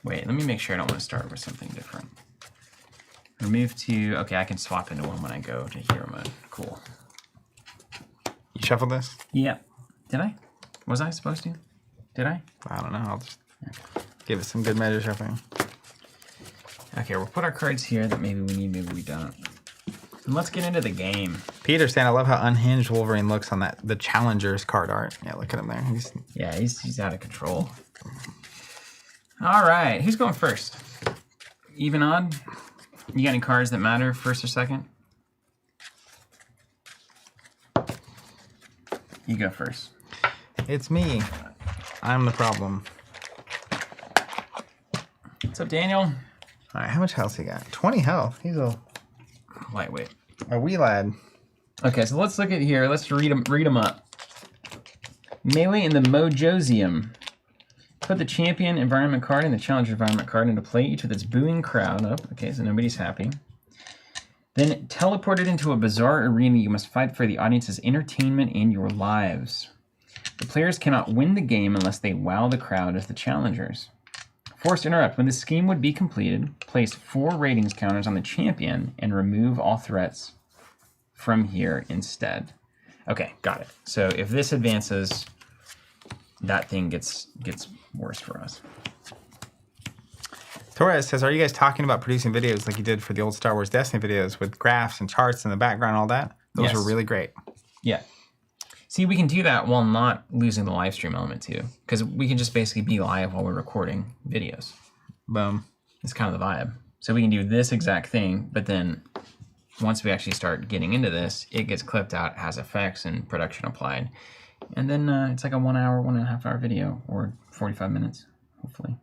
Wait, let me make sure I don't want to start with something different. Remove to... Okay, I can swap into one when I go to hero mode. Cool. You shuffled this? Yep. Did I? Was I supposed to? Did I? I don't know. I'll just give it some good measure shuffling. Okay, we'll put our cards here that maybe we need, maybe we don't. And let's get into the game. Peter saying, I love how unhinged Wolverine looks on the Challengers card art. Yeah, look at him there. He's out of control. All right, who's going first? Even odd? You got any cards that matter, first or second? You go first. It's me. I'm the problem. What's up, Daniel? All right, how much health he got? 20 health. He's a Lightweight. wee lad. Okay, so let's look at here. Let's read them up. Melee in the Mojosium. Put the champion environment card and the challenger environment card into play, each with its booing crowd up. Okay, so nobody's happy. Then teleport it into a bizarre arena. You must fight for the audience's entertainment and your lives. The players cannot win the game unless they wow the crowd as the challengers. Forced interrupt. When the scheme would be completed, place 4 ratings counters on the champion and remove all threats from here instead. Okay, got it. So if this advances, that thing gets worse for us. Torres says, are you guys talking about producing videos like you did for the old Star Wars Destiny videos with graphs and charts in the background and all that? Those Yes. were really great. Yeah. See, we can do that while not losing the live stream element too, because we can just basically be live while we're recording videos. Boom. It's kind of the vibe. So we can do this exact thing, but then once we actually start getting into this, it gets clipped out, has effects and production applied. And then it's like a 1 hour, 1.5 hour video, or 45 minutes, hopefully.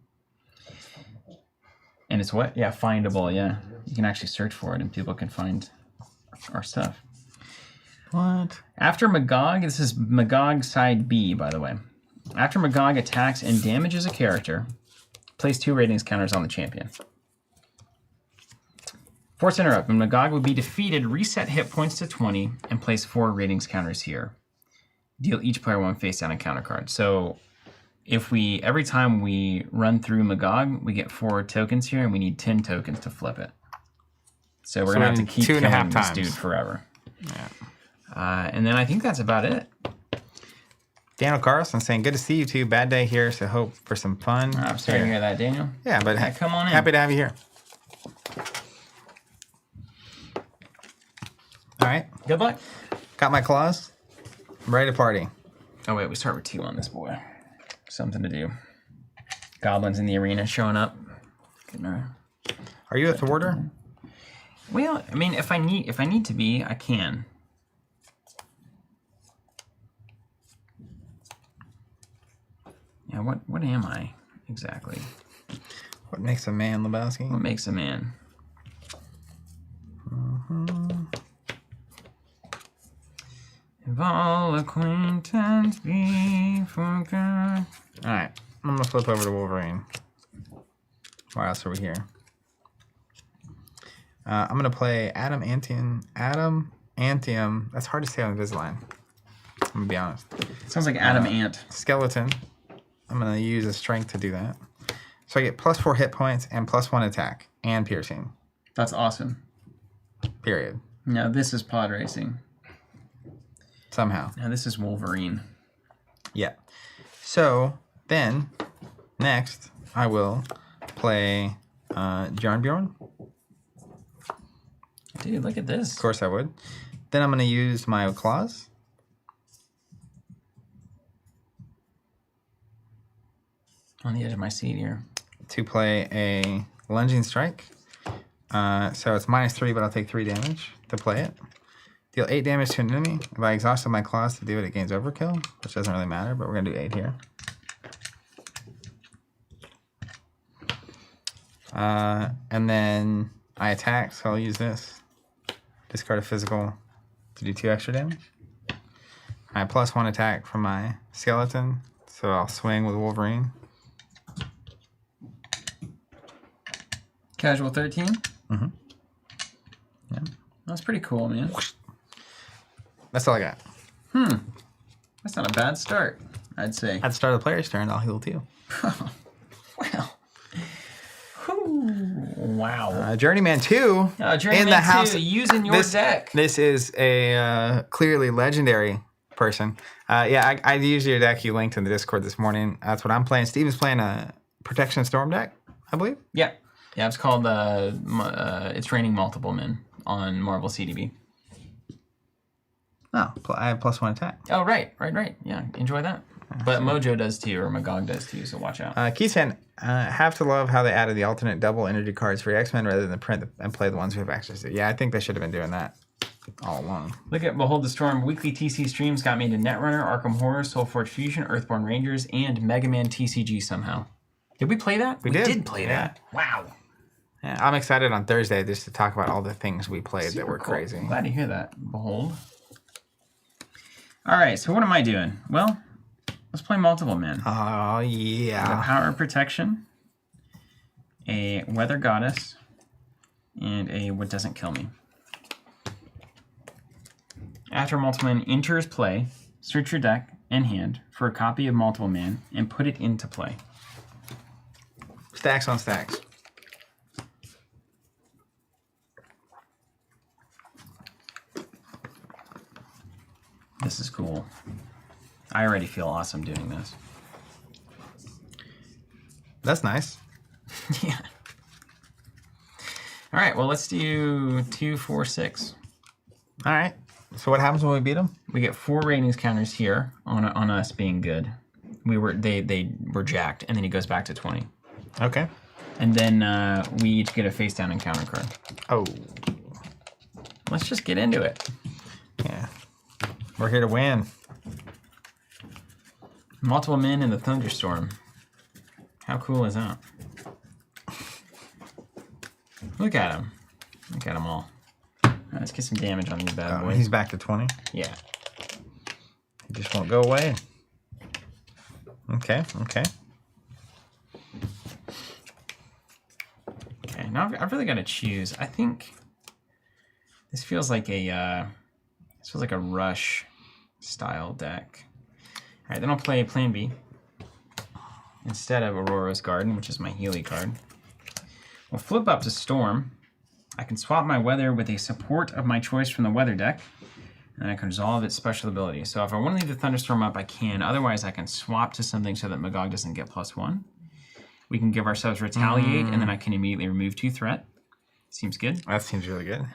And it's what? Yeah, findable, yeah. You can actually search for it and people can find our stuff. What? After Magog, this is Magog side B, by the way. After Magog attacks and damages a character, place 2 ratings counters on the champion. Force interrupt. When Magog would be defeated, reset hit points to 20 and place 4 ratings counters here. Deal each player 1 face down encounter card. So if every time we run through Magog, we get 4 tokens here, and we need 10 tokens to flip it. So we're gonna have to keep killing this dude forever. Yeah. And then I think that's about it. Daniel Carlson saying, "Good to see you two. Bad day here, so hope for some fun." I'm sorry to hear that, Daniel. Yeah, but come on in. Happy to have you here. All right. Good luck. Got my claws. I'm ready to party. Oh wait, we start with 2 on this boy. Something to do. Goblins in the arena showing up. Are you a thwarter? Well, I mean, if I need to be, I can. Yeah, what am I exactly? What makes a man, Lebowski? What makes a man? If all acquaintance be forgot. All right, I'm gonna flip over to Wolverine. Why else are we here? I'm gonna play Adam Antium. That's hard to say on Invisalign. I'm gonna be honest. Sounds like Adam Ant. Skeleton. I'm gonna use a strength to do that. So I get +4 hit points and +1 attack and piercing. That's awesome. Period. Now this is pod racing. Somehow. Now this is Wolverine. Yeah. So then, next I will play Jarnbjorn. Dude, look at this. Of course I would. Then I'm gonna use my claws. On the edge of my seat here. To play a lunging strike. So it's -3, but I'll take 3 damage to play it. Deal 8 damage to an enemy. If I exhausted my claws to do it, it gains overkill, which doesn't really matter, but we're gonna do 8 here. And then I attack, so I'll use this. Discard a physical to do 2 extra damage. I have +1 attack from my skeleton, so I'll swing with Wolverine. Casual 13? Mm-hmm. Yeah. That's pretty cool, man. That's all I got. That's not a bad start, I'd say. At the start of the player's turn, I'll heal too. Well. Wow. Journeyman 2 Journeyman in the house. 2, using your deck. This is a clearly legendary person. Yeah, I used your deck you linked in the Discord this morning. That's what I'm playing. Steven's playing a Protection Storm deck, I believe. Yeah. Yeah, it's called It's Raining Multiple Men on Marvel CDB. Oh, I have +1 attack. Oh, right. Yeah, enjoy that. But Mojo does too, or Magog does too, so watch out. Keith saying, have to love how they added the alternate double energy cards for X-Men rather than print and play the ones we have access to. Yeah, I think they should have been doing that all along. Look at Behold the Storm. Weekly TC streams got me into Netrunner, Arkham Horror, Soulforge Fusion, Earthborn Rangers, and Mega Man TCG somehow. Did we play that? We did play that. Wow. Yeah, I'm excited on Thursday just to talk about all the things we played that were cool. crazy. I'm glad to hear that. Behold. All right, so what am I doing? Well, let's play multiple men. Oh, yeah. A Power of Protection, a Weather Goddess, and a What Doesn't Kill Me. After multiple man enters play, search your deck and hand for a copy of multiple man and put it into play. Stacks on stacks. This is cool. I already feel awesome doing this. That's nice. Yeah. All right, well, let's do 2, 4, 6. All right. So what happens when we beat them? We get 4 ratings counters here on us being good. They were jacked, and then he goes back to 20. Okay. And then we each get a face down encounter card. Oh. Let's just get into it. Yeah. We're here to win. Multiple men in the thunderstorm. How cool is that? Look at him. Look at them all. All right, let's get some damage on these bad boys. He's back to 20. Yeah. He just won't go away. Okay. Okay, now I've really got to choose. I think This feels like a rush style deck. All right, then I'll play Plan B instead of Aurora's Garden, which is my Healy card. We'll flip up to Storm. I can swap my weather with a support of my choice from the weather deck, and I can resolve its special ability. So if I want to leave the Thunderstorm up, I can. Otherwise, I can swap to something so that Magog doesn't get +1. We can give ourselves Retaliate, and then I can immediately remove 2 threat. Seems good. That seems really good.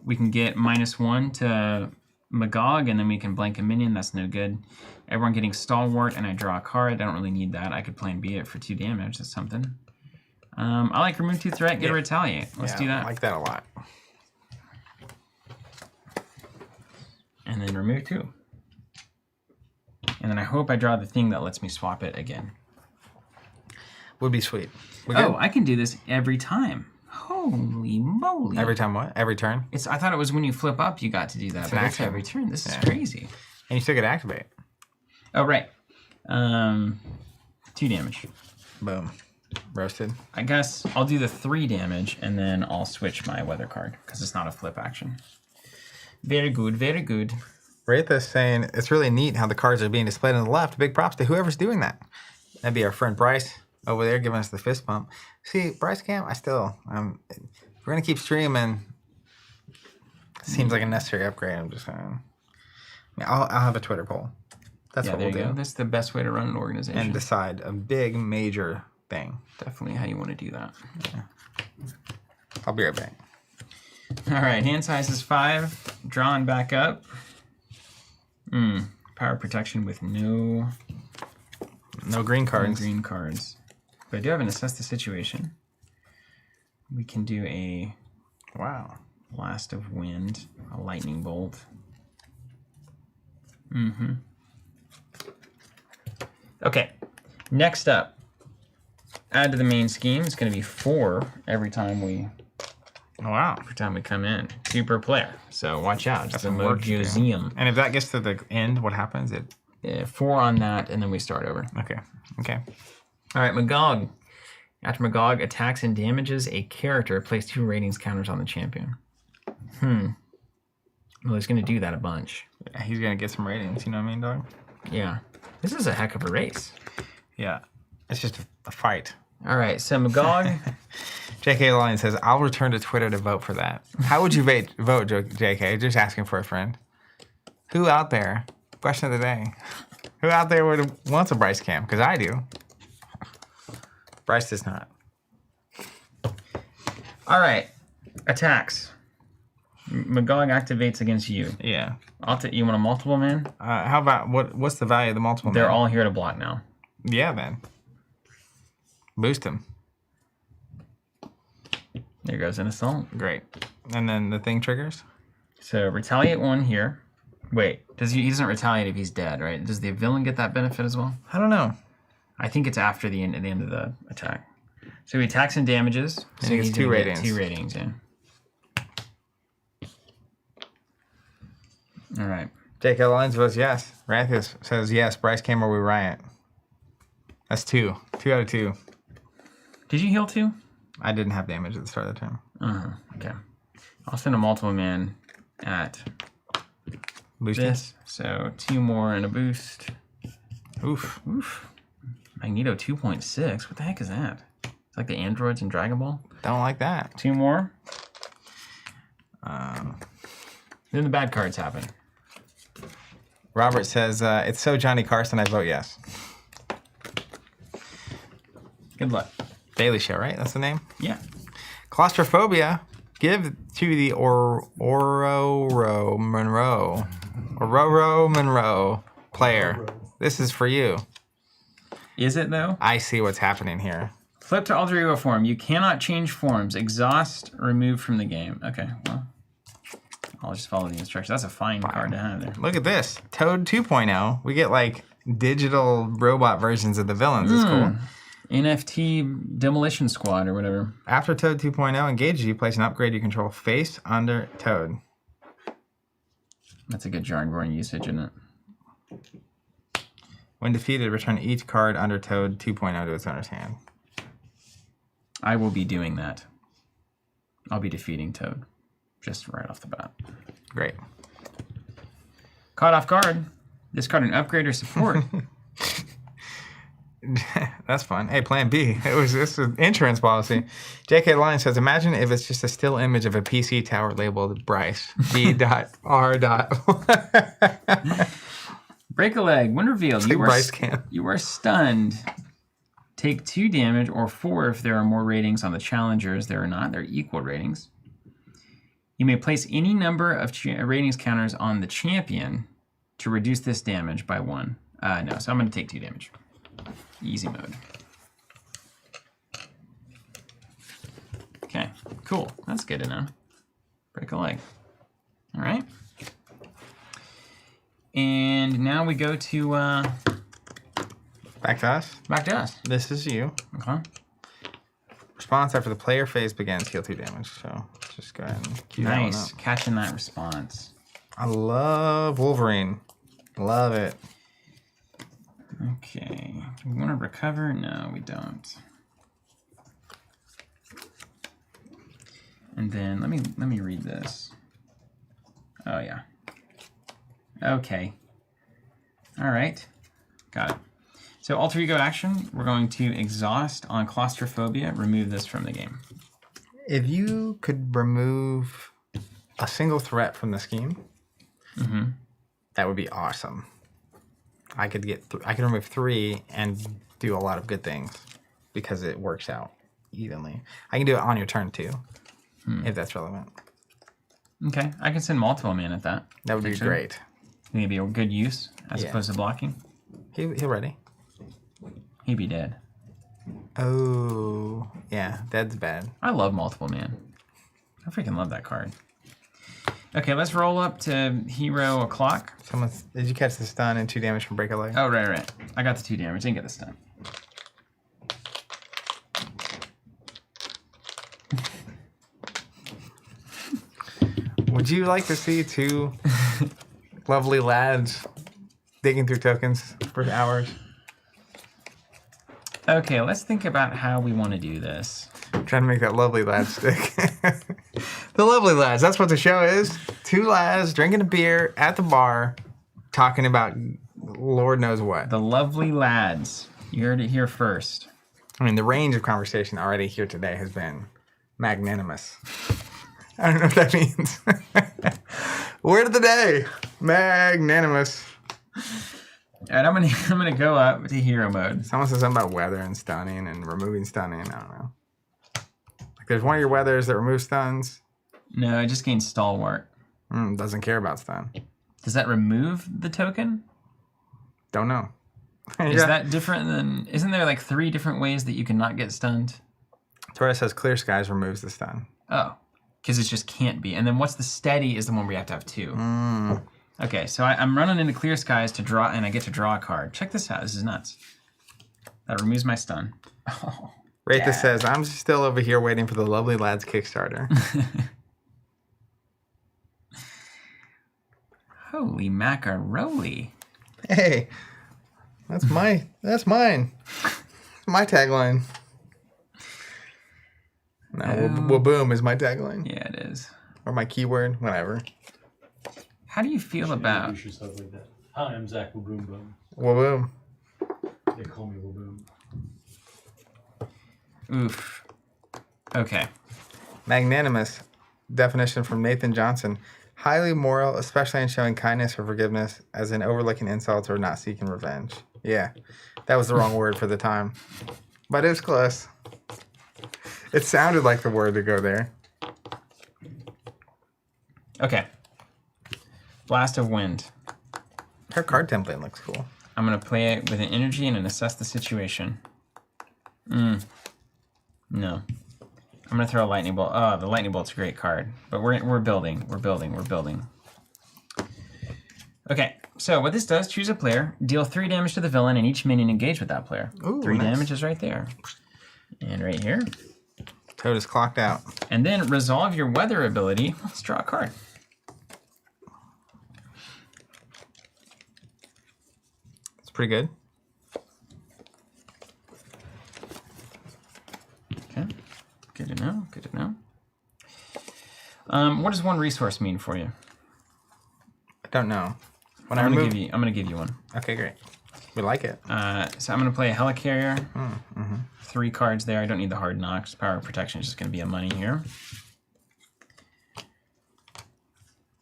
We can get -1 to Magog, and then we can blank a minion. That's no good. Everyone getting Stalwart, and I draw a card. I don't really need that. I could Plan B it for 2 damage. That's something. I like remove 2 threat, get a Retaliate. Let's do that. I like that a lot. And then remove 2. And then I hope I draw the thing that lets me swap it again. Would be sweet. I can do this every time. Holy moly. Every time what? Every turn? I thought it was when you flip up you got to do that, but it's every turn. This is crazy. And you still get to activate. Oh, right. 2 damage. Boom. Roasted. I guess I'll do the 3 damage, and then I'll switch my weather card, because it's not a flip action. Very good, very good. Wraitha's saying, it's really neat how the cards are being displayed on the left. Big props to whoever's doing that. That'd be our friend Bryce over there giving us the fist bump. See, Bryce Camp, if we're going to keep streaming, it seems like a necessary upgrade. I'm just saying. I'll have a Twitter poll. That's what we'll do. That's the best way to run an organization. And decide a big, major thing. Definitely how you want to do that. Yeah. I'll be right back. All right, hand size is 5. Drawn back up. Power protection with no green cards. No green cards. But I do have an assess the situation. We can do a blast of wind, a lightning bolt. Okay, next up, add to the main scheme. It's going to be 4 every time we come in. 2 per player. So watch out. It's the MojoMania. And if that gets to the end, what happens? 4 on that, and then we start over. Okay. All right, Magog. After Magog attacks and damages a character, place 2 ratings counters on the champion. Well, he's going to do that a bunch. Yeah, he's going to get some ratings, you know what I mean, dog? Yeah. This is a heck of a race. Yeah. It's just a fight. All right, so Magog. JK Lion says, I'll return to Twitter to vote for that. How would you vote, JK? Just asking for a friend. Who out there, question of the day, who out there wants a Bryce Cam? Because I do. Bryce does not. All right, attacks. Magog activates against you. Yeah. You want a multiple man? How about, what's the value of the multiple They're man? all here to block now. Yeah, then. Boost him. There goes an assault. Great. And then the thing triggers? So retaliate 1 here. Wait, he doesn't retaliate if he's dead, right? Does the villain get that benefit as well? I don't know. I think it's after the end of the attack. So he attacks and damages. And he gets 2 ratings. 2 ratings, yeah. All right. JK Lines votes yes. Ranthus says yes. Bryce came or we riot. That's 2. 2 out of 2. Did you heal 2? I didn't have damage at the start of the turn. Okay. I'll send a multiple man at this. So 2 more and a boost. Oof. Magneto 2.6. What the heck is that? It's like the androids in Dragon Ball. Don't like that. 2 more. Then the bad cards happen. Robert says, it's so Johnny Carson, I vote yes. Good luck. Daily Show, right? That's the name? Yeah. Claustrophobia. Give to the Ororo Monroe player. This is for you. Is it, though? I see what's happening here. Flip to alter ego form. You cannot change forms. Exhaust removed from the game. Okay, well, I'll just follow the instructions. That's a fine card to have there. Look at this. Toad 2.0. We get, like, digital robot versions of the villains. It's cool. NFT Demolition Squad or whatever. After Toad 2.0 engages you, place an upgrade you control face under Toad. That's a good Jarnborn usage, isn't it? When defeated, return each card under Toad 2.0 to its owner's hand. I will be doing that. I'll be defeating Toad. just right off the bat. Great. Caught off guard. Discard an upgrade or support. That's fun. Hey, Plan B. This is insurance policy. J.K. Line says, imagine if it's just a still image of a PC tower labeled Bryce. B.R. Break a leg. When revealed, like Bryce Camp. You are stunned. Take 2 damage or 4 if there are more ratings on the challengers. There are not. They're equal ratings. You may place any number of ratings counters on the champion to reduce this damage by 1. No, so I'm going to take 2 damage. Easy mode. Okay, cool. That's good to know. Break a leg. All right. And now we go to... Back to us. back to us. This is you. Okay. Response after the player phase begins, heal 2 damage. So just go ahead and cue that one Nice. up. Catching that response. I love Wolverine. Love it. Okay. Do we want to recover? No, we don't. And then let me read this. Oh yeah. Okay. All right. Got it. So alter ego action, we're going to exhaust on claustrophobia, remove this from the game. If you could remove a single threat from the scheme, that would be awesome. I could I could remove 3 and do a lot of good things because it works out evenly. I can do it on your turn too, if that's relevant. Okay, I can send multiple man at that. That would be great. Think it'd be a good use as opposed to blocking. He ready? He'd be dead. Oh, yeah, that's bad. I love multiple man. I freaking love that card. Okay, let's roll up to hero o'clock. Did you catch the stun and 2 damage from break a leg? Oh, right. I got the 2 damage. Didn't get the stun. Would you like to see 2 lovely lads digging through tokens for hours? Okay, let's think about how we want to do this. Trying to make that lovely lad stick. The lovely lads. That's what the show is. 2 lads drinking a beer at the bar, talking about Lord knows what. The lovely lads. You heard it here first. I mean, the range of conversation already here today has been magnanimous. I don't know what that means. Word of the day. Magnanimous. All right, I'm gonna go up to hero mode. Someone said something about weather and stunning and removing stunning. I don't know. Like there's one of your weathers that removes stuns. No, it just gains stalwart. Doesn't care about stun. Does that remove the token? Don't know. Is that different than... Isn't there like 3 different ways that you can not get stunned? Tora says Clear Skies removes the stun. Oh, because it just can't be. And then what's the steady is the one where you have to have 2. Okay, so I'm running into Clear Skies to draw, and I get to draw a card. Check this out. This is nuts. That removes my stun. Oh, Raytha says, I'm still over here waiting for the lovely lads Kickstarter. Holy macaroni. Hey, that's mine. My tagline. No, boom is my tagline. Yeah, it is. Or my keyword, whatever. How do you feel about... Introduce yourself like that. Hi, I'm Zach Waboom Boom. Boom. They call me Waboom. Oof. Okay. Magnanimous. Definition from Nathan Johnson. Highly moral, especially in showing kindness or forgiveness, as in overlooking insults or not seeking revenge. Yeah, that was the wrong word for the time. But it was close. It sounded like the word to go there. Okay. Blast of Wind. Her card template looks cool. I'm going to play it with an energy and assess the situation. No. I'm going to throw a lightning bolt. Oh, the lightning bolt's a great card. But we're building. Okay, so what this does, choose a player, deal 3 damage to the villain, and each minion engage with that player. Ooh, 3 nice. damage is right there. And right here. Toad is clocked out. And then resolve your weather ability. Let's draw a card. It's pretty good. Okay, good to know, good to know. What does one resource mean for you? I don't know. When I'm gonna give you one. Okay, great. We like it. So I'm gonna play a helicarrier. 3 cards there. I don't need the hard knocks. Power of protection is just gonna be a money here.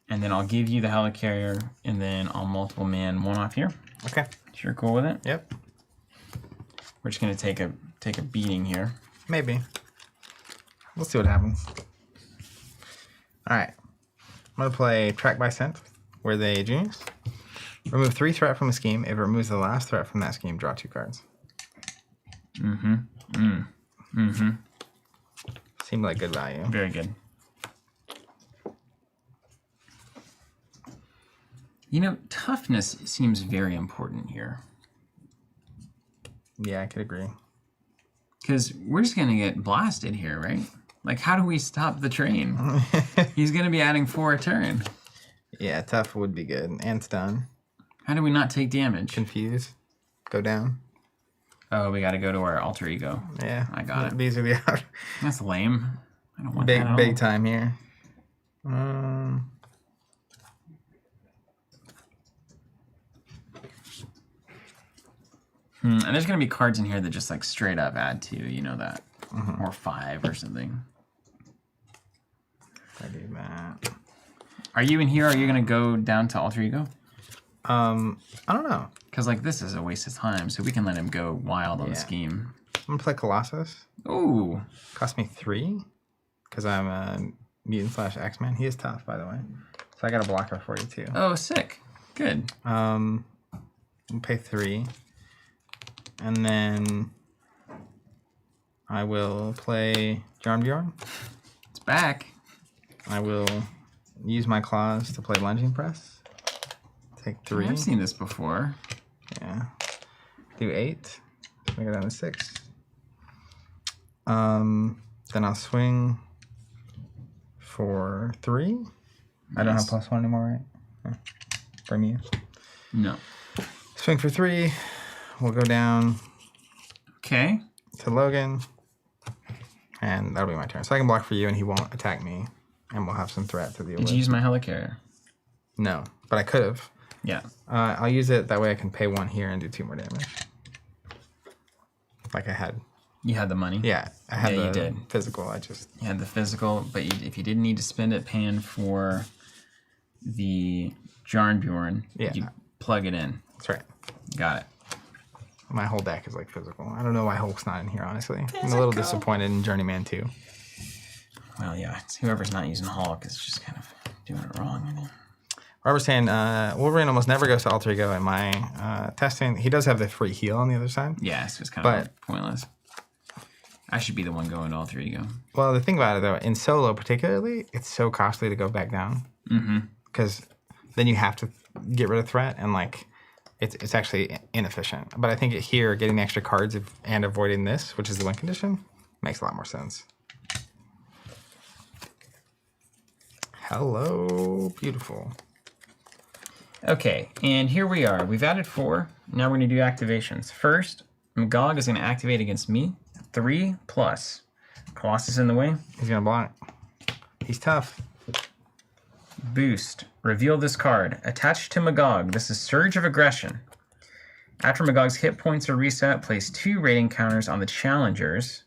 And then I'll give you the helicarrier, and then I'll multiple man 1 off here. Okay. So you're cool with it? Yep. We're just gonna take a beating here. Maybe. We'll see what happens. All right. I'm gonna play Track by Scent. We're the juniors. Remove 3 threat from a scheme. If it removes the last threat from that scheme, draw 2 cards. Seemed like good value. Very good. You know, toughness seems very important here. Yeah, I could agree. Because we're just going to get blasted here, right? Like, how do we stop the train? He's going to be adding 4 a turn. Yeah, tough would be good. And stun. How do we not take damage? Confuse. Go down. Oh, we got to go to our alter ego. Yeah. I got it. These are the That's lame. I don't want that at all. big time here. And there's going to be cards in here that just like straight up add 2, you know that. Or 5 or something. I do that. Are you in here? Are you going to go down to alter ego? I don't know. Because like this is a waste of time, so we can let him go wild on the Yeah. scheme. I'm gonna play Colossus. Ooh. Cost me 3 because I'm a mutant / X-Man. He is tough, by the way. So I got a blocker for you too. Oh, sick. Good. I'll pay 3, and then I will play Jarnbjorn. It's back. I will use my claws to play Lunging Press. Take 3. I've seen this before. Yeah. Do 8. I go down to 6. Then I'll swing for 3. I don't have +1 anymore, right? From you. No. Swing for 3. We'll go down Okay. to Logan. And that'll be my turn. So I can block for you and he won't attack me. And we'll have some threat to deal with. Did you use my helicarrier? No, but I could have. Yeah. I'll use it. That way I can pay 1 here and do 2 more damage. Like I had. You had the money. Yeah, I had Yeah, you the did. physical. I just... You had the physical, but if you didn't need to spend it paying for the Jarnbjorn, Yeah. you plug it in. That's right. Got it. My whole deck is like physical. I don't know why Hulk's not in here, honestly. I'm a little disappointed in Journeyman 2. Well, yeah. It's whoever's not using Hulk is just kind of doing it wrong. You know? Robert's saying Wolverine almost never goes to alter ego in my testing. He does have the free heal on the other side. Yeah, so it's kind of pointless. I should be the one going to alter ego. Well, the thing about it, though, in solo particularly, it's so costly to go back down. Because then you have to get rid of threat, and like it's actually inefficient. But I think here, getting the extra cards and avoiding this, which is the win condition, makes a lot more sense. Hello, beautiful. Okay, and here we are. We've added 4. Now we're going to do activations. First, Magog is going to activate against me. 3+. Colossus in the way. He's gonna block. He's tough. Boost. Reveal this card. Attached to Magog. This is Surge of Aggression. After Magog's hit points are reset, place 2 rating counters on the challengers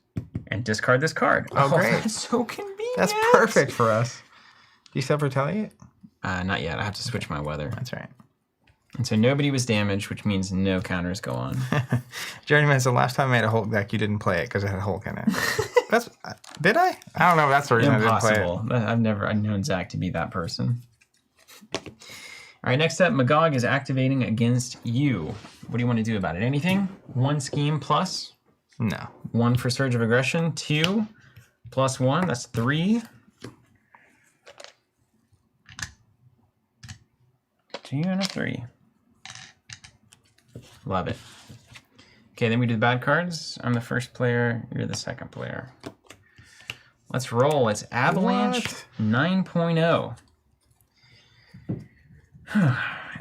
and discard this card. Oh, great. That's so convenient. That's perfect for us. Do you self-retaliate? Not yet. I have to switch my weather. That's right. And so nobody was damaged, which means no counters go on. Journeyman, so last time I made a Hulk deck, you didn't play it because it had Hulk in it. That's did I? I don't know. That's the reason I didn't play it. Impossible. I've known Zach to be that person. All right, next up, Magog is activating against you. What do you want to do about it? Anything? 1 scheme plus? No. 1 for Surge of Aggression. 2 plus 1. That's 3. 2 and a 3. Love it. Okay, then we do the bad cards. I'm the first player. You're the second player. Let's roll. It's Avalanche 9.0.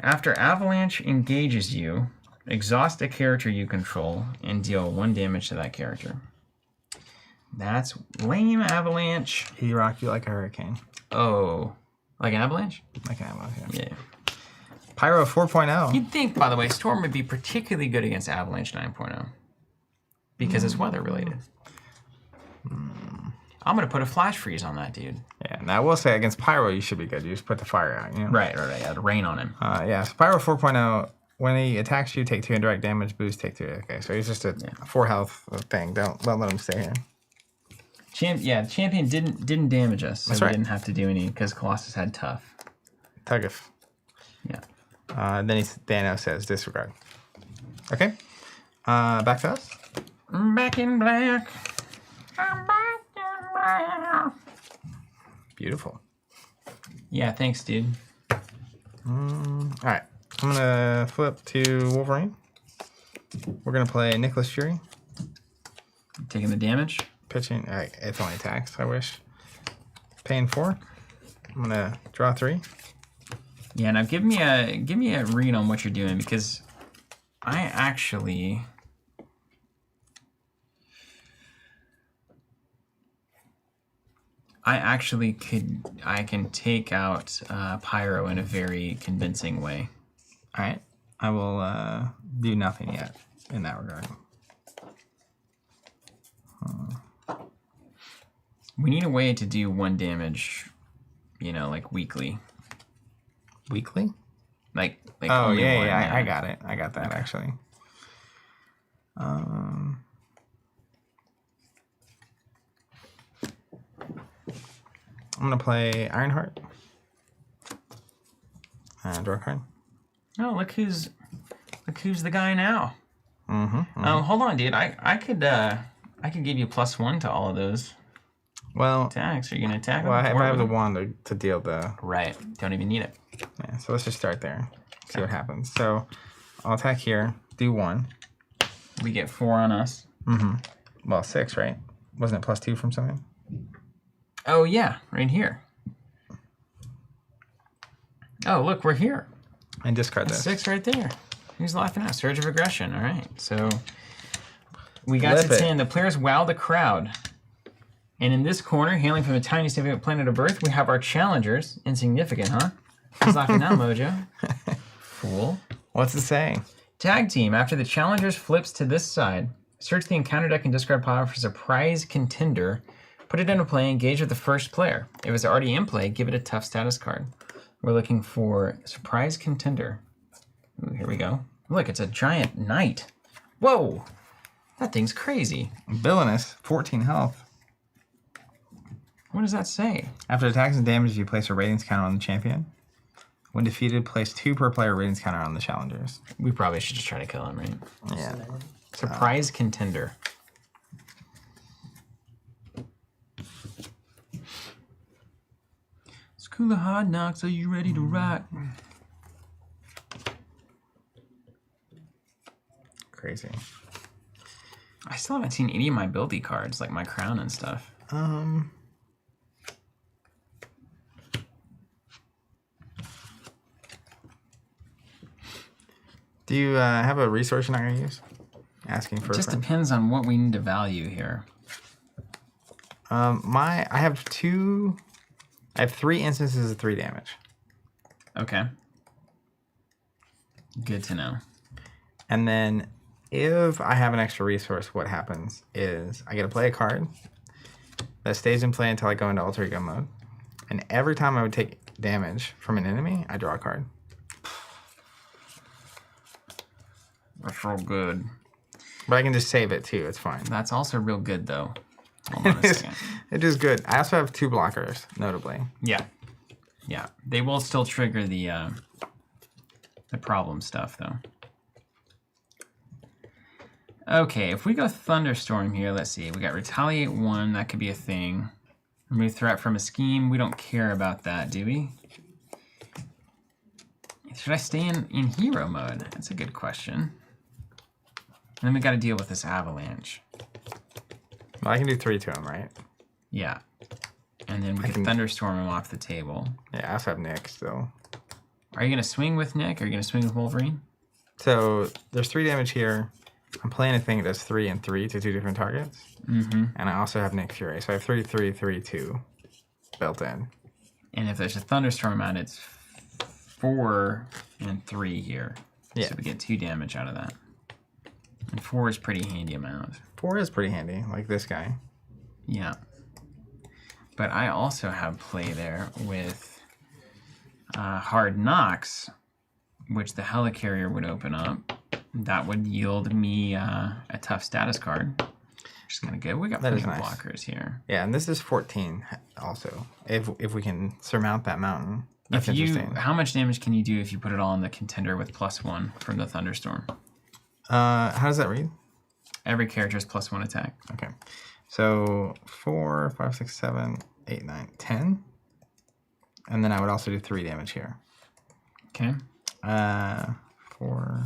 After Avalanche engages you, exhaust a character you control and deal 1 damage to that character. That's lame, Avalanche. He rocked you like a hurricane. Oh, like an avalanche? Like an avalanche, yeah. Yeah. Pyro 4.0. You'd think, by the way, Storm would be particularly good against Avalanche 9.0 because it's weather related. I'm gonna put a flash freeze on that dude. Yeah, now I will say against Pyro, you should be good. You just put the fire out, you know? Right. Yeah, the rain on him. Yeah, so Pyro 4.0, when he attacks you, take 2 indirect damage, boost, take 2. Okay, so he's just a 4 health thing. Don't let him stay here. Champion didn't damage us, so That's we right. didn't have to do any because Colossus had tough. Tuggif. Yeah. Then Thanos says disregard. Okay, back to us. Back in black. I'm back in black. Beautiful. Yeah, thanks, dude. All right, I'm gonna flip to Wolverine. We're gonna play Nicholas Fury. Taking the damage. Pitching. It's only attacks. I wish. Paying 4. I'm gonna draw 3. Yeah, now give me a read on what you're doing because I can take out Pyro in a very convincing way. All right, I will do nothing yet in that regard. We need a way to do 1 damage, like weekly. Weekly? Like Oh only one, yeah, I got it. I got that actually. I'm gonna play Ironheart. Draw a card. Oh, look who's the guy now. Mm-hmm. Hold on, dude. I could give you +1 to all of those Well, attacks. Are you gonna attack? well, I them? have the wand to deal the. Right. Don't even need it. Yeah, so let's just start there. See what happens. So I'll attack here. Do 1. We get 4 on us. Mm-hmm. Well, 6, right? Wasn't it +2 from something? Oh yeah, right here. Oh look, we're here. And discard this. 6 right there. Who's laughing at? Surge of aggression. All right. So we got Flip to it. 10. The players wow the crowd. And in this corner, hailing from the tiny significant planet of Earth, we have our challengers. Insignificant, huh? Who's laughing now, Mojo? Fool. What's it saying? Tag team. After the challengers flips to this side, search the encounter deck and discard pile for surprise contender. Put it into play, engage with the first player. If it's already in play, give it a tough status card. We're looking for surprise contender. Ooh, here we go. Look, it's a giant knight. Whoa! That thing's crazy. Villainous, 14 health. What does that say? After attacks and damage, you place a ratings counter on the champion. When defeated, place 2 per player ratings counter on the challengers. We probably should just try to kill him, right? Yeah. Surprise contender. School of Hard Knocks, are you ready to rock? Crazy. I still haven't seen any of my buildy cards, like my crown and stuff. Do you have a resource you're not going to use? Asking for It just a friend. depends on what we need to value here. I have 3 instances of 3 damage. Okay. Good to know. And then if I have an extra resource, what happens is I get to play a card that stays in play until I go into alter ego mode. And every time I would take damage from an enemy, I draw a card. That's real good. But I can just save it too. It's fine. That's also real good, though. Hold on a second. It is good. I also have 2 blockers, notably. Yeah. Yeah. They will still trigger the problem stuff, though. Okay, if we go Thunderstorm here, let's see. We got Retaliate 1. That could be a thing. Remove threat from a scheme. We don't care about that, do we? Should I stay in hero mode? That's a good question. And then we got to deal with this avalanche. Well, I can do 3 to him, right? Yeah. And then we can Thunderstorm him off the table. Yeah, I also have Nick still. Are you going to swing with Nick? Are you going to swing with Wolverine? So there's 3 damage here. I'm playing a thing that does 3 and 3 to 2 different targets. Mm-hmm. And I also have Nick Fury. So I have 3, 3, 3, 2 built in. And if there's a thunderstorm out, it's 4 and 3 here. Yeah. So we get 2 damage out of that. And 4 is pretty handy amount. 4 is pretty handy, like this guy. Yeah. But I also have play there with Hard Knocks, which the Helicarrier would open up. That would yield me a tough status card. Which is kind of good. We got plenty of blockers here. Yeah, and this is 14 also, if we can surmount that mountain. That's interesting. How much damage can you do if you put it all on the contender with +1 from the thunderstorm? How does that read? Every character has +1 attack. Okay. So 4, 5, 6, 7, 8, 9, 10. And then I would also do 3 damage here. Okay. 4,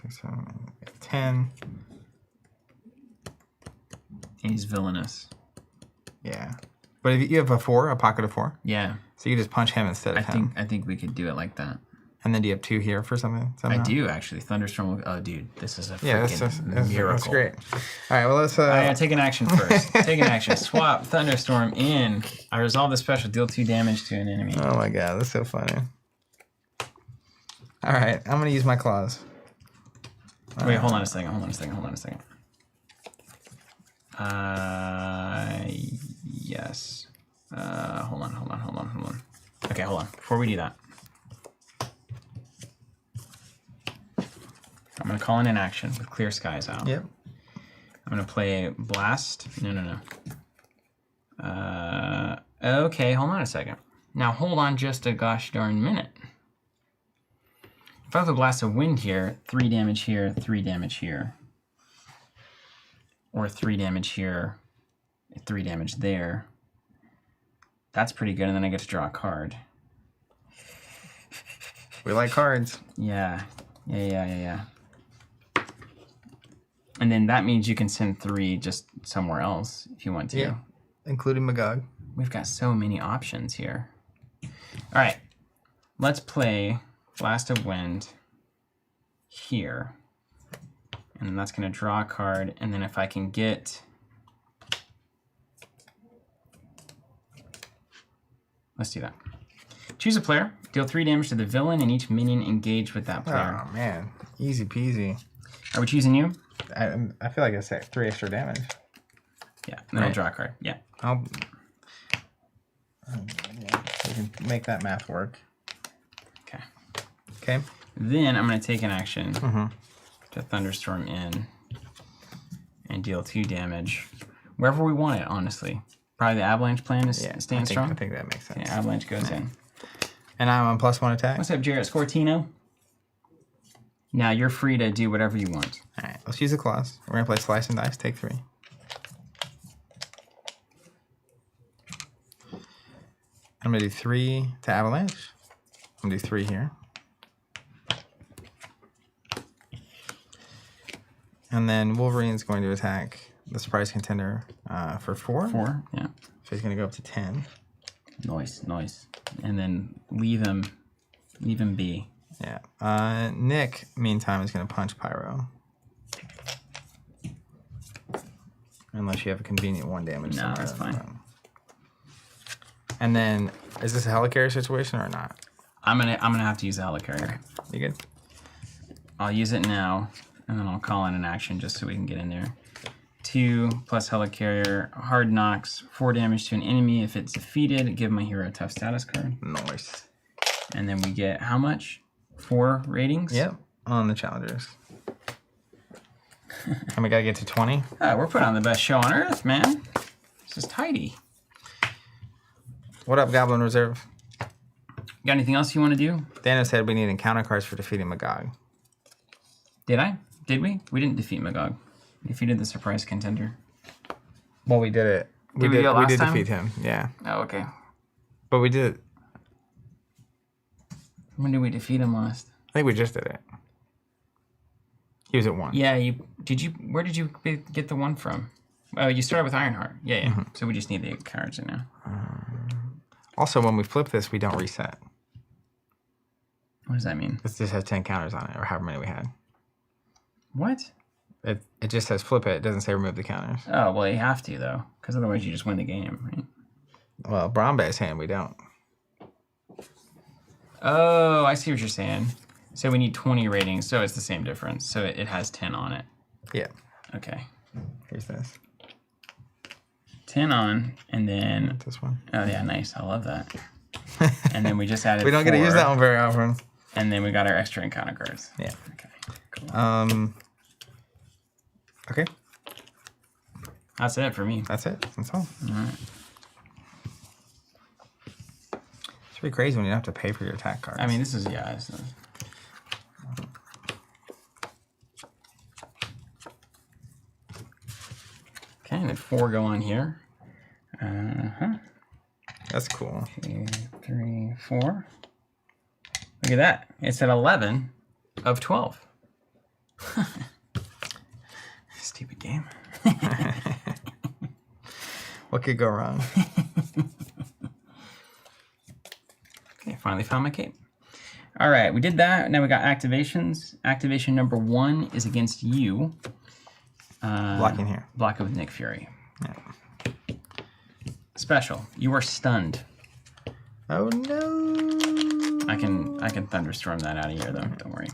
6, 7, 8, 10. He's villainous. Yeah. But if you have a pocket of 4. Yeah. So you just punch him instead of him. I think we could do it like that. And then do you have 2 here for something? Somehow? I do actually. Thunderstorm. Oh, dude, this is a freaking miracle. That's great. All right, well let's. I gotta take an action first. Take an action. Swap Thunderstorm in. I resolve the special. Deal 2 damage to an enemy. Oh my god, that's so funny. All right, I'm gonna use my claws. Wait, hold on a second. Yes. Hold on. Okay, hold on. Before we do that, I'm gonna call in an action with Clear Skies out. Yep. I'm gonna play Blast. No. Okay, hold on a second. Now hold on just a gosh darn minute. If I have a Blast of Wind here, 3 damage here, 3 damage here. Or 3 damage here, 3 damage there. That's pretty good, and then I get to draw a card. We like cards. Yeah. And then that means you can send 3 just somewhere else if you want to. Yeah, including Magog. We've got so many options here. All right, let's play Blast of Wind here. And that's going to draw a card, and then if I can get... Let's do that. Choose a player, deal 3 damage to the villain, and each minion engaged with that player. Oh man, easy peasy. Are we choosing you? I feel like it's 3 extra damage. Yeah, and then I'll draw a card. Yeah. We can make that math work. Okay. Then I'm going to take an action to Thunderstorm in and deal 2 damage. Wherever we want it, honestly. Probably the Avalanche plan is staying strong. I think that makes sense. Yeah, Avalanche goes in. And I'm on +1 attack. What's up, Jarrett Scortino? Now you're free to do whatever you want. All right, let's use the claws. We're going to play Slice and Dice, take 3. I'm going to do 3 to Avalanche. I'm going to do 3 here. And then Wolverine's going to attack the surprise contender for 4. 4, yeah. So he's going to go up to 10. Nice. And then leave him be. Yeah. Nick, meantime, is going to punch Pyro. Unless you have a convenient 1 damage. No, that's fine. And then, is this a Helicarrier situation or not? I'm gonna have to use the Helicarrier. You good? I'll use it now, and then I'll call in an action just so we can get in there. 2 plus Helicarrier, Hard Knocks, 4 damage to an enemy. If it's defeated, give my hero a tough status card. Nice. And then we get how much? 4 ratings? Yep, on the challengers. And we gotta get to 20. We're putting on the best show on earth, man. This is tidy. What up, Goblin Reserve? Got anything else you want to do? Dano said we need encounter cards for defeating Magog. Did I? Did we? We didn't defeat Magog. We defeated the surprise contender. Well, we did it. Did we do it last did time? defeat him, yeah. Oh, okay. But we did it. When did we defeat him last? I think we just did it. He was at 1. Yeah, where did you get the 1 from? Oh, you started with Ironheart. Yeah. So we just need the cards in now. Also, when we flip this, we don't reset. What does that mean? This just has 10 counters on it, or however many we had. What? It just says flip it. It doesn't say remove the counters. Oh, well, you have to, though, because otherwise you just win the game, right? Well, Brombay's hand, we don't. Oh, I see what you're saying. So we need 20 ratings, so it's the same difference. So it has 10 on it. Yeah. Okay. Here's this. 10 on, and then... This one. Oh, yeah, nice. I love that. And then we just added We don't get to 4, use that one very often. And then we got our extra encounter cards. Yeah. Okay, cool. Okay. That's it for me. That's it. That's all. All right. It's pretty crazy when you don't have to pay for your attack cards. I mean, this is, yeah. It's, okay, and then 4 go on here. That's cool. 2, 3, 4. Look at that. It's at 11 of 12. Stupid game. What could go wrong? Okay, finally found my cape. All right, we did that. Now we got activations. Activation number 1 is against you. Blocking here. Blocking with Nick Fury. Yeah. Special. You are stunned. Oh no! I can thunderstorm that out of here though. Don't worry.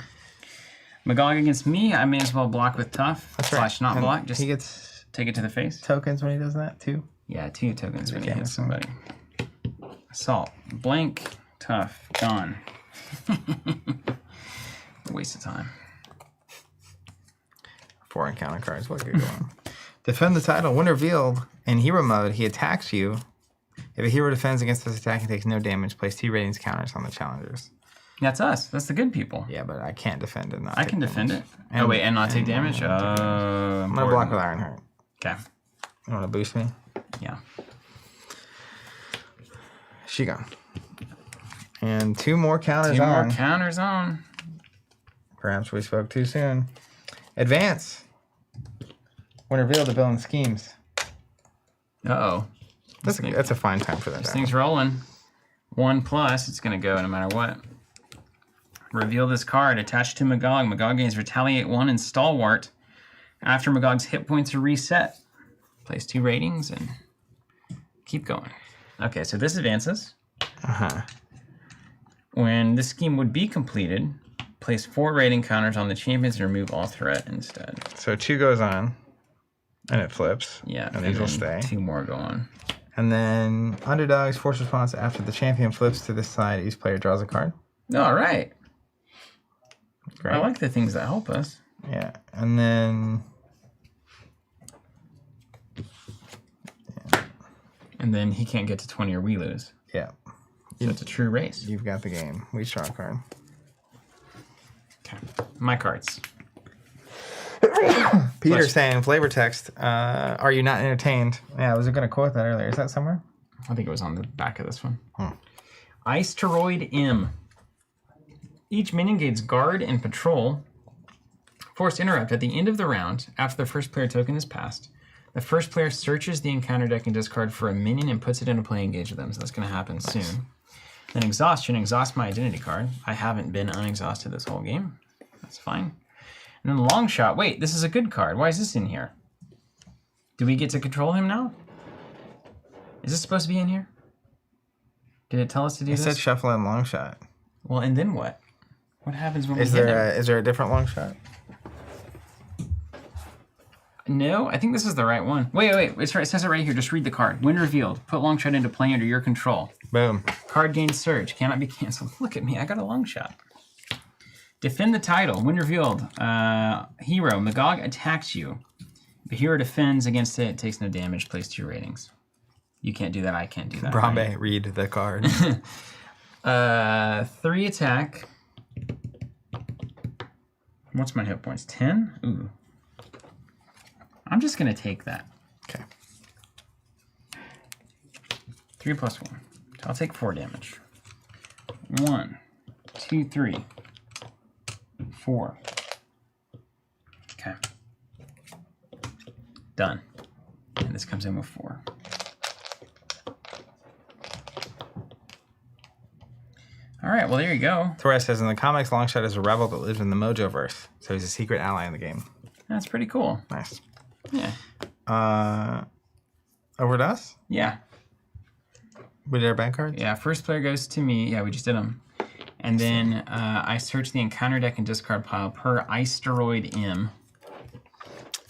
Magog against me. I may as well block with tough. That's right. Slash not And block. Just he gets take it to the face. tokens when he does that too. Yeah, 2 tokens when you Okay, hit somebody. Assault. Blank. Tough. Gone. Waste of time. 4 encounter cards. What could go on? Defend the title. When revealed in hero mode, he attacks you. If a hero defends against this attack and takes no damage, place 2 ratings counters on the challengers. That's us. That's the good people. Yeah, but I can't defend it. I can defend it. Oh wait, and not take damage. I'm gonna block with Ironheart. Okay. You want to boost me? Yeah. She gone. And 2 more counters 2 on. more counters on. Perhaps we spoke too soon. Advance. When revealed, the villain schemes. Uh-oh. That's a fine time for that. This thing's rolling. 1+, it's going to go no matter what. Reveal this card. Attached to Magog. Magog gains Retaliate 1 and Stalwart. After Magog's hit points are reset. Place 2 ratings and keep going. Okay, so this advances. Uh-huh. When this scheme would be completed, place 4 rating counters on the champions and remove all threat instead. So 2 goes on, and it flips. Yeah, and these will stay. 2 more go on. And then underdogs force response after the champion flips to this side. Each player draws a card. All right. Great. I like the things that help us. Yeah, and then. Yeah. And then he can't get to 20 or we lose. Yeah. So it's a true race. You've got the game. We draw a card. Okay. My cards. Peter saying flavor text. Are you not entertained? Yeah, I was going to quote that earlier. Is that somewhere? I think it was on the back of this one. Ice Toroid M. Each minion gains guard and patrol. Forced interrupt at the end of the round after the first player token is passed. The first player searches the encounter deck and discards for a minion and puts it into play and engage with them. So that's going to happen soon. Then exhaustion. Exhaust my identity card. I haven't been unexhausted this whole game. That's fine. And then long shot. Wait, this is a good card. Why is this in here? Do we get to control him now? Is this supposed to be in here? Did it tell us to do It this? said shuffle and long shot. Well, and then what? What happens when Is we hit him? there is there a different long shot? No, I think this is the right one. Wait. It's right. It says it right here. Just read the card. When revealed, put long shot into play under your control. Boom. Card gains surge. Cannot be canceled. Look at me. I got a long shot. Defend the title. When revealed, hero. Magog attacks you. The hero defends against it. Takes no damage. Place 2 ratings. You can't do that. I can't do that. Brombe, right? read the card. 3 attack. What's my hit points? 10? Ooh. I'm just going to take that. Okay. 3 + 1. So I'll take 4 damage. 1, 2, 3, 4. Okay. Done. And this comes in with 4. All right, well, there you go. Torres says, in the comics, Longshot is a rebel that lives in the Mojoverse. So he's a secret ally in the game. That's pretty cool. Nice. Yeah. Over to us? Yeah. We did our bank cards? Yeah, first player goes to me. Yeah, we just did them. And then I search the encounter deck and discard pile per Isteroid M.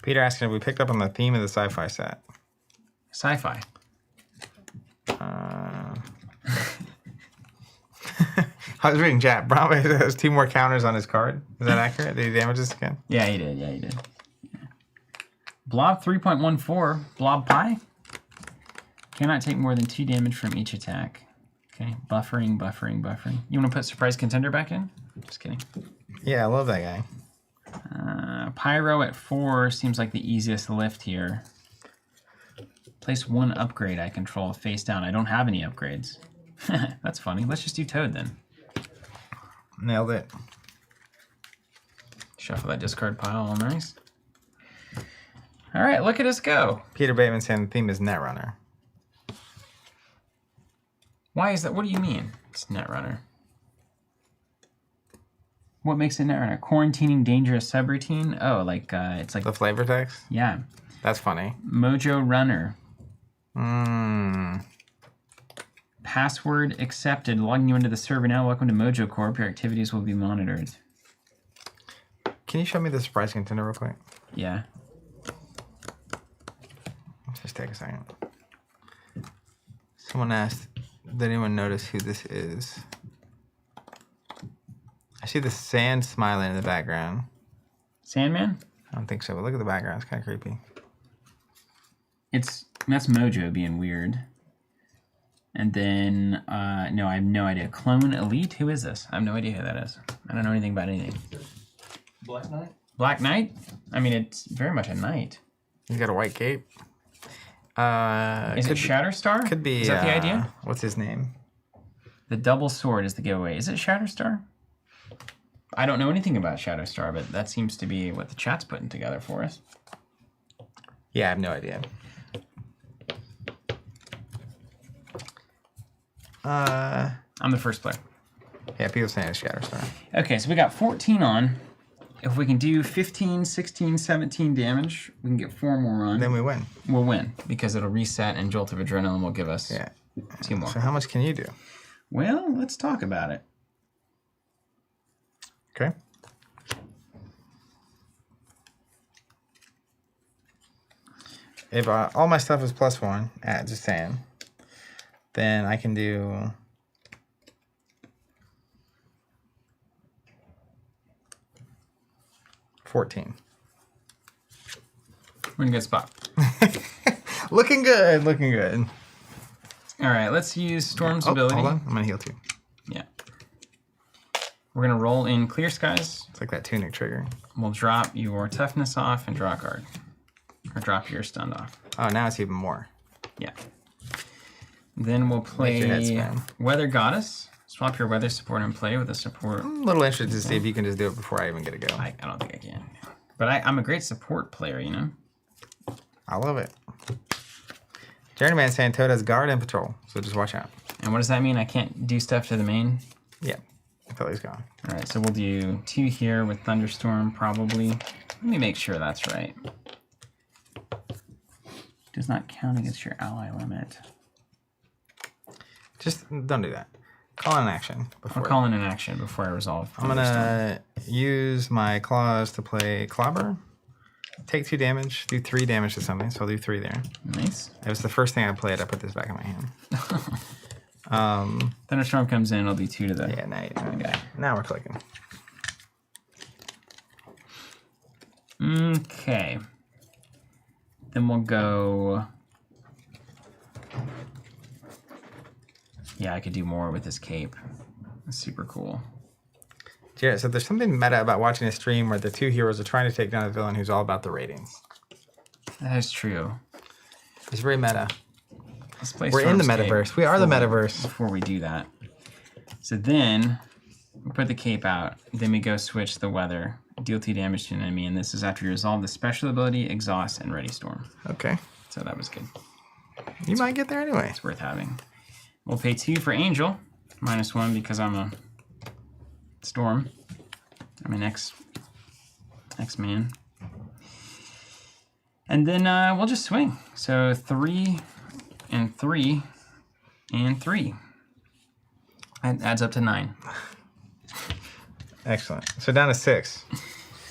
Peter asking if we picked up on the theme of the sci-fi set. Sci-fi. I was reading chat. Bravo has 2 more counters on his card. Is that accurate? Did he damage us again? Yeah, he did. Yeah. Blob 3.14. Blob Pi. Cannot take more than 2 damage from each attack. Okay. Buffering. You want to put Surprise Contender back in? Just kidding. Yeah, I love that guy. Pyro at 4 seems like the easiest lift here. Place 1 upgrade I control face down. I don't have any upgrades. That's funny. Let's just do Toad then. Nailed it. Shuffle that discard pile all nice. All right, look at us go. Peter Bateman saying the theme is Netrunner. Why is that? What do you mean? It's Netrunner. What makes it Netrunner? Quarantining dangerous subroutine? Oh, like it's like The flavor text? yeah. That's funny. Mojo Runner. Mmm. Password accepted. Logging you into the server now. Welcome to Mojo Corp. Your activities will be monitored. Can you show me the surprise contender real quick? Yeah. Let's just take a second. Someone asked, did anyone notice who this is? I see the sand smiling in the background. Sandman? I don't think so, but look at the background. It's kind of creepy. That's Mojo being weird. And then, no, I have no idea. Clone Elite? Who is this? I have no idea who that is. I don't know anything about anything. Black Knight? Black Knight? I mean, it's very much a knight. He's got a white cape. Is it Shatterstar? Could be. Is that the idea? What's his name? The double sword is the giveaway. Is it Shatterstar? I don't know anything about Shatterstar, but that seems to be what the chat's putting together for us. Yeah, I have no idea. I'm the first player. Yeah, people saying it's Shatterstar. Okay, so we got 14 on. If we can do 15, 16, 17 damage, we can get 4 more on. Then we win. We'll win, because it'll reset and Jolt of Adrenaline will give us 2 more. So how much can you do? Well, let's talk about it. Okay. If all my stuff is +1, just saying, then I can do 14. We're in a good spot. Looking good, looking good. All right, let's use Storm's ability. Hold on, I'm gonna heal too. Yeah. We're gonna roll in Clear Skies. It's like that tunic trigger. We'll drop your toughness off and draw a card. Or drop your stunned off. Oh, now it's even more. Yeah. Then we'll Make your head play spin. Weather Goddess. Swap your weather support and play with a support. I'm a little interested to see if you can just do it before I even get to go. I don't think I can. But I'm a great support player, you know? I love it. Journeyman saying Toad has guard and patrol, so just watch out. And what does that mean? I can't do stuff to the main? Yeah, until he's gone. All right, so we'll do 2 here with Thunderstorm, probably. Let me make sure that's right. Does not count against your ally limit. Just don't do that. Call an action before. I'll call in an action before I resolve. I'm gonna use my claws to play Clobber. Take 2 damage, do 3 damage to something, so I'll do 3 there. Nice. It was the first thing I played. I put this back in my hand. Thunderstorm comes in, I'll do 2 to the Yeah, guy. now we're clicking. Okay. Then we'll go... Yeah, I could do more with this cape. That's super cool. Yeah, so there's something meta about watching a stream where the 2 heroes are trying to take down a villain who's all about the ratings. That is true. It's very meta. Let's play We're in the Storm's Cape metaverse. We are the metaverse. before we do that. So then we put the cape out. Then we go switch the weather. Deal 2 damage to an enemy. And this is after you resolve the special ability, exhaust, and ready storm. Okay. So that was good. You might get there anyway. It's worth having. We'll pay 2 for Angel. -1 because I'm a Storm. I'm an X-Man. And then we'll just swing. So 3 and 3 and 3. That adds up to 9. Excellent. So down to 6.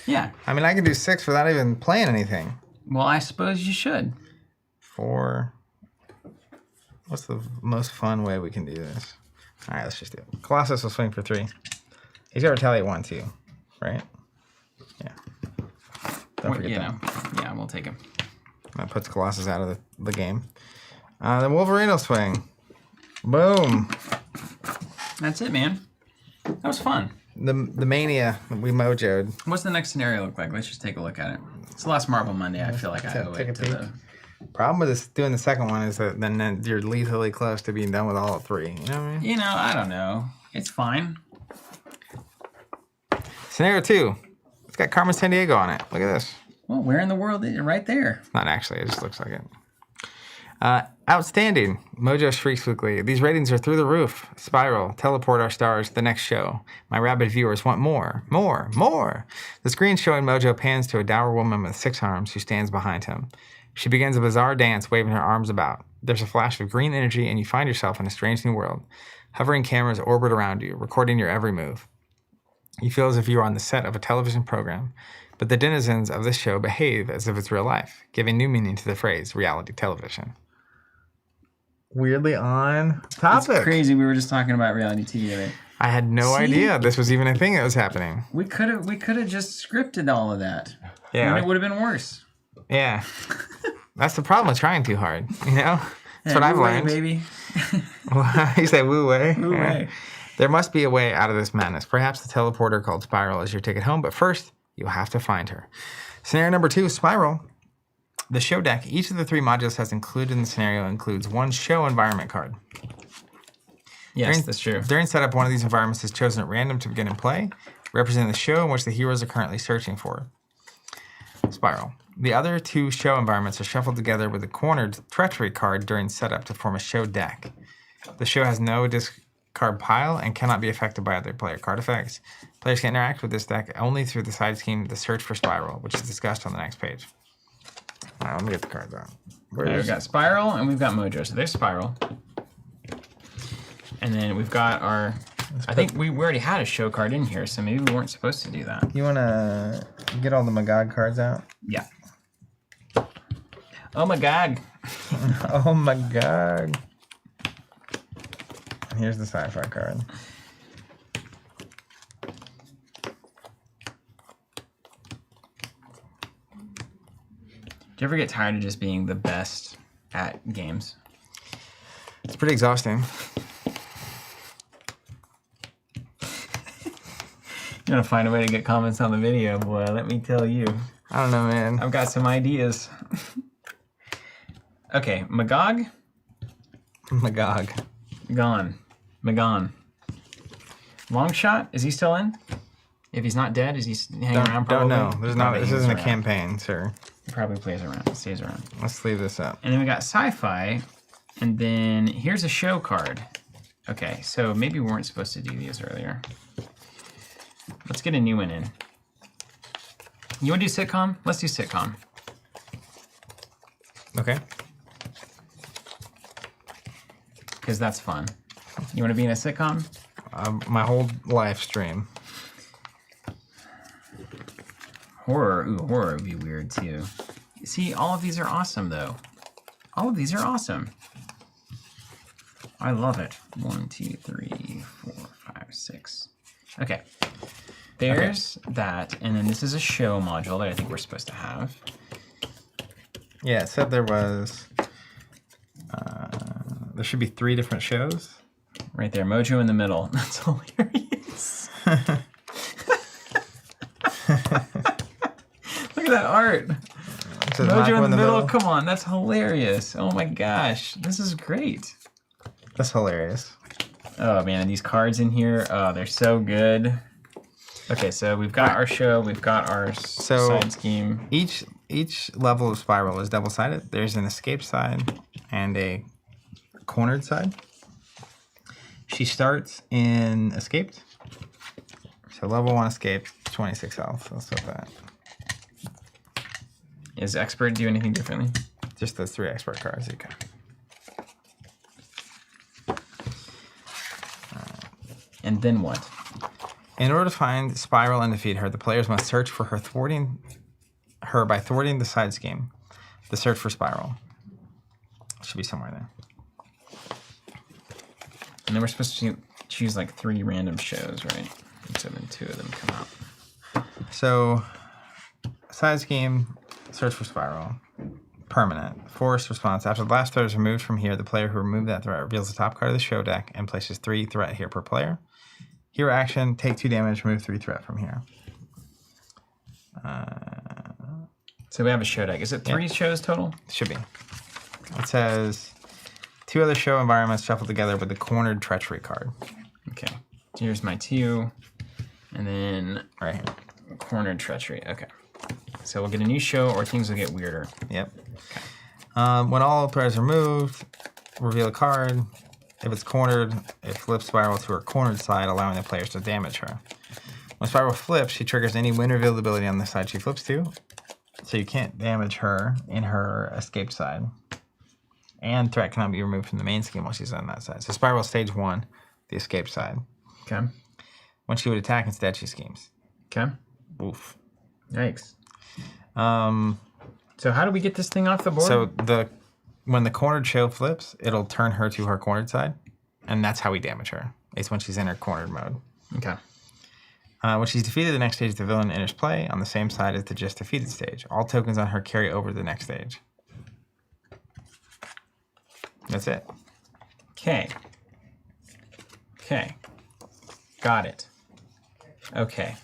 Yeah. I mean, I can do 6 without even playing anything. Well, I suppose you should. 4. What's the most fun way we can do this? All right, let's just do it. Colossus will swing for 3. He's got to retaliate 1, too, right? Yeah. Don't forget that. Yeah, we'll take him. That puts Colossus out of the game. Then Wolverine will swing. Boom. That's it, man. That was fun. The mania we mojoed. What's the next scenario look like? Let's just take a look at it. It's the last Marble Monday. I feel like I owe Take it a to peek. the... Problem with this, doing the second one is that then you're lethally close to being done with all 3. You know what I mean? You know, I don't know. It's fine. Scenario 2. It's got Carmen Sandiego on it. Look at this. Well, where in the world is it? Right there. Not actually. It just looks like it. Outstanding. Mojo shrieks weekly. These ratings are through the roof. Spiral. Teleport our stars to the next show. My rabid viewers want more. More. More. The screen showing Mojo pans to a dour woman with 6 arms who stands behind him. She begins a bizarre dance, waving her arms about. There's a flash of green energy, and you find yourself in a strange new world. Hovering cameras orbit around you, recording your every move. You feel as if you are on the set of a television program, but the denizens of this show behave as if it's real life, giving new meaning to the phrase reality television. Weirdly on topic. It's crazy. We were just talking about reality TV, right? I had no idea this was even a thing that was happening. We could have just scripted all of that. Yeah. And it would have been worse. Yeah. That's the problem with trying too hard, you know? That's what I've learned. Baby. You say woo way? Woo way. There must be a way out of this madness. Perhaps the teleporter called Spiral is your ticket home, but first, you'll have to find her. Scenario number 2, Spiral. The show deck, each of the 3 modules has included in the scenario includes 1 show environment card. Yes, that's true. During setup, one of these environments is chosen at random to begin and play, representing the show in which the heroes are currently searching for. Spiral. The other 2 show environments are shuffled together with a cornered treachery card during setup to form a show deck. The show has no discard pile and cannot be affected by other player card effects. Players can interact with this deck only through the side scheme, the search for Spiral, which is discussed on the next page. All right, let me get the cards out. We've got Spiral and we've got Mojo. So there's Spiral. And then we've got our... I think we already had a show card in here, so maybe we weren't supposed to do that. You want to get all the Magog cards out? Yeah. Oh my god. Oh my god. And here's the sci-fi card. Do you ever get tired of just being the best at games? It's pretty exhausting. You want to find a way to get comments on the video, boy, let me tell you. I don't know, man. I've got some ideas. Okay, Magog? Magog. Gone. Magon. Long shot? Is he still in? If he's not dead, is he hanging around? Don't Probably? know. There's not. Probably This hangs isn't a around. campaign, sir. He probably plays around, stays around. Let's leave this up. And then we got sci-fi, and then here's a show card. Okay, so maybe we weren't supposed to do these earlier. Let's get a new one in. You want to do sitcom? Let's do sitcom. Okay. Because that's fun. You want to be in a sitcom? My whole live stream. Horror. Ooh, horror would be weird too. See, all of these are awesome though. All of these are awesome. I love it. 1, 2, 3, 4, 5, 6. Okay. There's that, and then this is a show module that I think we're supposed to have. Yeah, it said there was. There should be 3 different shows. Right there, Mojo in the middle. That's hilarious. Look at that art. It says Mojo Magog in the middle. Come on, that's hilarious. Oh my gosh, this is great. That's hilarious. Oh man, and these cards in here, oh, they're so good. Okay, so we've got our show, we've got our side scheme. Each level of Spiral is double-sided. There's an escape side and a cornered side. She starts in escaped. So level 1 escape, 26 health. Let's put that. Is expert do anything differently? Just those 3 expert cards. Okay. And then what? In order to find Spiral and defeat her, the players must search for her by thwarting the side scheme. The search for Spiral. Should be somewhere there. And then we're supposed to choose like 3 random shows, right? And so then 2 of them come out. So, side scheme, search for Spiral. Permanent. Forced response. After the last threat is removed from here, the player who removed that threat reveals the top card of the show deck and places 3 threat here per player. Hero action, take 2 damage, remove 3 threat from here. So we have a show deck. Is it 3 shows total? Should be. It says 2 other show environments shuffled together with the cornered treachery card. Okay. Here's my 2. And then Right here. cornered treachery. Okay. So we'll get a new show or things will get weirder. Yep. When all players are moved, reveal a card. If it's cornered, it flips Spiral to her cornered side, allowing the players to damage her. When Spiral flips, she triggers any win revealed ability on the side she flips to. So you can't damage her in her escaped side. And threat cannot be removed from the main scheme while she's on that side. So Spiral stage 1, the escaped side. Okay. When she would attack instead, she schemes. Okay. Oof. Yikes. So how do we get this thing off the board? So when the cornered show flips, it'll turn her to her cornered side. And that's how we damage her. It's when she's in her cornered mode. Okay. When she's defeated, the next stage, the villain enters play on the same side as the just defeated stage. All tokens on her carry over to the next stage. That's it. Okay. Okay. Got it. Okay.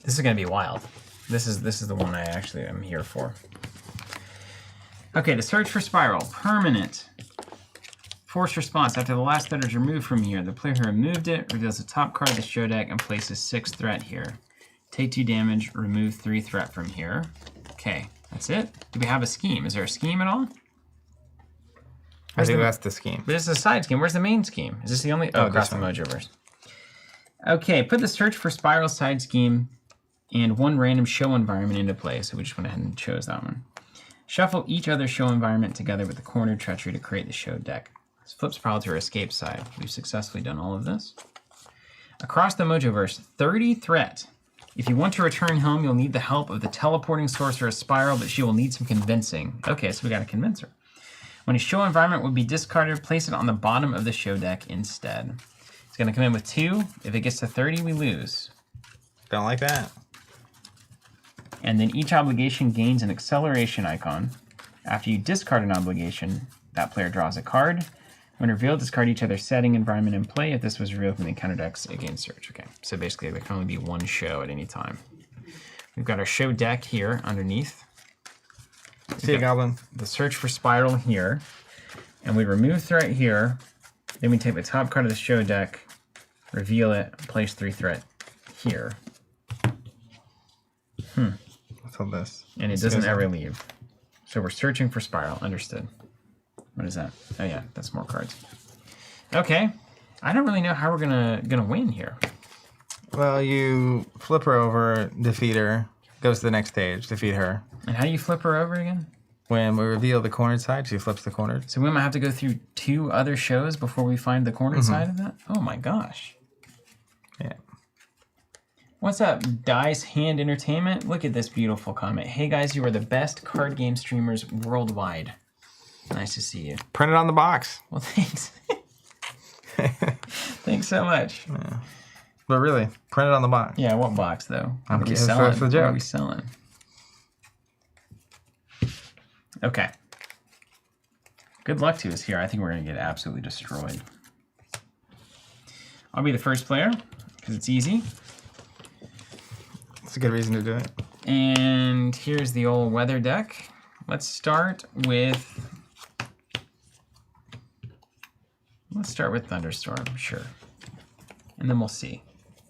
This is going to be wild. This is the one I actually am here for. Okay, the search for Spiral. Permanent. Forced response. After the last threat is removed from here, the player who removed it reveals the top card of the show deck and places 6 threat here. Take 2 damage, remove 3 threat from here. Okay, that's it. Do we have a scheme? Is there a scheme at all? I think that's the scheme. But it's a side scheme. Where's the main scheme? Is this the only... Oh, across the Mojoverse. Okay, put the search for Spiral side scheme and 1 random show environment into play. So we just went ahead and chose that one. Shuffle each other show environment together with the cornered treachery to create the show deck. This flips Spiral to her escape side. We've successfully done all of this. Across the Mojoverse, 30 threat. If you want to return home, you'll need the help of the teleporting sorceress Spiral, but she will need some convincing. Okay, so we got to convince her. When a show environment would be discarded, place it on the bottom of the show deck instead. It's going to come in with 2. If it gets to 30, we lose. Don't like that. And then each obligation gains an acceleration icon. After you discard an obligation, that player draws a card. When revealed, discard each other's setting environment in play. If this was revealed from the encounter decks, again, search. Okay, so basically there can only be 1 show at any time. We've got our show deck here underneath. See you, Goblin. The search for Spiral here. And we remove threat here. Then we take the top card of the show deck, reveal it, place 3 threat here. What's all this? And it doesn't ever leave. So we're searching for Spiral. Understood. What is that? Oh yeah, that's more cards. Okay. I don't really know how we're gonna win here. Well, you flip her over, defeat her, goes to the next stage, defeat her. And how do you flip her over again? When we reveal the cornered side, she flips the cornered. So we might have to go through 2 other shows before we find the cornered side of that? Oh my gosh. Yeah. What's up, Dice Hand Entertainment? Look at this beautiful comment. Hey guys, you are the best card game streamers worldwide. Nice to see you. Print it on the box. Well, thanks. Thanks so much. Yeah. But really, print it on the box. Yeah, what box though? What are we Okay, selling? that's the What are joke. we selling? Okay. Good luck to us here. I think we're going to get absolutely destroyed. I'll be the first player because it's easy. It's a good reason to do it. And here's the old weather deck. Let's start with Thunderstorm, sure. And then we'll see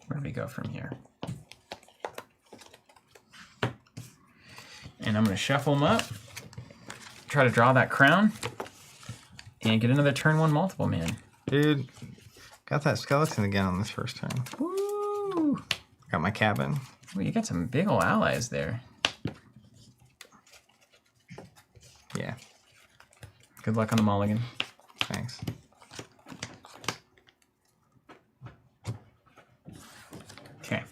where we go from here. And I'm going to shuffle them up, try to draw that crown, and get another turn 1 multiple man. Dude, got that skeleton again on this first turn. Woo! Got my cabin. Well, you got some big ol' allies there. Yeah, Good luck on the mulligan. thanks. Okay.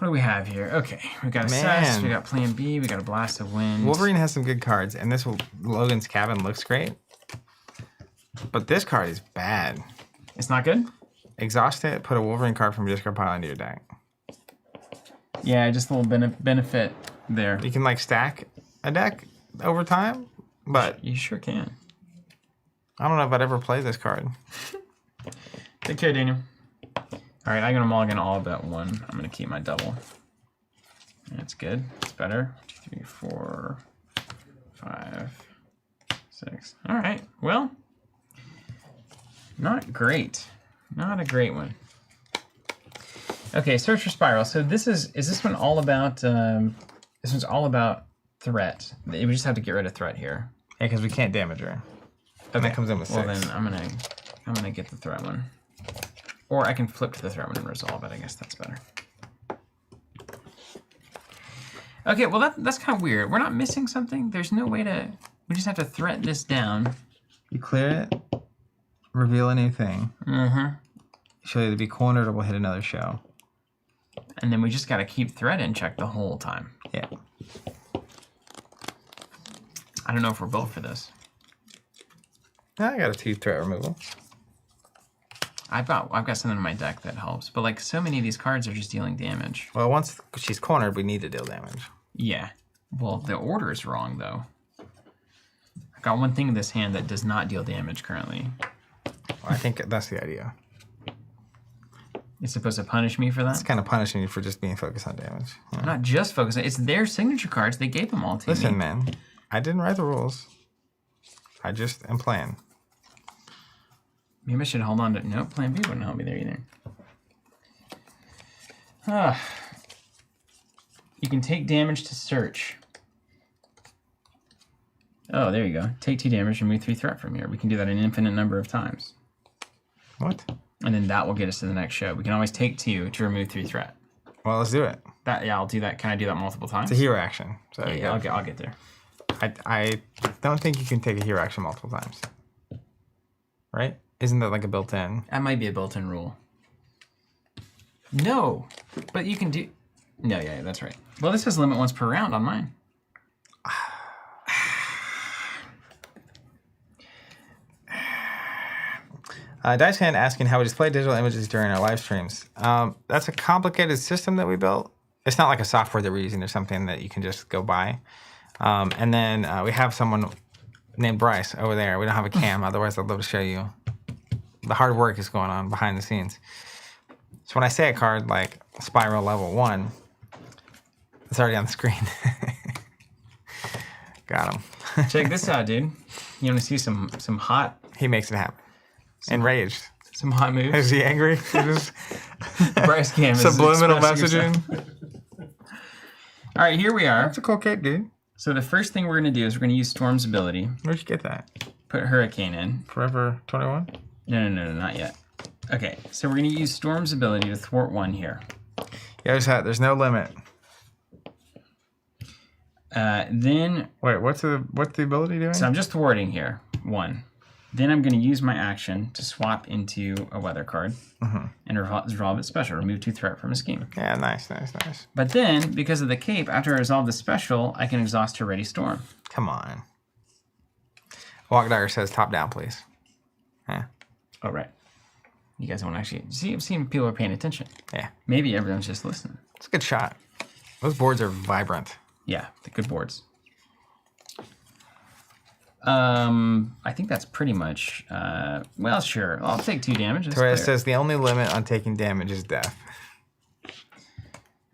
What do we have here? Okay, we got Assess, we got Plan B, we got a Blast of Wind. Wolverine has some good cards, and this Logan's Cabin looks great. But this card is bad. It's not good? Exhaust it, put a Wolverine card from your discard pile into your deck. Yeah, just a little benefit there. You can like stack a deck over time, but You sure can. I don't know if I'd ever play this card. Take care, Daniel. All right, I'm gonna mulligan all but one. I'm gonna keep my double. That's good. It's better. 2, 3, 4, 5, 6. All right. Well, not great. Not a great one. Okay, search for spiral. So is this one all about? This one's all about threat. We just have to get rid of threat here. Yeah, because we can't damage her. And that comes in with 6. Well, then I'm gonna get the threat one. Or I can flip to the threat one and resolve it. I guess that's better. Okay, well that's kind of weird. We're not missing something. There's no way to. We just have to threat this down. You clear it, reveal a new thing. Mm-hmm. She'll either be cornered or we'll hit another show. And then we just got to keep threat in check the whole time. Yeah. I don't know if we're built for this. I got a 2 threat removal. I've got something in my deck that helps, but like so many of these cards are just dealing damage. Well, once she's cornered, we need to deal damage. Yeah. Well, the order is wrong though. I've got one thing in this hand that does not deal damage currently. Well, I think that's the idea. It's supposed to punish me for that? It's kind of punishing you for just being focused on damage. Yeah. I'm not just focusing. It's their signature cards. They gave them all to me. Listen, man. I didn't write the rules. I just am playing. Maybe I should hold on to... No, Plan B wouldn't help me there either. You can take damage to search. Oh, there you go. Take 2 damage, remove 3 threat from here. We can do that an infinite number of times. What? And then that will get us to the next show. We can always take 2 to remove 3 threat. Well, let's do it. Yeah, I'll do that. Can I do that multiple times? It's a hero action. So Yeah, I'll get there. I don't think you can take a hero action multiple times. Right? Isn't that like a built-in? That might be a built-in rule. No, but you can do... No, yeah, that's right. Well, this says limit once per round on mine. Dice Fan asking how we display digital images during our live streams. That's a complicated system that we built. It's not like a software that we're using or something that you can just go buy. And then we have someone named Bryce over there. We don't have a cam, otherwise I'd love to show you. The hard work is going on behind the scenes. So when I say a card like Spiral Level 1, it's already on the screen. Got him. Check this out, dude. You want to see some hot... He makes it happen. Enraged. Some hot moves? Is he angry? Just Bryce Cam is subliminal expressing messaging. himself. All right, here we are. That's a cool cape, dude. So the first thing we're going to do is we're going to use Storm's ability. Where'd you get that? Put Hurricane in. Forever 21? No, not yet. Okay, so we're going to use Storm's ability to thwart 1 here. Yeah, there's no limit. Then... Wait, what's the ability doing? So I'm just thwarting here. 1. Then I'm going to use my action to swap into a weather card and resolve its special. Remove 2 threat from a scheme. Yeah, nice. But then, because of the cape, after I resolve the special, I can exhaust her Ready Storm. Come on. Walk Dagger says top down, please. Yeah. Oh, right. You guys won't actually... See, I'm seeing people are paying attention. Yeah. Maybe everyone's just listening. It's a good shot. Those boards are vibrant. Yeah, the good boards. I think that's pretty much... well, sure. I'll take 2 damage. Torres says the only limit on taking damage is death.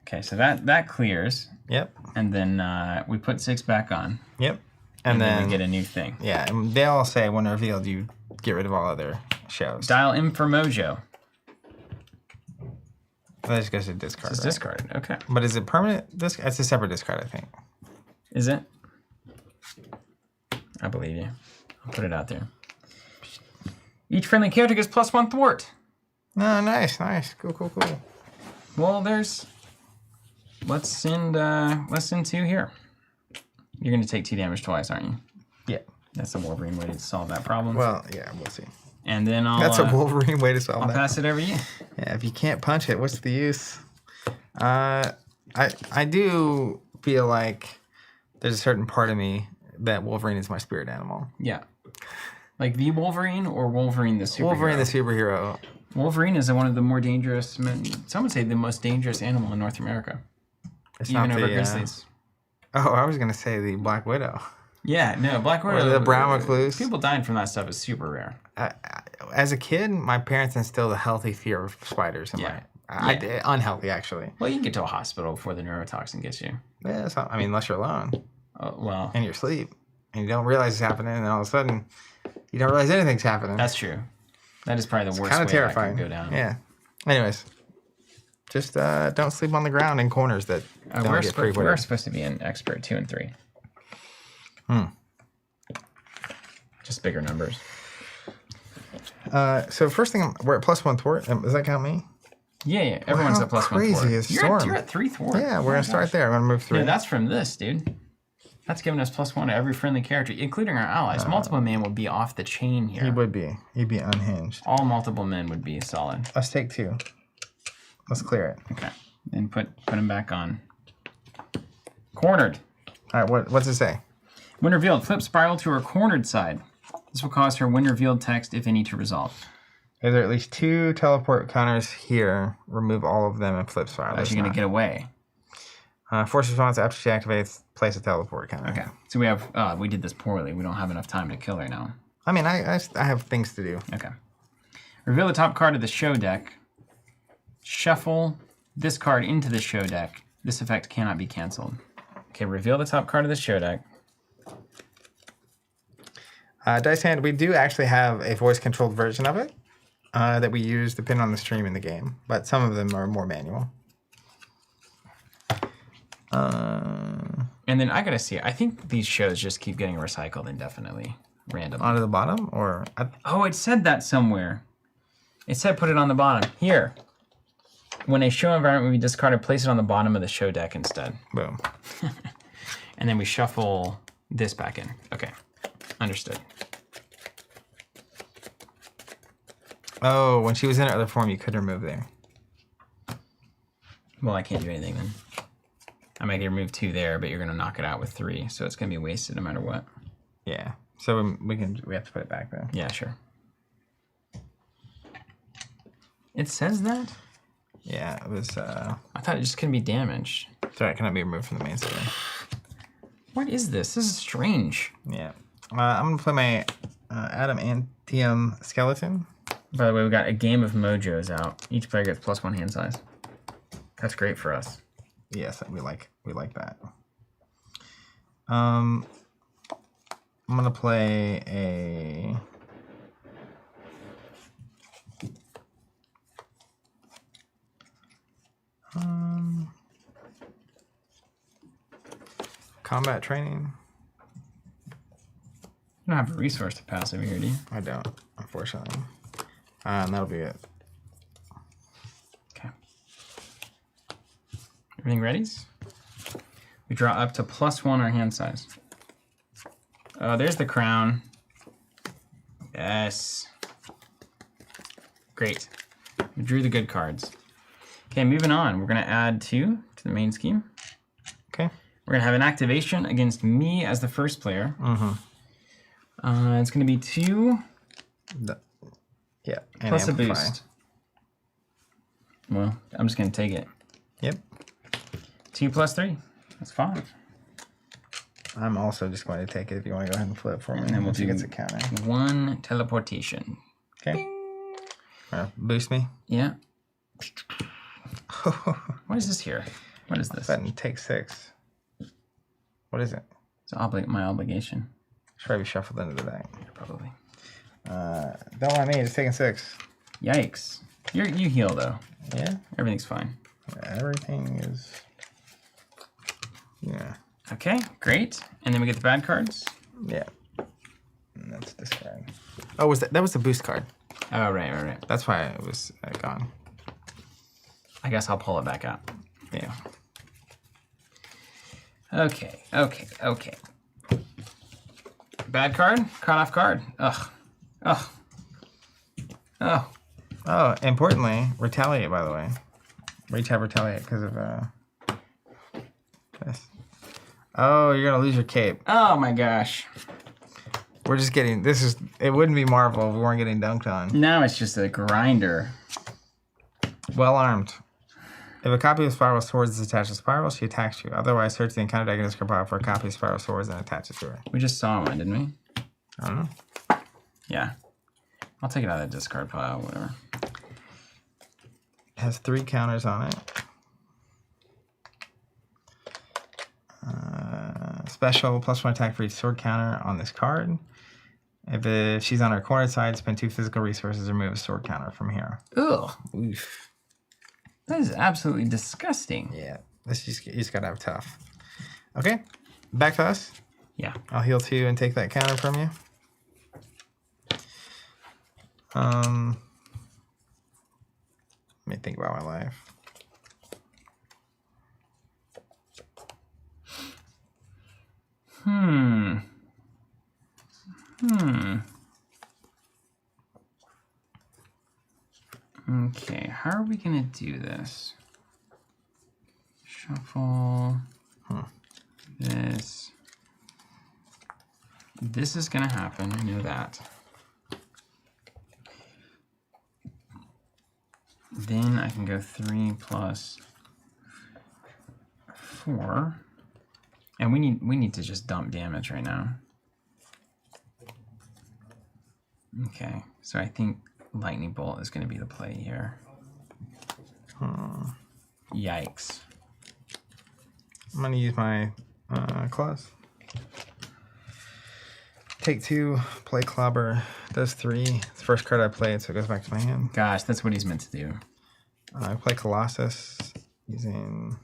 Okay, so that clears. Yep. And then we put 6 back on. Yep. And then we get a new thing. Yeah, and they all say when revealed, you get rid of all other shows. Dial M for Mojo. That just goes to discard. It's right? discarded. Okay. But is it permanent? It's a separate discard, I think. Is it? I believe you. I'll put it out there. Each friendly character gets +1 thwart. Oh, nice. Cool. Well, there's... Let's send 2 here. You're going to take 2 damage twice, aren't you? Yeah. That's the Wolverine way to solve that problem. Well, yeah, we'll see. And then That's a Wolverine way to solve I'll that. pass it over to you. Yeah, if you can't punch it, what's the use? I do feel like there's a certain part of me that Wolverine is my spirit animal. Yeah. Like the Wolverine or Wolverine the superhero? Wolverine the superhero. Wolverine is one of the more dangerous, some would say the most dangerous animal in North America. It's Even not over the, grizzlies. Oh, I was gonna say the Black Widow. Yeah, no, Black Widow. Or the brown recluse. People dying from that stuff is super rare. As a kid, my parents instilled a healthy fear of spiders in unhealthy, actually. Well, you can get to a hospital before the neurotoxin gets you. Yeah, it's not, I mean, unless you're alone. Well. And you're asleep. And you don't realize it's happening, and all of a sudden, you don't realize anything's happening. That's true. That is probably the worst kind way of terrifying. that could go down. Yeah. Anyways, just don't sleep on the ground in corners that don't get we're pre-wooded. supposed to be an expert 2 and 3. Just bigger numbers. So first thing, we're at +1 thwart. Does that count me? Yeah. Everyone's how at +1 crazy thwart. is You're Storm? at 3 thwart. Yeah, we're gonna start there. I'm gonna move 3. Yeah, that's from this, dude. That's giving us +1 to every friendly character, including our allies. Multiple man would be off the chain here. He would be. He'd be unhinged. All multiple men would be solid. Let's take 2. Let's clear it. Okay. Then put him back on. Cornered. All right. What's it say? When revealed, flip spiral to her cornered side. This will cause her when revealed text, if any, to resolve. Is there at least 2 teleport counters here? Remove all of them and flip spiral. Actually, going to get away. Force response after she activates. Place a teleport counter. Okay. So we have. We did this poorly. We don't have enough time to kill her now. I mean, I have things to do. Okay. Reveal the top card of the show deck. Shuffle this card into the show deck. This effect cannot be canceled. Okay, reveal the top card of the show deck. Dice hand, we do actually have a voice-controlled version of it that we use depending on the stream in the game, but some of them are more manual. And then I gotta see. I think these shows just keep getting recycled indefinitely, randomly. Onto the bottom, or Oh, it said that somewhere. It said put it on the bottom. Here. When a show environment will be discarded, place it on the bottom of the show deck instead. boom. And then we shuffle this back in. Okay. Understood. Oh, when she was in her other form, you could remove there. Well, I can't do anything then. I might remove 2 there, but you're gonna knock it out with 3, so it's gonna be wasted no matter what. Yeah. So we have to put it back though. Yeah, sure. It says that? Yeah, it was. I thought it just couldn't be damaged. Sorry, it cannot be removed from the main screen. What is this? This is strange. Yeah. I'm gonna play my adamantium skeleton. By the way, we got a game of Mojos out. Each player gets +1 hand size. That's great for us. Yes, we like that. I'm gonna play a. Combat training. You don't have a resource to pass over here, do you? I don't, unfortunately. And that'll be it. Okay. Everything ready? We draw up to +1 our hand size. Oh, there's the crown. Yes. Great. We drew the good cards. Okay, moving on. We're going to add 2 to the main scheme. Okay. We're going to have an activation against me as the first player. It's going to be 2 Yeah. And plus amplify. a boost. Well, I'm just going to take it. Yep. 2 plus 3. That's 5. I'm also just going to take it if you want to go ahead and flip for me. And then we'll see do it's a counter. 1 teleportation. Okay. Boost me. Yeah. What is this here? What is this? Button take 6. What is it? It's my obligation. Should probably be shuffled into the deck. Probably. Don't mind me. It's taking 6. Yikes. You heal though. Yeah. Everything's fine. Everything is. Yeah. Okay, great. And then we get the bad cards. Yeah. And that's discard. Oh, was that was the boost card? Oh, right. That's why it was gone. I guess I'll pull it back out. Yeah. Okay. Bad card? Caught off guard. Ugh. Oh. Oh, importantly, retaliate, by the way. Retaliate because of Oh, you're gonna lose your cape. Oh my gosh. We're just getting. It wouldn't be Marvel if we weren't getting dunked on. Now it's just a grinder. Well armed. If a copy of Spiral Swords is attached to Spiral, she attacks you. Otherwise, search the encounter deck in this card pile for a copy of Spiral Swords and attach it to her. We just saw one, didn't we? I don't know. Yeah. I'll take it out of the discard pile, whatever. It has 3 counters on it. Special +1 attack for each sword counter on this card. If she's on her corner side, spend 2 physical resources to remove a sword counter from here. Ugh. Oof. That is absolutely disgusting. Yeah. You just gotta have tough. Okay. Back to us. Yeah. I'll heal 2 and take that counter from you. Let me think about my life. Okay, how are we gonna do this? Shuffle. This. This is gonna happen, I know that. Then I can go 3 + 4. And we need to just dump damage right now. Okay, so I think Lightning Bolt is going to be the play here. Yikes. I'm going to use my claws. Take 2, play Clobber, does 3. It's the first card I played, so it goes back to my hand. Gosh, that's what he's meant to do. I play Colossus using...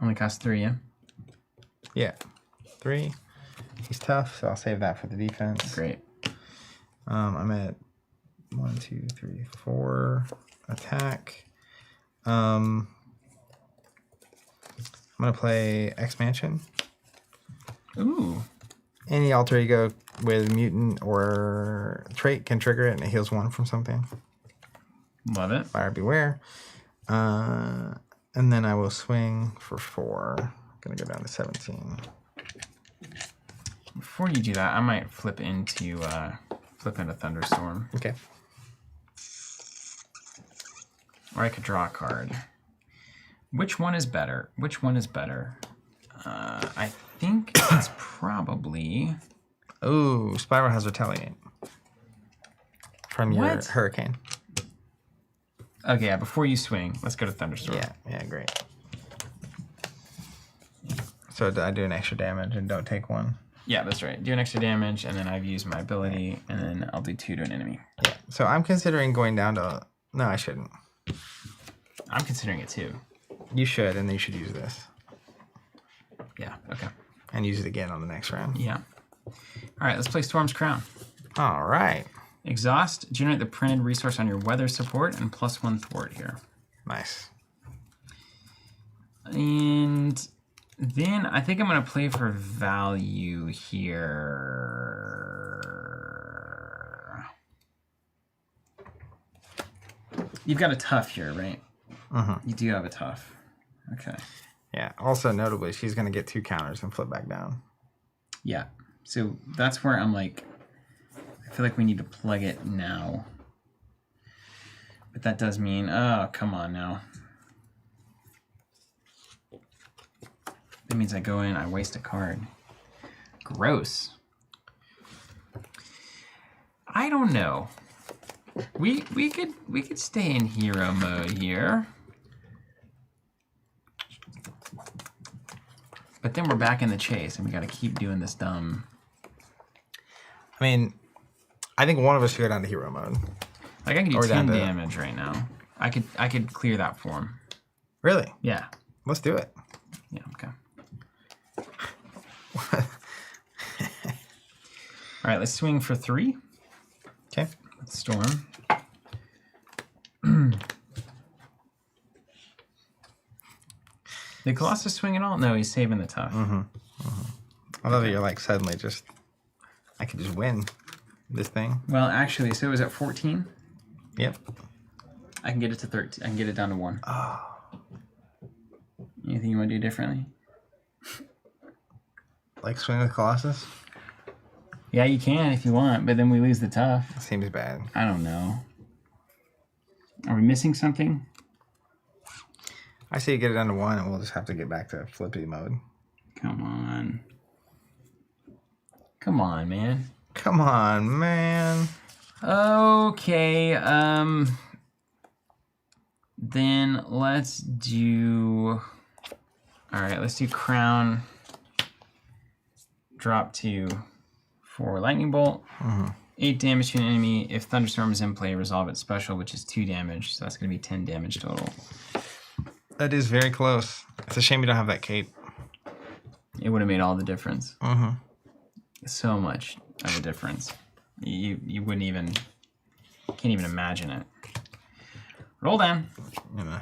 Only costs 3, yeah? Yeah, 3. He's tough, so I'll save that for the defense. Great. I'm at 1, 2, 3, 4 attack. I'm gonna play Expansion. Ooh. Any alter ego with mutant or trait can trigger it, and it heals 1 from something. Love it. Buyer beware. And then I will swing for 4. Gonna go down to 17. Before you do that, I might flip into Thunderstorm. Okay. Or I could draw a card. Which one is better? Which one is better? I think it's probably... Ooh, Spiral has Retaliate. From your What? Hurricane. Okay, yeah, before you swing, let's go to Thunderstorm. Yeah, great. So I do an extra damage and don't take 1. Yeah, that's right. Do an extra damage, and then I've used my ability, and then I'll do 2 to an enemy. Yeah. So I'm considering going down to... No, I shouldn't. I'm considering it too. You should, and then you should use this. Yeah, okay. And use it again on the next round. Yeah. All right, let's play Storm's Crown. All right. Exhaust, generate the printed resource on your weather support, and +1 thwart here. Nice. And then I think I'm going to play for value here. You've got a tough here, right? You do have a tough. Okay. Yeah. Also, notably, she's going to get 2 counters and flip back down. Yeah. So that's where I'm like, I feel like we need to plug it now. But that does mean, oh, come on now. That means I go in, I waste a card. Gross. I don't know. We could stay in hero mode here. But then we're back in the chase and we gotta keep doing this dumb. I mean, I think one of us should go down to hero mode. Like I can do Or 10 down to- damage right now. I could clear that for him. Really? Yeah. Let's do it. Yeah, okay. All right, let's swing for 3. Okay. Let's storm. Did Colossus swing at all? No, he's saving the tough. I love that you're like suddenly just, I could just win this thing. Well, actually, so it was at 14. Yep. I can get it to 13. I can get it down to 1. Anything you want to do differently? Like swing with Colossus? Yeah, you can if you want, but then we lose the tough. Seems bad. I don't know. Are we missing something? I say you get it down to 1 and we'll just have to get back to flippy mode. Come on. Come on, man. Come on, man. Okay, then let's do... Alright, let's do Crown. Drop to 4 Lightning Bolt. 8 damage to an enemy. If Thunderstorm is in play, resolve its special, which is 2 damage. So that's going to be 10 damage total. That is very close. It's a shame you don't have that cape. It would have made all the difference. Mm-hmm. So much of a difference. You wouldn't even... Can't even imagine it. Roll down.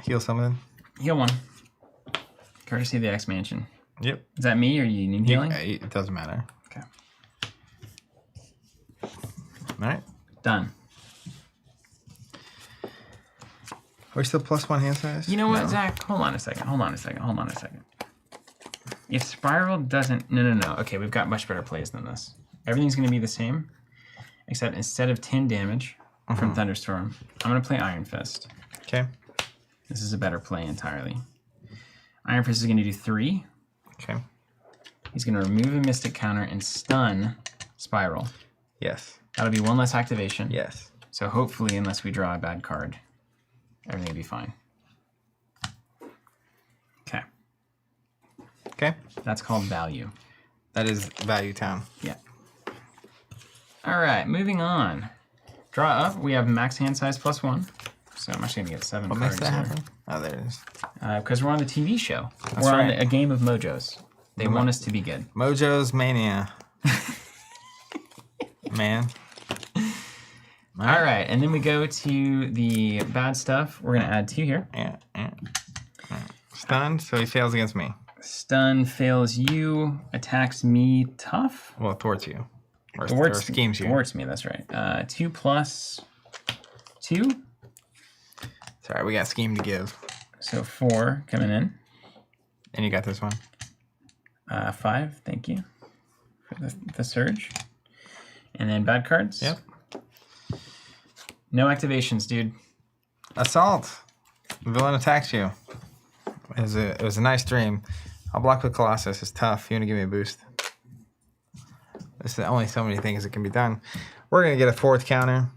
Heal something. Heal 1. Courtesy of the X Mansion. Yep. Is that me or you need healing? It doesn't matter. Okay. All right. Done. Are we still +1 hand size? You know what, No. Zach? Hold on a second. If Spiral doesn't... No. Okay, we've got much better plays than this. Everything's going to be the same, except instead of 10 damage from Thunderstorm, I'm going to play Iron Fist. Okay. This is a better play entirely. Iron Fist is going to do 3. Okay. He's going to remove a Mystic counter and stun Spiral. Yes. That'll be 1 less activation. Yes. So hopefully, unless we draw a bad card, everything will be fine. Okay. Okay. That's called value. That is Value Town. Yeah. All right, moving on. Draw up. We have max hand size +1. So I'm actually going to get 7 What cards makes that here. happen? Oh, there it is. Because we're on the TV show. That's we're on right. a game of Mojos. They want us to be good. Mojo's Mania. Man. All right, and then we go to the bad stuff. We're going to add 2 here. Yeah. Stunned, so he fails against me. Stun fails you, attacks me tough. Well, thwarts you. Or schemes you. Thwarts me, that's right. 2 plus 2. Sorry, we got scheme to give. So 4 coming in. And you got this one. 5, thank you for the surge. And then bad cards. Yep. No activations, dude. Assault. Villain attacks you. It was a nice dream. I'll block with Colossus. It's tough. You want to give me a boost? There's only so many things that can be done. We're going to get a 4th counter.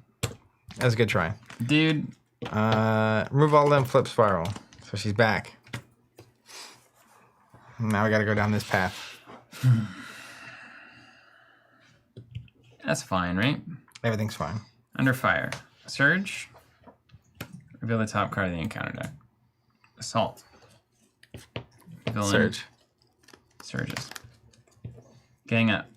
That was a good try. Dude. Remove all of them, flip Spiral. So she's back. Now we got to go down this path. That's fine, right? Everything's fine. Under fire. Surge. Reveal the top card of the encounter deck. Assault. Villain. Surge. Surges. Gang up.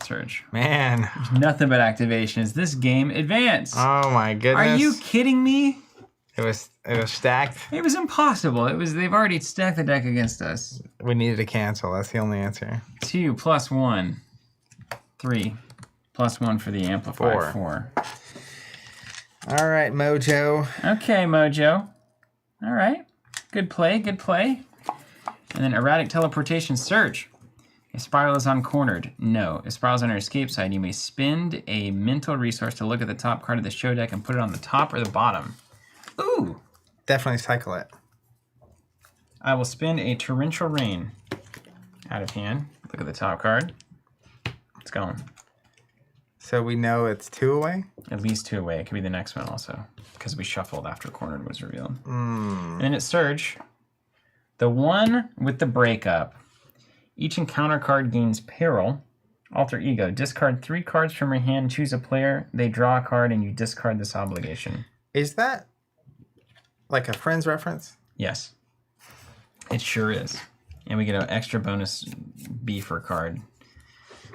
Surge. Man. Nothing but activations. This game advanced. Oh my goodness. Are you kidding me? It was stacked. It was impossible. They've already stacked the deck against us. We needed to cancel. That's the only answer. 2 plus 1. 3 plus 1 for the amplifier. 4. All right, Mojo. Okay, Mojo. All right. Good play. And then erratic teleportation surge. If Spiral is uncornered, no. If Spiral is on your escape side, you may spend a mental resource to look at the top card of the show deck and put it on the top or the bottom. Ooh. Definitely cycle it. I will spend a torrential rain out of hand. Look at the top card. It's gone. So we know it's 2 away? At least 2 away. It could be the next one also, because we shuffled after cornered was revealed. And then it's surge. The one with the breakup. Each encounter card gains peril. Alter ego. Discard 3 cards from your hand. Choose a player. They draw a card, and you discard this obligation. Is that like a Friends reference? Yes. It sure is. And we get an extra bonus B for card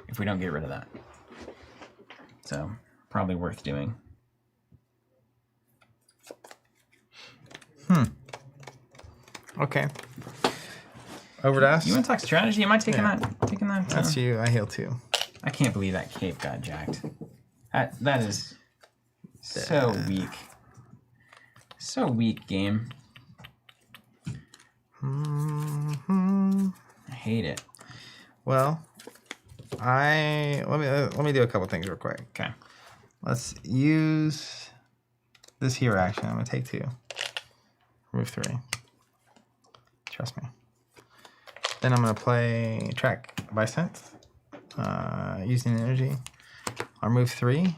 if we don't get rid of that. So, probably worth doing. Okay. Over to us? You want to talk strategy? Am I taking that? That's you. I heal too. I can't believe that cape got jacked. That is so weak. So weak, game. Mm-hmm. I hate it. Well, let me do a couple things real quick. Okay. Let's use this here action. I'm gonna take 2. Remove 3. Trust me. Then I'm gonna play track by sense. Using energy. I'll remove 3.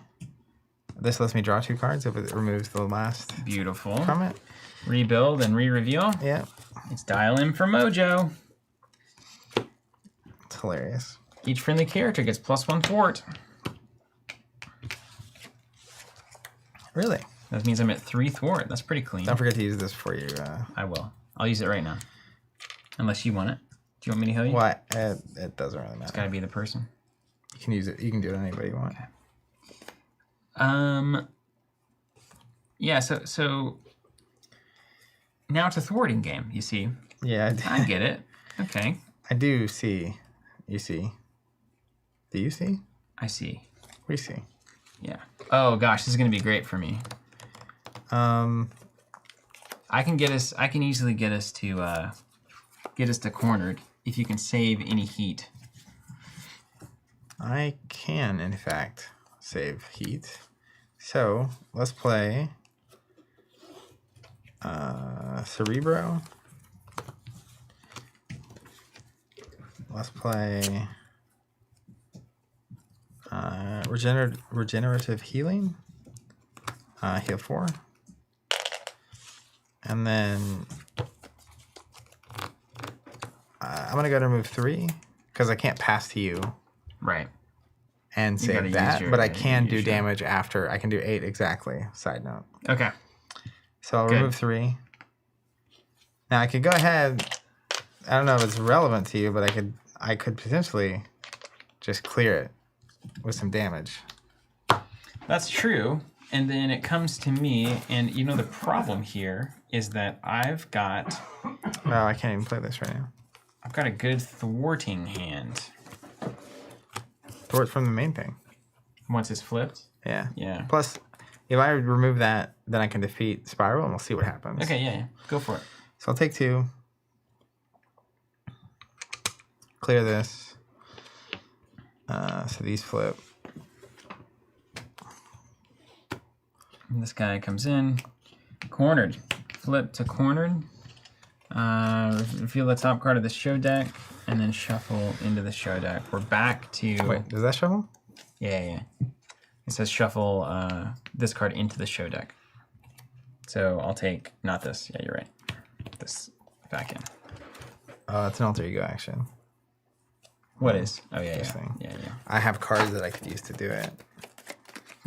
This lets me draw 2 cards if it removes the last Beautiful. from it. Rebuild and re-reveal. Yeah. It's dial in for Mojo. It's hilarious. Each friendly character gets +1 thwart. Really? That means I'm at 3 thwart. That's pretty clean. Don't forget to use this before you. I will. I'll use it right now. Unless you want it. Do you want me to heal you? What? It doesn't really matter. It's got to be the person. You can use it. You can do it on anybody you want. Okay. Yeah. So now it's a thwarting game. You see. Yeah. I get it. Okay. I do see. You see. Do you see? I see. We see. Yeah. Oh gosh, this is gonna be great for me. I can easily get us to cornered if you can save any heat. I can, in fact, save heat. So let's play Cerebro. Let's play regenerative healing. Heal 4. And then I'm going to go to remove 3 because I can't pass to you Right. and You gotta save use that, your- but I can do use your- damage after. I can do 8 exactly. Side note. Okay. So I'll Good. remove 3. Now I could go ahead. I don't know if it's relevant to you, but I could potentially just clear it with some damage. That's true. And then it comes to me, and you know the problem here is that I've got No, I can't even play this right now. a good thwarting hand. Thwart from the main thing. Once it's flipped. Yeah. Yeah. Plus, if I remove that, then I can defeat Spiral, and we'll see what happens. Okay, yeah. Go for it. So I'll take 2. Clear this. So these flip. And this guy comes in. Cornered. Flip to cornered. Reveal the top card of the show deck, and then shuffle into the show deck. We're back to... Wait, does that shuffle? Yeah. It says shuffle this card into the show deck. So I'll take... Not this. Yeah, you're right. This back in. Oh, it's an alter ego action. What is? Oh, yeah, This yeah. thing. Yeah. I have cards that I could use to do it,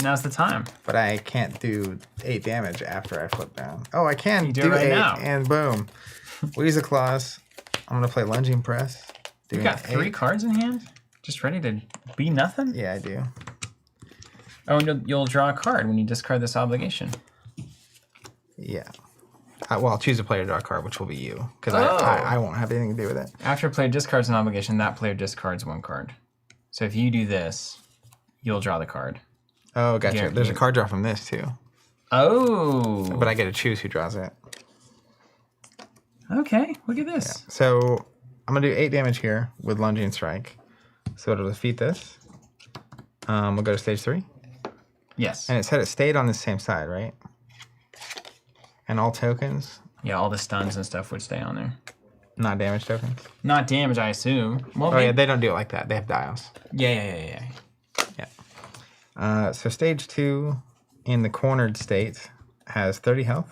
Now's the time. but I can't do 8 damage after I flip down. Oh, I can You do do it right 8, now. and boom. We'll use a clause. I'm going to play Lunging Press. You doing got 3 8. cards in hand? Just ready to be nothing? Yeah, I do. Oh, and you'll draw a card when you discard this obligation. Yeah. Well, I'll choose a player to draw a card, which will be you, because Oh. I won't have anything to do with it. After a player discards an obligation, that player discards 1 card. So if you do this, you'll draw the card. Oh, gotcha. Here, There's a here. card draw from this, too. Oh! But I get to choose who draws it. Okay, look at this. So I'm going to do 8 damage here with Lunging Strike. So it'll defeat this. We'll go to stage 3. Yes. And it said it stayed on the same side, right? And all tokens, Yeah, all the stuns and stuff would stay on there. not damage tokens. Not damage, I assume. Well, Oh, yeah, maybe- they don't do it like that. They have dials. yeah. So stage 2 in the cornered state has 30 health.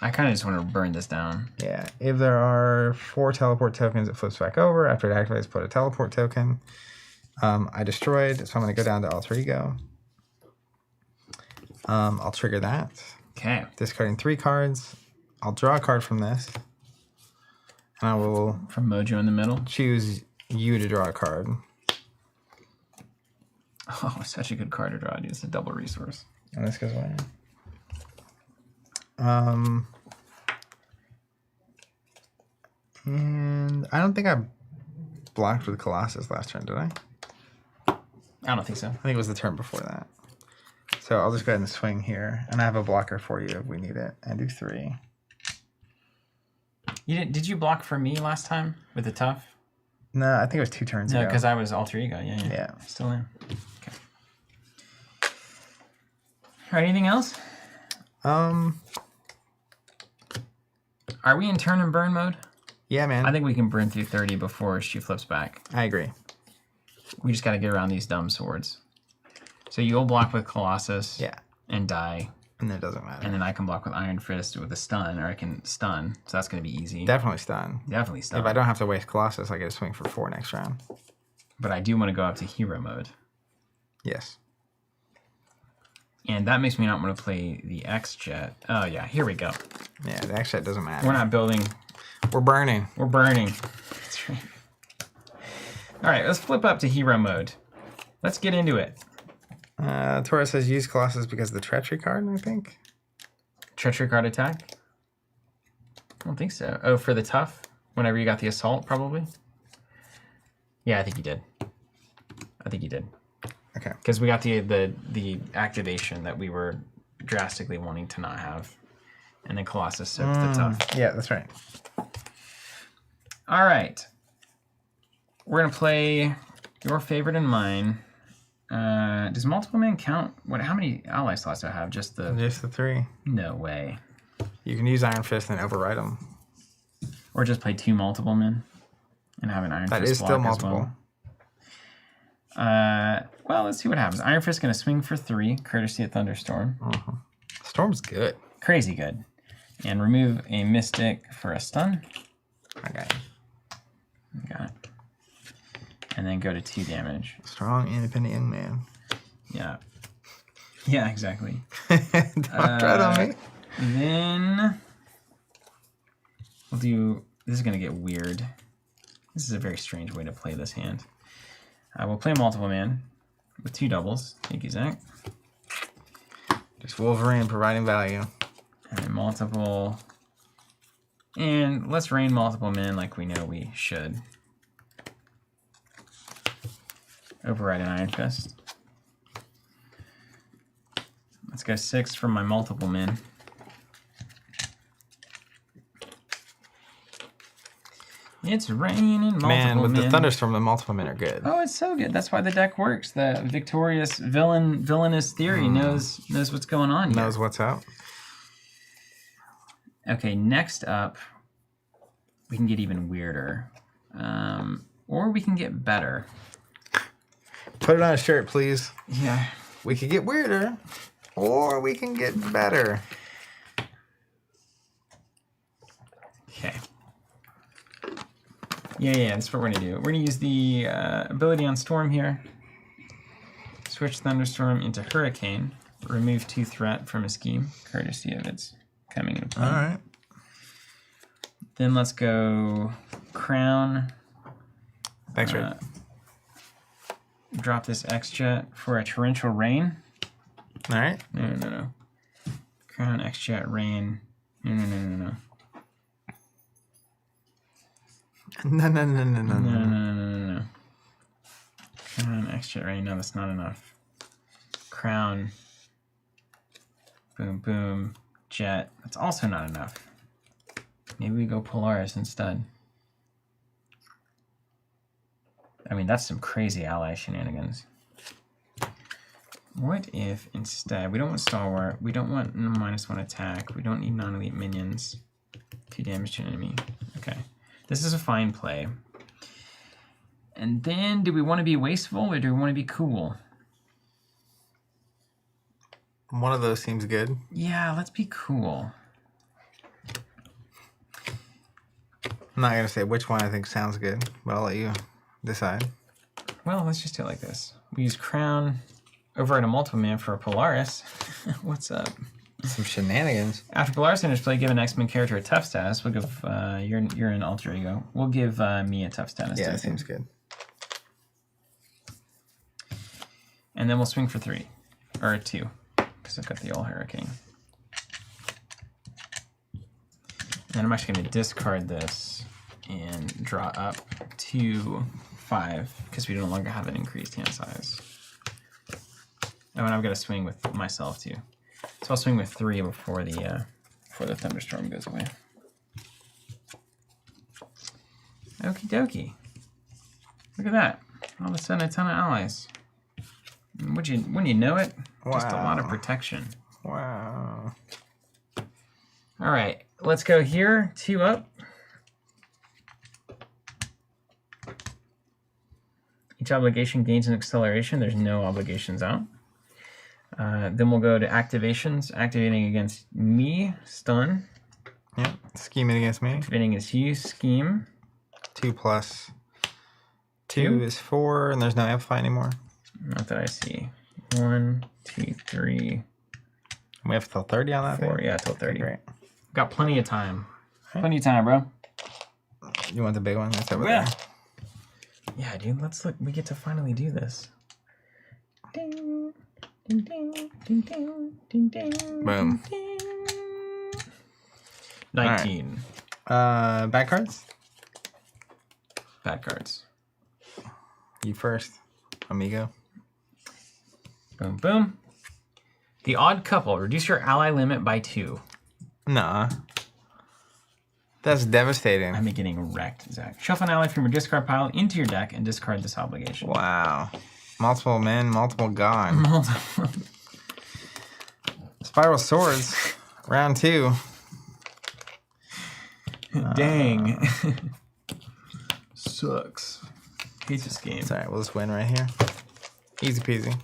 I kind of just want to burn this down. Yeah. If there are 4 teleport tokens, it flips back over. After it activates, put a teleport token. I destroyed, so I'm going to go down to alter ego. I'll trigger that. Okay. Discarding 3 cards. I'll draw a card from this. And I will From Mojo in the middle. choose you to draw a card. Oh, such a good card to draw, dude. It's a double resource. And this goes away. And I don't think I blocked with Colossus last turn, did I? I don't think so. I think it was the turn before that. So I'll just go ahead and swing here. And I have a blocker for you if we need it. And do 3. You did you block for me last time with the tough? No, I think it was 2 turns No, ago. because I was alter ego. Yeah. Yeah. Still am. Okay. All right. Anything else? Are we in turn and burn mode? Yeah, man. I think we can burn through 30 before she flips back. I agree. We just got to get around these dumb swords. So you'll block with Colossus. Yeah. And die. And it doesn't matter. And then I can block with Iron Fist with a stun, or I can stun. So that's going to be easy. Definitely stun. Definitely stun. If I don't have to waste Colossus, I get to swing for 4 next round. But I do want to go up to hero mode. Yes. And that makes me not want to play the X-Jet. Oh, yeah. Here we go. Yeah, the X-Jet doesn't matter. We're not building. We're burning. We're burning. That's right. All right, let's flip up to hero mode. Let's get into it. Torres says use Colossus because of the Treachery card, I think. Treachery card attack? I don't think so. Oh, for the tough? Whenever you got the assault, probably? Yeah, I think you did. I think you did. Okay. Because we got the activation that we were drastically wanting to not have. And then Colossus soaked the tough. Yeah, that's right. All right. We're going to play your favorite and mine. Does multiple man count? How many ally slots do I have? Just the 3. No way. You can use Iron Fist and override them. Or just play 2 multiple men and have an Iron Fist. That is still block multiple. As well. Well, let's see what happens. Iron Fist going to swing for 3, courtesy of Thunderstorm. Storm's good. Crazy good. And remove a Mystic for a stun. Okay. Got it. And then go to 2 damage. Strong, independent young man. Yeah. Yeah, exactly. Don't tread on me. Then we'll do. This is going to get weird. This is a very strange way to play this hand. We'll play multiple man with 2 doubles. Thank you, Zach. Just Wolverine providing value. And then multiple. And let's rain multiple men like we know we should. Override an Iron Fist. Let's go 6 from my multiple men. It's raining multiple Man, with men. the Thunderstorm, the multiple men are good. Oh, it's so good. That's why the deck works. The victorious villainous theory knows what's going on here. Knows what's up. Okay, next up, we can get even weirder. Or we can get better. Put it on a shirt, please. Yeah. We could get weirder, or we can get better. Okay. Yeah, that's what we're going to do. We're going to use the ability on Storm here. Switch Thunderstorm into Hurricane. Remove 2 threat from a scheme, courtesy of its coming into play. All right. Then let's go Crown. Thanks, Rick. Drop this X-Jet for a Torrential Rain. All right. No. Crown X-Jet Rain. No. No. Crown X-Jet Rain. No, that's not enough. Crown. Boom. Jet. That's also not enough. Maybe we go Polaris instead. I mean, that's some crazy ally shenanigans. What if instead, we don't want Stalwart, we don't want -1 attack, we don't need non-elite minions, 2 damage to an enemy. Okay, this is a fine play. And then, do we want to be wasteful or do we want to be cool? One of those seems good. Yeah, let's be cool. I'm not going to say which one I think sounds good, but I'll let you decide. Well, let's just do it like this. We use Crown, override a multiple man for a Polaris. What's up? Some shenanigans. After Polaris enters play, give an X-Men character a tough status. We'll give you're an alter ego. We'll give me a tough status. Yeah, too. that seems good. And then we'll swing for 3 or 2 because I've got the all Hurricane. And I'm actually going to discard this and draw up to 5 because we no longer have an increased hand size. Oh, and I've got to swing with myself too. So I'll swing with 3 before the Thunderstorm goes away. Okie dokie. Look at that. All of a sudden, a ton of allies. Wouldn't you know it? Just a lot of protection. Wow. All right, let's go here. 2 up. Each obligation gains an acceleration. There's no obligations out. Then we'll go to activations. Activating against me, stun. Yep. Scheming against me. Activating against you, scheme. 2 plus 2 is 4, and there's no amplify anymore. Not that I see. 1, 2, 3. We have till 30 on that 4. thing? Yeah, till 30. Great. Got plenty of time. Plenty of time, bro. You want the big one? That's over Yeah. there. Yeah, dude. Let's look. We get to finally do this. Ding, ding, ding, ding, ding, ding, ding. Boom. Ding. 19. Back cards? Bad cards. You first, amigo. Boom, boom. The odd couple. Reduce your ally limit by 2. Nah. That's devastating. I'm getting wrecked, Zach. Shuffle an ally from your discard pile into your deck and discard this obligation. Wow. Multiple men, multiple gone. Spiral Swords, round 2. Dang. Sucks. Hate this game. It's alright, we'll just win right here. Easy peasy.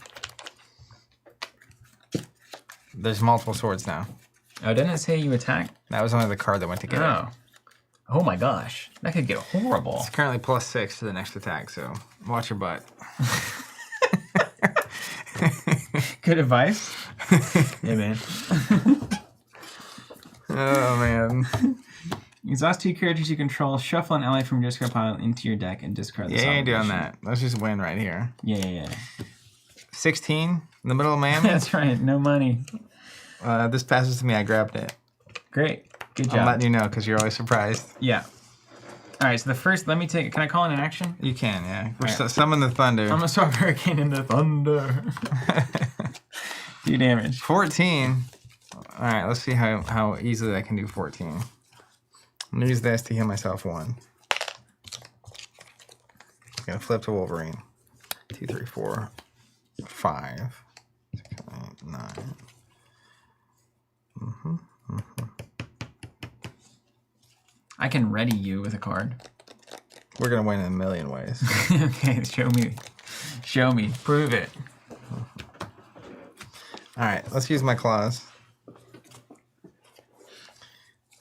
There's multiple swords now. Oh, didn't it say you attack? That was only the card that went to get it. Oh. Oh my gosh. That could get horrible. It's currently +6 to the next attack, so watch your butt. Good advice. Hey, man. Oh, man. Exhaust 2 characters you control, shuffle an ally from your discard pile into your deck, and discard this Yeah, you ain't doing obligation. that. Let's just win right here. Yeah. 16 in the middle of man. That's right. No money. This passes to me. I grabbed it. Great. Good I'm job. letting you know because you're always surprised. Yeah. All right, so the first, let me take, can I call in an action? You can, yeah. Right. Summon the thunder. I'm going to swap Hurricane into Thunder. 2 damage. 14. All right, let's see how easily I can do 14. I'm going to use this to heal myself 1. I'm going to flip to Wolverine. 2, 3, 4, 5, 6, 7, 8, 9. I can ready you with a card. We're going to win in a million ways. Okay, show me. Show me. Prove it. All right, let's use my claws.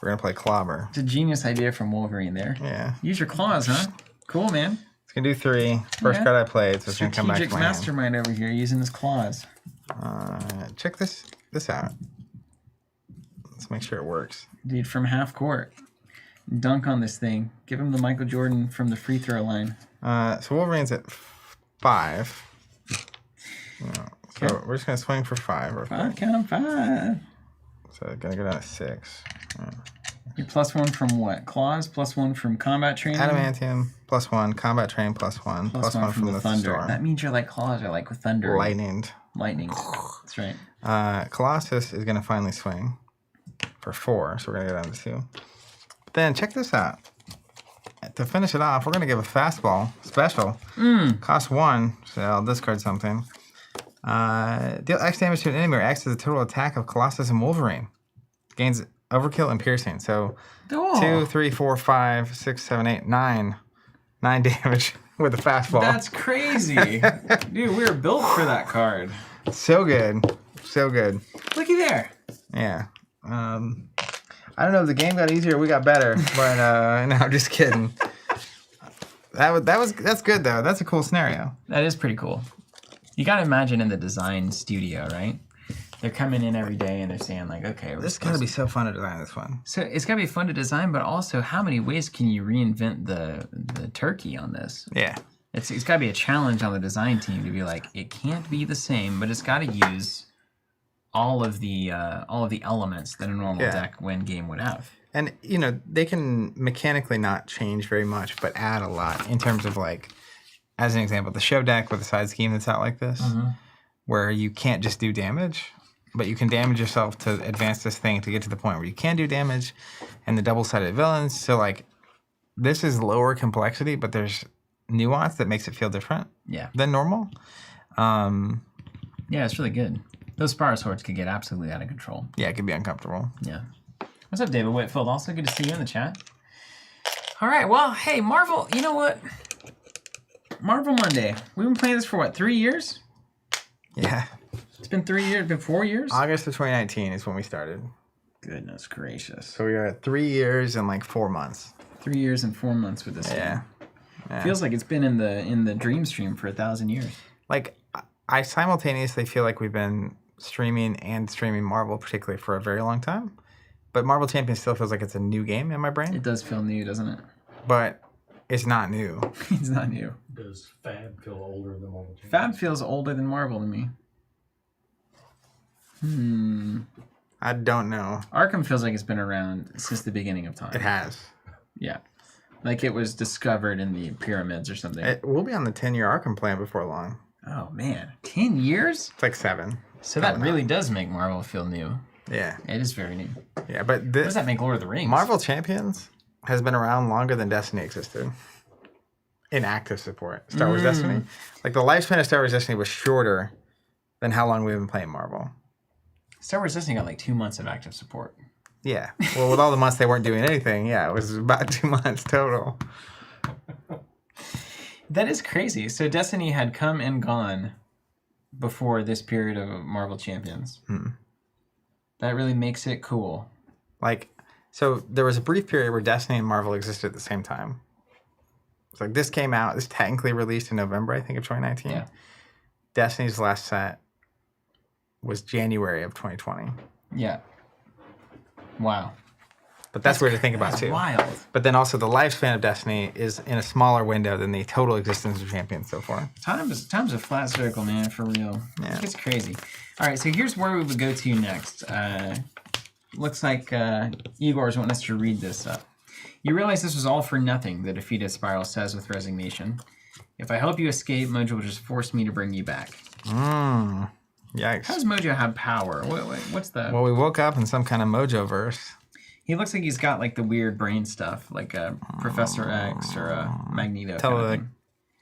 We're going to play Clobber. It's a genius idea from Wolverine there. Yeah. Use your claws, huh? Cool, man. It's going to do 3. First Yeah. card I played, so it's going to come back to Strategic my hand. mastermind over here using his claws. Check this out. Let's make sure it works. Dude, from half court. Dunk on this thing. Give him the Michael Jordan from the free throw line. So Wolverine's at 5. So Okay. we're just going to swing for 5. Real quick. Count 'em 5. So going to go down to 6. You +1 from what? Claws? +1 from combat training? Adamantium, +1. Combat Train, +1. +1 from the thunder. Storm. That means your like claws are like with thunder. Lightninged. Lightning. That's right. Colossus is going to finally swing for 4. So we're going to go down to 2. Then check this out. To finish it off, we're going to give a fastball special. Cost 1, so I'll discard something. Deal X damage to an enemy or X is the total attack of Colossus and Wolverine. Gains overkill and piercing. So Oh. 2, 3, 4, 5, 6, 7, 8, 9. 9 damage with a fastball. That's crazy. Dude, we were built for that card. So good. So good. Looky there. Yeah. I don't know if the game got easier or we got better, but no, I'm just kidding. That's good though. That's a cool scenario. That is pretty cool. You got to imagine in the design studio, right? They're coming in every day and they're saying like, okay, This is gonna be so fun to design this one. So it's got to be fun to design, but also how many ways can you reinvent the turkey on this? Yeah. It's got to be a challenge on the design team to be like, it can't be the same, but it's got to use all of the elements that a normal deck win game would have. And you know, they can mechanically not change very much, but add a lot in terms of like, as an example, the show deck with a side scheme that's out like this, where you can't just do damage, but you can damage yourself to advance this thing to get to the point where you can do damage, and the double-sided villains. So like, this is lower complexity, but there's nuance that makes it feel different Yeah. than normal. Yeah, it's really good. Those Spiral Swords could get absolutely out of control. Yeah, it could be uncomfortable. Yeah. What's up, David Whitfield? Also good to see you in the chat. All right, well, hey, Marvel, you know what? Marvel Monday. We've been playing this for, what, 3 years? Yeah. It's been 3 years, been 4 years? August of 2019 is when we started. Goodness gracious. So we are at 3 years and like 4 months. 3 years and 4 months with this Yeah. game. Feels like it's been in the dream stream for 1,000 years. Like, I simultaneously feel like we've been streaming Marvel, particularly for a very long time. But Marvel Champions still feels like it's a new game in my brain. It does feel new, doesn't it? But it's not new. It's not new. Does Fab feel older than Marvel Champions? Fab feels older than Marvel to me. I don't know. Arkham feels like it's been around since the beginning of time. It has. Yeah. Like it was discovered in the pyramids or something. We'll be on the 10-year Arkham plan before long. Oh, man. 10 years? It's like 7. So that really does make Marvel feel new. Yeah. It is very new. Yeah, but What does that make Lord of the Rings? Marvel Champions has been around longer than Destiny existed. In active support. Star Wars Destiny. Like the lifespan of Star Wars Destiny was shorter than how long we've been playing Marvel. Star Wars Destiny got like 2 months of active support. Yeah. Well, with all the months they weren't doing anything, yeah, it was about 2 months total. That is crazy. So Destiny had come and gone before this period of Marvel Champions. That really makes it cool. Like, so there was a brief period where Destiny and Marvel existed at the same time. It's like this came out, this technically released in November, I think, of 2019. Yeah. Destiny's last set was January of 2020. Yeah. Wow. But that's weird to think about That's too. wild. But then also the lifespan of Destiny is in a smaller window than the total existence of Champions so far. Time's a flat circle, man, for real. Yeah. It's crazy. All right, so here's where we would go to next. Looks like Igor's wanting us to read this up. You realize this was all for nothing, the defeated Spiral says with resignation. If I help you escape, Mojo will just force me to bring you back. Yikes. How does Mojo have power? What's the... Well, we woke up in some kind of Mojo-verse. He looks like he's got like the weird brain stuff, like a Professor X or a Magneto. Kind of thing.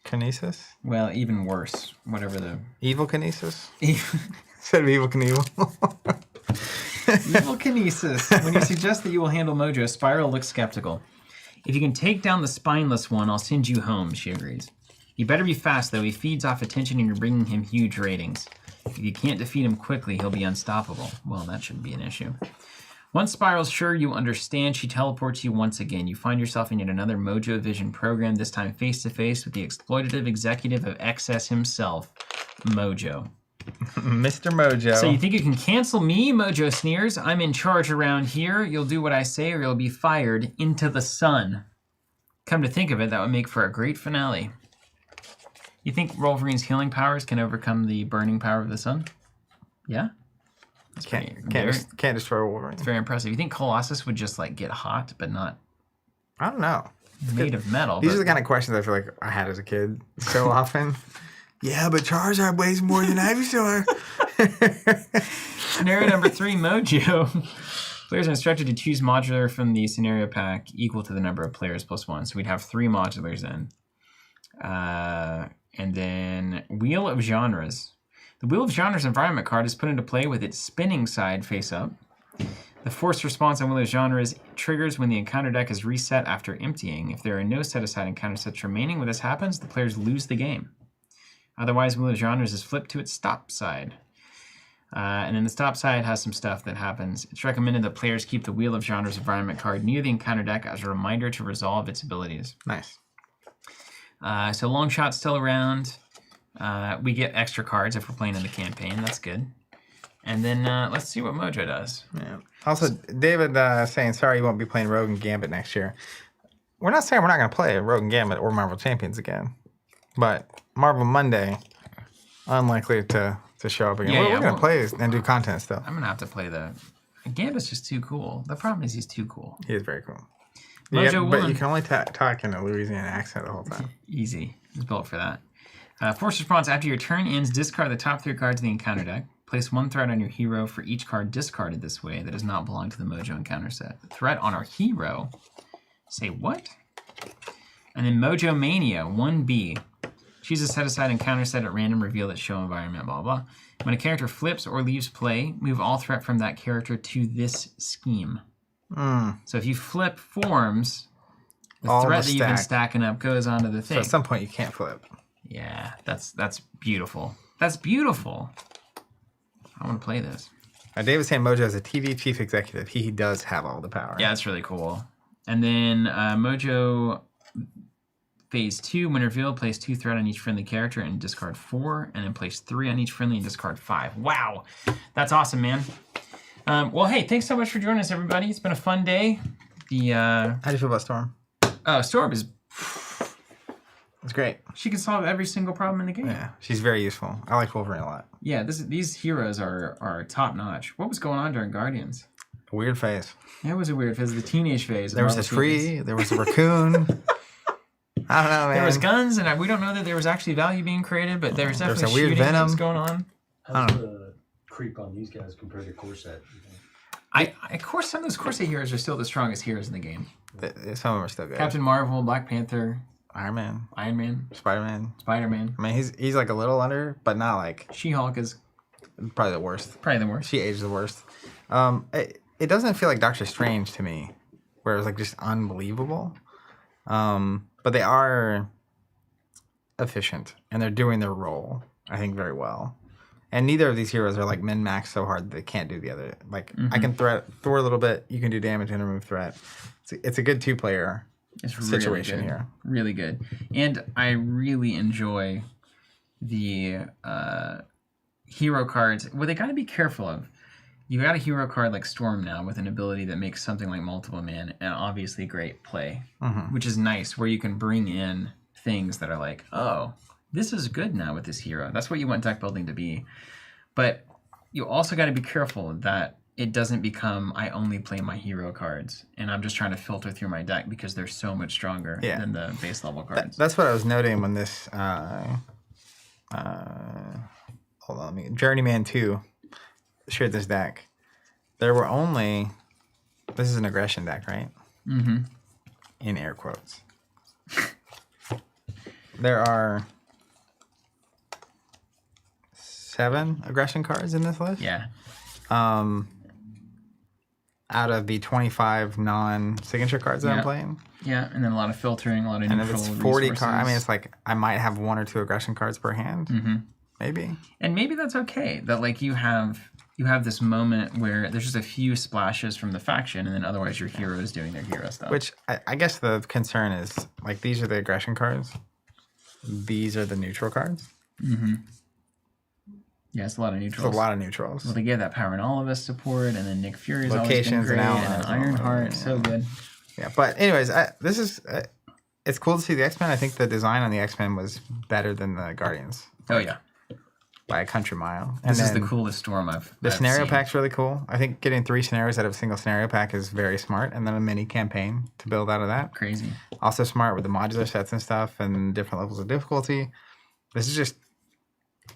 Telekinesis? Well, even worse. Whatever the... Evil kinesis? Instead of evil Knievel. Evil kinesis. When you suggest that you will handle Mojo, Spiral looks skeptical. If you can take down the spineless one, I'll send you home, she agrees. You better be fast, though. He feeds off attention and you're bringing him huge ratings. If you can't defeat him quickly, he'll be unstoppable. Well, that shouldn't be an issue. Once Spiral's sure you understand, she teleports you once again. You find yourself in yet another Mojo Vision program, this time face-to-face with the exploitative executive of Excess himself, Mojo. Mr. Mojo. So you think you can cancel me? Mojo sneers. I'm in charge around here. You'll do what I say or you'll be fired into the sun. Come to think of it, that would make for a great finale. You think Wolverine's healing powers can overcome the burning power of the sun? Yeah? Can't destroy Wolverine. It's very impressive. You think Colossus would just like get hot, but not I don't know. made of metal? These are the kind of questions I feel like I had as a kid so often. Yeah, but Charizard weighs more than Ivysaur. Scenario number 3, Mojo. Players are instructed to choose modular from the scenario pack equal to the number of players plus 1. So we'd have 3 modulars in. And then Wheel of Genres. The Wheel of Genres environment card is put into play with its spinning side face up. The forced response on Wheel of Genres triggers when the encounter deck is reset after emptying. If there are no set-aside encounter sets remaining when this happens, the players lose the game. Otherwise, Wheel of Genres is flipped to its stop side. And then the stop side has some stuff that happens. It's recommended that players keep the Wheel of Genres environment card near the encounter deck as a reminder to resolve its abilities. Nice. So long shot's still around. We get extra cards if we're playing in the campaign. That's good. And then let's see what Mojo does. Yeah. Also, David saying, sorry you won't be playing Rogue and Gambit next year. We're not saying we're not going to play Rogue and Gambit or Marvel Champions again. But Marvel Monday, unlikely to show up again. Yeah, we're going to play and do content still. I'm going to have to play the... Gambit's just too cool. The problem is he's too cool. He is very cool. Mojo But won. you can only talk in a Louisiana accent the whole time. Easy. He's built for that. Force response. After your turn ends, discard the top 3 cards in the encounter deck. Place 1 threat on your hero for each card discarded this way that does not belong to the Mojo encounter set. Threat on our hero? Say what? And then MojoMania 1B. Choose a set-aside encounter set at random, reveal its show environment, blah, blah. When a character flips or leaves play, move all threat from that character to this scheme. So if you flip forms, the All threat the that you've been stack. stacking up goes onto the So thing. at some point you can't flip. Yeah, that's beautiful. That's beautiful. I want to play this. David's saying Mojo is a TV chief executive. He does have all the power. Yeah, that's really cool. And then Mojo Phase 2, when revealed, place 2 threat on each friendly character and discard 4, and then place 3 on each friendly and discard 5. Wow, that's awesome, man. Well, hey, thanks so much for joining us, everybody. It's been a fun day. How do you feel about Storm? Storm is... It's great. She can solve every single problem in the game. Yeah, she's very useful. I like Wolverine a lot. Yeah, these heroes are top notch. What was going on during Guardians? A weird phase. Yeah, it was a weird phase, the teenage phase. of There was a Marvel Teenage. tree. There was a raccoon. I don't know, man. There was guns, and we don't know that there was actually value being created, but there was There's definitely a weird shooting that venom. was going on. How's the creep on these guys compared to Corset? Of course, some of those Corset heroes are still the strongest heroes in the game. Some of them are still good. Captain Marvel, Black Panther, Iron Man, Iron Man, Spider-Man. Spider-Man. I mean, he's like a little under, but not like She-Hulk is probably the worst. probably the worst. She aged the worst. It doesn't feel like Doctor Strange to me, where it was like just unbelievable. But they are efficient and they're doing their role, I think, very well. And neither of these heroes are like min-max so hard that they can't do the other. Like I can throw a little bit, you can do damage and remove threat. It's a good two-player It's situation really good. here. Really good. And I really enjoy the hero cards. What they got to be careful of. You got a hero card like Storm now with an ability that makes something like multiple man and obviously great play, which is nice, where you can bring in things that are like, oh, this is good now with this hero. That's what you want deck building to be. But you also got to be careful that it doesn't become, I only play my hero cards and I'm just trying to filter through my deck because they're so much stronger than the base level cards. That's what I was noting when this hold on, Journeyman 2 shared this deck. There were only, this is an aggression deck, right? Mm-hmm. In air quotes. There are 7 aggression cards in this list. Yeah. Out of the 25 non-signature cards that I'm playing. Yeah, and then a lot of filtering, a lot of And neutral if it's 40 resources. cards, I mean, it's like I might have 1 or 2 aggression cards per hand. Maybe. And maybe that's okay. That like you have this moment where there's just a few splashes from the faction, and then otherwise your hero is doing their hero stuff. Which I guess the concern is, like, these are the aggression cards. These are the neutral cards. Yeah, it's a lot of It's neutrals. a lot of neutrals. Well, they gave that Power and All of Us support, and then Nick Fury's always been Locations great, and and allies. Ironheart, so good. Yeah, but anyways, this is it's cool to see the X-Men. I think the design on the X-Men was better than the Guardians Oh yeah, by a country mile. And this is the then coolest Storm I've scenario seen. pack's really cool. I think getting 3 scenarios out of a single scenario pack is very smart, and then a mini campaign to build out of that. Crazy. Also smart with the modular sets and stuff and different levels of difficulty. This is just,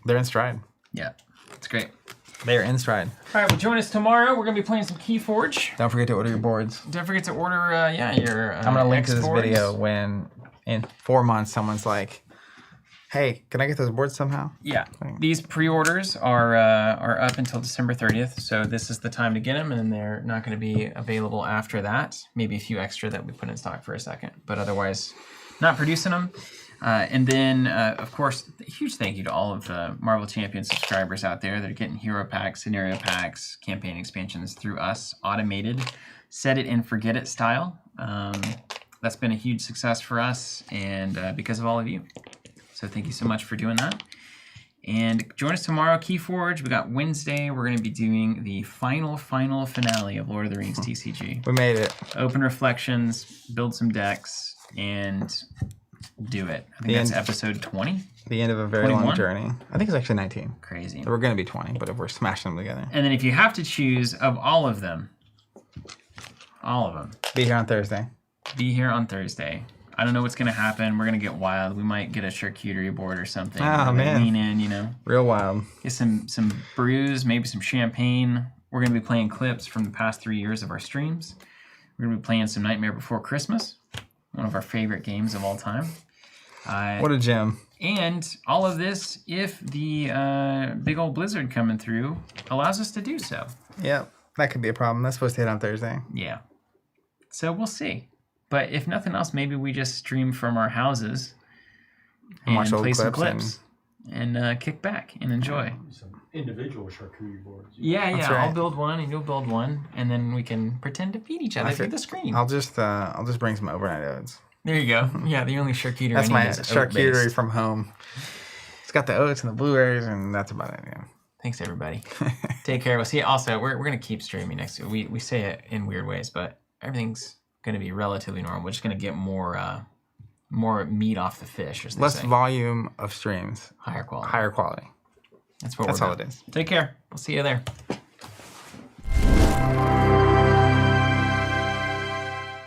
they're in stride. Yeah, it's great. They're in stride. All right, well, join us tomorrow. We're gonna be playing some Keyforge. Don't forget to order your boards. Don't forget to order, your. I'm gonna link to this X-boards. video when in 4 months someone's like, "Hey, can I get those boards somehow?" Yeah, these pre-orders are up until December 30th, so this is the time to get them, and they're not going to be available after that. Maybe a few extra that we put in stock for a second, but otherwise, not producing them. And then, of course, a huge thank you to all of the Marvel Champion subscribers out there that are getting hero packs, scenario packs, campaign expansions through us, automated, set it and forget it style. That's been a huge success for us, and because of all of you. So thank you so much for doing that. And join us tomorrow, Keyforge. We got Wednesday. We're going to be doing the final finale of Lord of the Rings TCG. We made it. Open reflections, build some decks, and do it. I think The that's end. episode 20. The end of a very 21? long journey. I think it's actually 19. Crazy. So we're going to be 20, but if we're smashing them together. And then if you have to choose of all of them, Be here on Thursday. be here on Thursday. I don't know what's going to happen. We're going to get wild. We might get a charcuterie board or something. Oh, We're gonna man. lean in, you know. Real wild. Get some brews, maybe some champagne. We're going to be playing clips from the past 3 years of our streams. We're going to be playing some Nightmare Before Christmas. one of our favorite games of all time. What a gem. And all of this, if the big old blizzard coming through allows us to do so. Yep, that could be a problem. That's supposed to hit on Thursday. Yeah. So we'll see. But if nothing else, maybe we just stream from our houses and watch old play some clips clips and kick back and enjoy. Some individual charcuterie boards. Yeah, That's yeah. right. I'll build one and you'll build one, and then we can pretend to feed each other through the screen. I'll just bring some overnight oats. There you go. Yeah, the only charcuterie That's I my need is charcuterie oat-based. from home. It's got the oats and the blueberries, and that's about it. Yeah. Thanks, everybody. Take care. We'll see. Also, we're going to keep streaming next week. We say it in weird ways, but everything's going to be relatively normal. We're just going to get more meat off the fish, as they Less say. volume of streams, Higher quality. higher quality. That's what That's we're all doing. it is. Take care. We'll see you there.